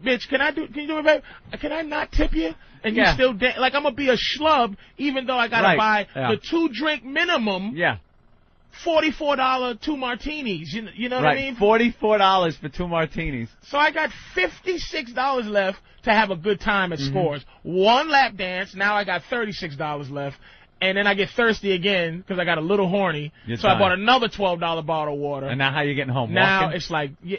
Bitch, can you do it, babe? Can I not tip you? And you still like I'm gonna be a schlub even though I gotta buy the 2-drink minimum. Yeah. $44 2 martinis. You know what I mean? $44 for 2 martinis. So I got $56 left to have a good time at Scores. 1 lap dance. Now I got $36 left. And then I get thirsty again because I got a little horny. I bought another $12 bottle of water. And now how you getting home? Now Walking? it's like, you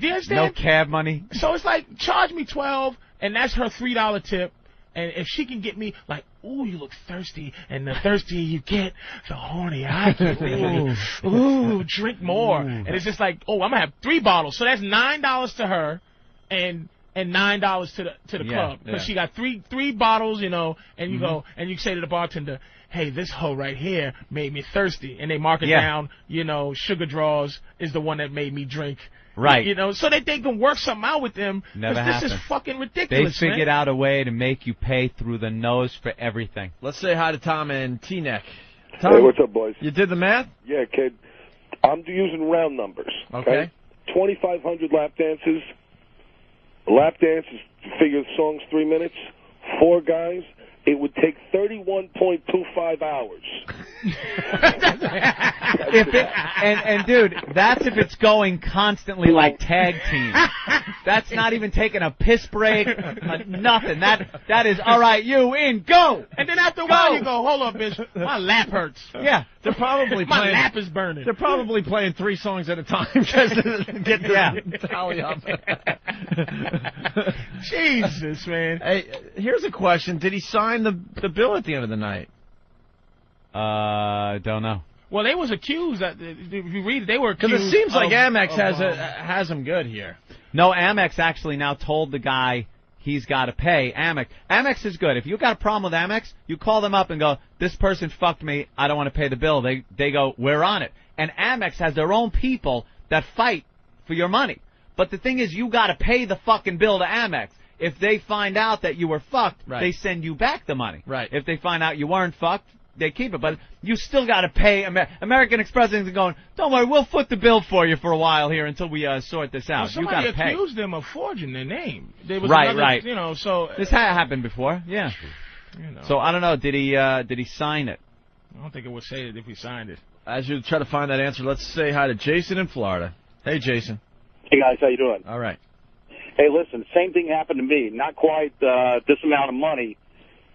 understand? No cab money. So it's like, charge me $12, and that's her $3 tip. And if she can get me, like, ooh, you look thirsty, and the thirstier you get, the hornier I get, baby. Ooh, drink more. And it's just like, oh, I'm going to have 3 bottles. So that's $9 to her, and $9 to the club. Because she got three bottles, you know, and you go, and you say to the bartender, hey, this hoe right here made me thirsty. And they mark it down, you know, Sugar Draws is the one that made me drink. Right. You know, so that they can work something out with them. Never Because this is happened. fucking ridiculous, They figured out a way to make you pay through the nose for everything. Let's say hi to Tom and T-Neck. Hey, what's up, boys? You did the math? Yeah, kid. I'm using round numbers. Okay. 2,500 lap dances. A lap dance is, figure the song's 3 minutes. 4 guys. It would take 31.25 hours. And dude, that's if it's going constantly like tag team. That's not even taking a piss break, nothing. That is all right. You in, go. And then after a while you go, hold up, bitch, my lap hurts. Yeah, they're probably my playing. lap is burning. They're probably playing 3 songs at a time just to get the tally up. Jesus, man. Hey, here's a question: did he sign the bill at the end of the night? Don't know. Well, they was accused. If you read it, they were accused. Because it seems like Amex has him good here. No, Amex actually now told the guy he's got to pay. Amex is good. If you got a problem with Amex, you call them up and go, this person fucked me, I don't want to pay the bill. They go, we're on it. And Amex has their own people that fight for your money. But the thing is, you got to pay the fucking bill to Amex. If they find out that you were fucked, they send you back the money. Right. If they find out you weren't fucked, they keep it. But you still got to pay. American Express is going, don't worry, we'll foot the bill for you for a while here until we sort this out. Well, you got to pay. somebody accused them of forging their name. There was Right, another, right. You know, so this had happened before, yeah. You know. So I don't know. Did he sign it? I don't think it would say it if he signed it. As you try to find that answer, let's say hi to Jason in Florida. Hey, Jason. Hey, guys, how you doing? All right. Hey, listen, same thing happened to me. Not quite this amount of money,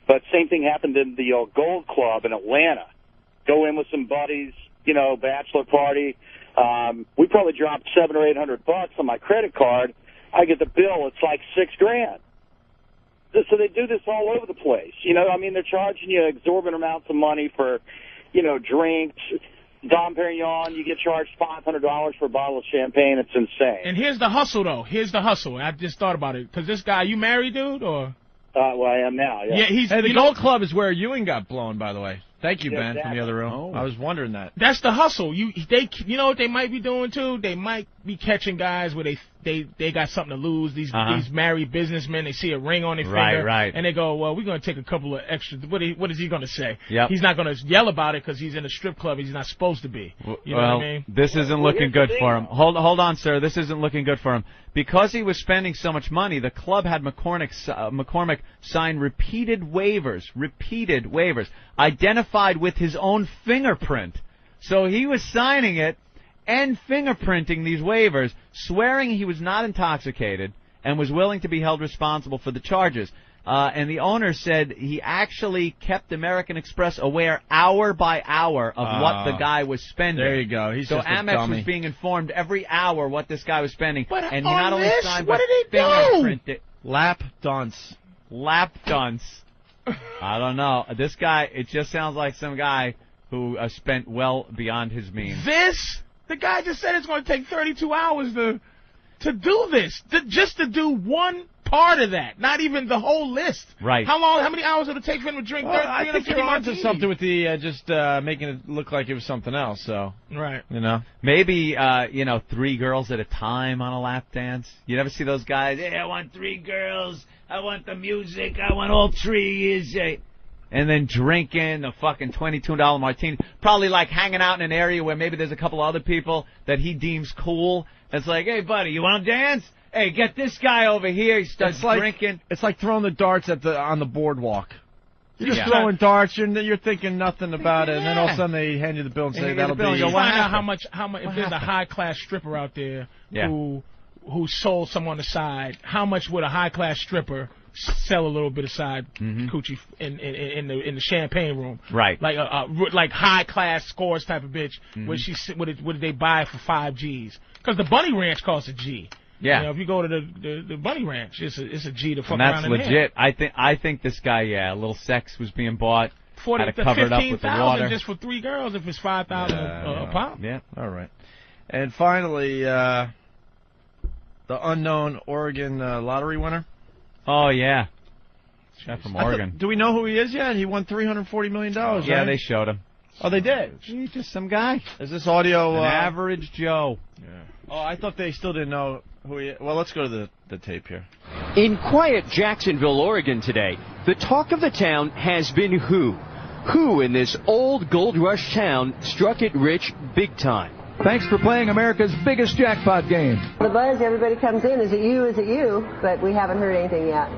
but same thing happened in the Gold Club in Atlanta. Go in with some buddies, you know, bachelor party. We probably dropped $700 or $800 on my credit card. I get the bill. It's like $6,000. So they do this all over the place. You know, I mean, they're charging you exorbitant amounts of money for, you know, drinks. Dom Perignon, you get charged $500 for a bottle of champagne. It's insane. And here's the hustle, though. Here's the hustle. I just thought about it. Because this guy, you married, dude, or? Well, I am now, yeah. Hey, the Gold Club is where Ewing got blown, by the way. Thank you, Yeah, Ben, exactly. from the other room. Oh. I was wondering that. That's the hustle. You know what they might be doing too? They might be catching guys where they got something to lose. These married businessmen, they see a ring on their finger, right. and they go, "Well, we're going to take a couple of extra." What is he going to say? Yep. He's not going to yell about it because he's in a strip club. He's not supposed to be. You know what I mean? This isn't looking good for him. Hold on, sir. This isn't looking good for him. Because he was spending so much money, the club had McCormick sign repeated waivers, identified with his own fingerprint. So he was signing it and fingerprinting these waivers, swearing he was not intoxicated and was willing to be held responsible for the charges. And the owner said he actually kept American Express aware hour by hour of what the guy was spending. There you go. He's so just a Amex dummy. was being informed every hour what this guy was spending. But and he on not only this, signed what but did he do? fingerprinted. Lap dunce. Lap dunce. I don't know. This guy, it just sounds like some guy who spent well beyond his means. The guy just said it's going to take 32 hours to do this, just to do one part of that, not even the whole list. Right. How many hours would it take for him to drink 350 I think you're onto martinis? something with the just making it look like it was something else. So Right. you know, maybe 3 girls at a time on a lap dance. You never see those guys? Hey, I want 3 girls. I want the music. I want all 3. And then drinking a fucking $22 martini. Probably like hanging out in an area where maybe there's a couple other people that he deems cool. It's like, hey, buddy, you want to dance? Hey, get this guy over here. He starts drinking. It's like throwing the darts on the boardwalk. You're just Yeah. throwing darts. You're thinking nothing about it, and then all of a sudden they hand you the bill and say that'll be. You find out how much if there's a high class stripper out there Yeah. who sold some on the side, how much would a high class stripper sell a little bit of side coochie in the champagne room? Right. Like high class scores type of bitch. What did they buy for 5 G's? Because the Bunny Ranch costs a G. Yeah. You know, if you go to the Bunny Ranch, it's a G to fuck And around that's in legit. I think this guy, a little sex was being bought. 40 had to it covered up with the 15,000 water. just for 3 girls. If it's 5,000 a pop. Yeah. All right. And finally, the unknown Oregon lottery winner. Oh yeah. Chef from Oregon. Do we know who he is yet? He won $340 million. Yeah, right? they showed him. Oh, they did. He's just some guy. Is this audio? An average Joe. Yeah. Oh, I thought they still didn't know who he. Well, let's go to the tape here. In quiet Jacksonville, Oregon today, the talk of the town has been who? Who in this old gold rush town struck it rich big time? Thanks for playing America's biggest jackpot game. The buzz, everybody comes in, is it you? But we haven't heard anything yet.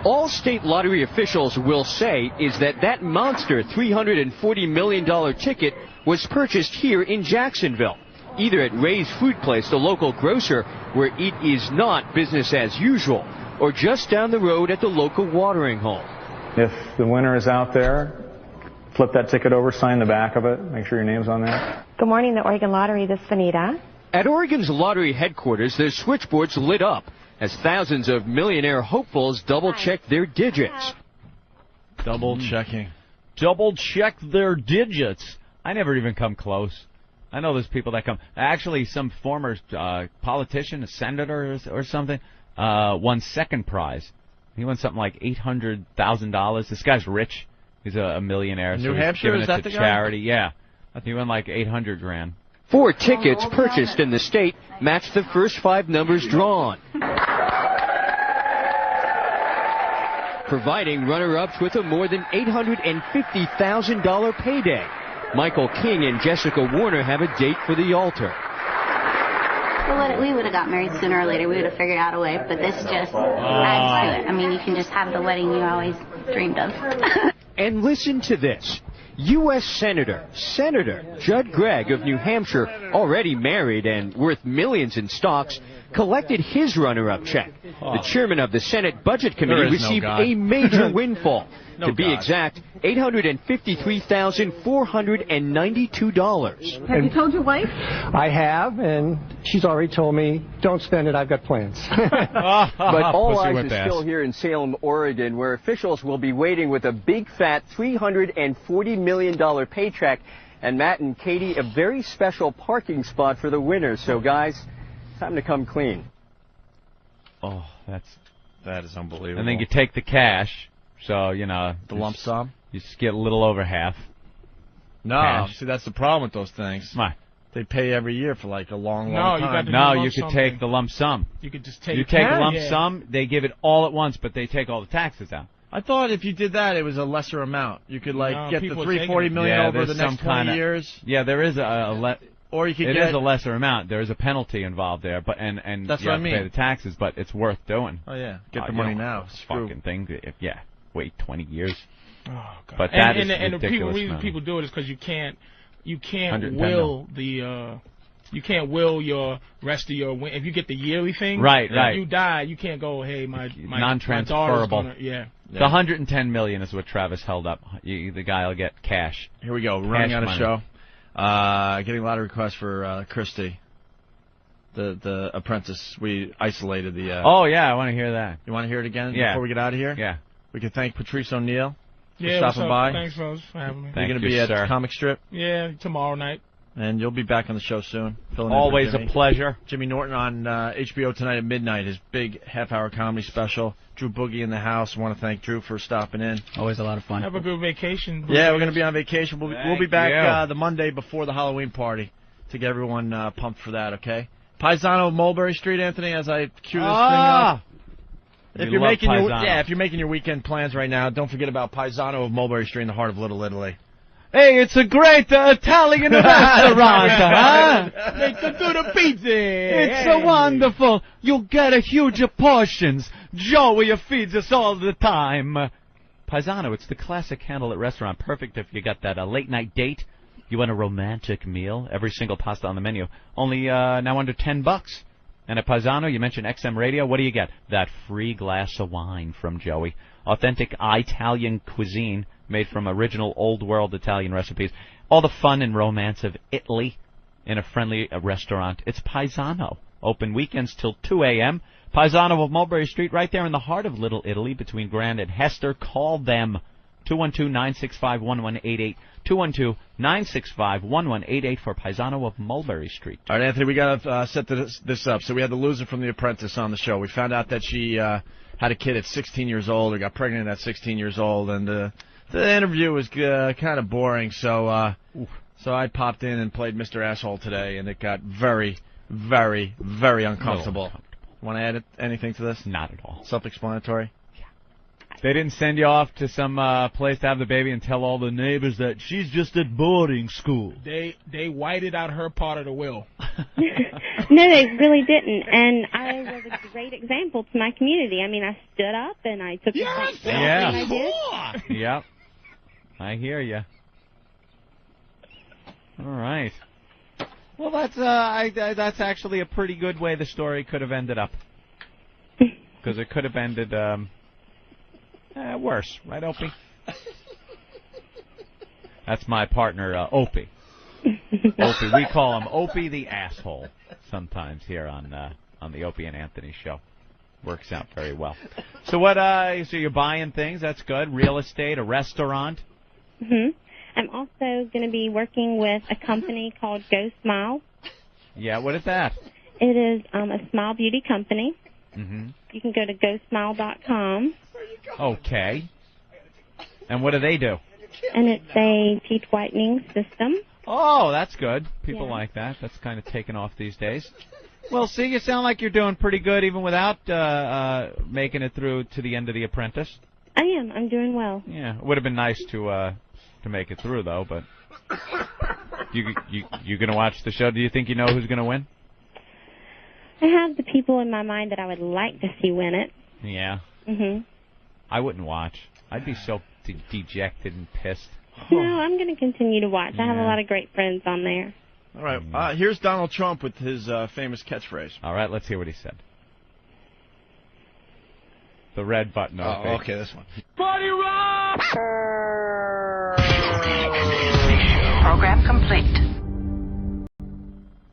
All state lottery officials will say is that monster $340 million ticket was purchased here in Jacksonville, either at Ray's Food Place, the local grocer, where it is not business as usual, or just down the road at the local watering hole. If the winner is out there, flip that ticket over, sign the back of it, make sure your name's on there. Good morning, the Oregon Lottery. This is Anita. At Oregon's lottery headquarters, their switchboards lit up as thousands of millionaire hopefuls double-check their digits. Double-checking. Double-check their digits. I never even come close. I know there's people that come. Actually, some former politician, a senator or something, won second prize. He won something like $800,000. This guy's rich. He's a millionaire. New so Hampshire, he's is giving that it the to guy? charity. Yeah. He won like $800,000. 4 tickets purchased in the state matched the first 5 numbers drawn, providing runner-ups with a more than $850,000 payday. Michael King and Jessica Warner have a date for the altar. Well, we would have got married sooner or later. We would have figured out a way, but this just adds to it. I mean, you can just have the wedding you always dreamed of. And listen to this. U.S. Senator Judd Gregg of New Hampshire, already married and worth millions in stocks, collected his runner-up check. The chairman of the Senate Budget Committee received a major windfall. To be exact, $853,492. Have you told your wife? I have, and she's already told me, don't spend it, I've got plans. But all eyes are still here in Salem, Oregon, where officials will be waiting with a big, fat $340 million paycheck. And Matt and Katie, a very special parking spot for the winners. So, guys, time to come clean. Oh, that is unbelievable. And then you take the cash. So, the lump sum? You just get a little over half. No, cash. see, that's the problem with those things. Why? They pay every year for like a long time. You could take the lump sum. You could just take You take the lump sum, they give it all at once, but they take all the taxes out. I thought if you did that, it was a lesser amount. You could get the $340 million over the next 20 years. Yeah, there is or you could it get is a lesser amount. There is a penalty involved there, but and that's you what have I mean. to pay the taxes, but it's worth doing. Oh yeah, get the money now. This fucking thing. Yeah, wait 20 years. Oh, God. But that is and the reason amount. people do it is because you can't will your rest of your win. If you get the yearly thing, right. You die, you can't go. Hey, my non-transferable. The $110 million is what Travis held up. The guy will get cash. Here we go. Running out of show. Getting a lot of requests for Christy, the apprentice. We isolated the. Oh yeah, I want to hear that. You want to hear it again before we get out of here? Yeah. We can thank Patrice O'Neill for what's stopping up? by. Thanks, fellas, for having me. You're going to be at the comic strip? Yeah, tomorrow night. And you'll be back on the show soon. Filling in for Always a Jimmy. pleasure. Jimmy Norton on HBO tonight at midnight, his big half-hour comedy special. Drew Boogie in the house. I want to thank Drew for stopping in. Always a lot of fun. Have a good vacation. Yeah, we're going to be on vacation. We'll be back you. the Monday before the Halloween party to get everyone pumped for that, okay? Paisano of Mulberry Street, Anthony, as I cue this thing up. If you're making your weekend plans right now, don't forget about Paisano of Mulberry Street in the heart of Little Italy. Hey, it's a great Italian restaurant, huh? Make it to the pizza. It's so wonderful. You get a huge portions. Joey feeds us all the time. Paisano, it's the classic candlelit restaurant. Perfect if you got that late-night date. You want a romantic meal. Every single pasta on the menu. Only now under $10. And at Paisano, you mentioned XM Radio. What do you get? That free glass of wine from Joey. Authentic Italian cuisine made from original old-world Italian recipes. All the fun and romance of Italy in a friendly restaurant. It's Paisano. Open weekends till 2 a.m. Paisano of Mulberry Street, right there in the heart of Little Italy between Grand and Hester. Call them. 212-965-1188. 212-965-1188 for Paisano of Mulberry Street. All right, Anthony, we got to set this up. So we had the loser from The Apprentice on the show. We found out that she had a kid at 16 years old or got pregnant at 16 years old, and the interview was kind of boring. So I popped in and played Mr. Asshole today, and it got very, very, very uncomfortable. Want to add anything to this? Not at all. Self-explanatory? They didn't send you off to some place to have the baby and tell all the neighbors that she's just at boarding school. They whited out her part of the will. No, they really didn't. And I was a great example to my community. I mean, I stood up and I took the front step and I did. Yep. I hear you. All right. Well, that's actually a pretty good way the story could have ended up. Because it could have ended worse, right, Opie? That's my partner, Opie. Opie, we call him Opie the Asshole sometimes here on the Opie and Anthony show. Works out very well. So so you're buying things, that's good. Real estate, a restaurant. Mm-hmm. I'm also going to be working with a company called Go Smile. Yeah, what is that? It is a smile beauty company. Mm-hmm. You can go to GoSmile.com. Okay. And what do they do? And it's a teeth whitening system. Oh, that's good. People like that. That's kind of taken off these days. Well, see, you sound like you're doing pretty good even without making it through to the end of The Apprentice. I am. I'm doing well. Yeah, it would have been nice to make it through, though, but you going to watch the show? Do you think you know who's going to win? I have the people in my mind that I would like to see win it. Yeah. Mm-hmm. I wouldn't watch. I'd be so dejected and pissed. No, I'm going to continue to watch. I have a lot of great friends on there. All right. Here's Donald Trump with his famous catchphrase. All right, let's hear what he said. The red button. Okay. Oh, okay, this one. Body rock! Program complete.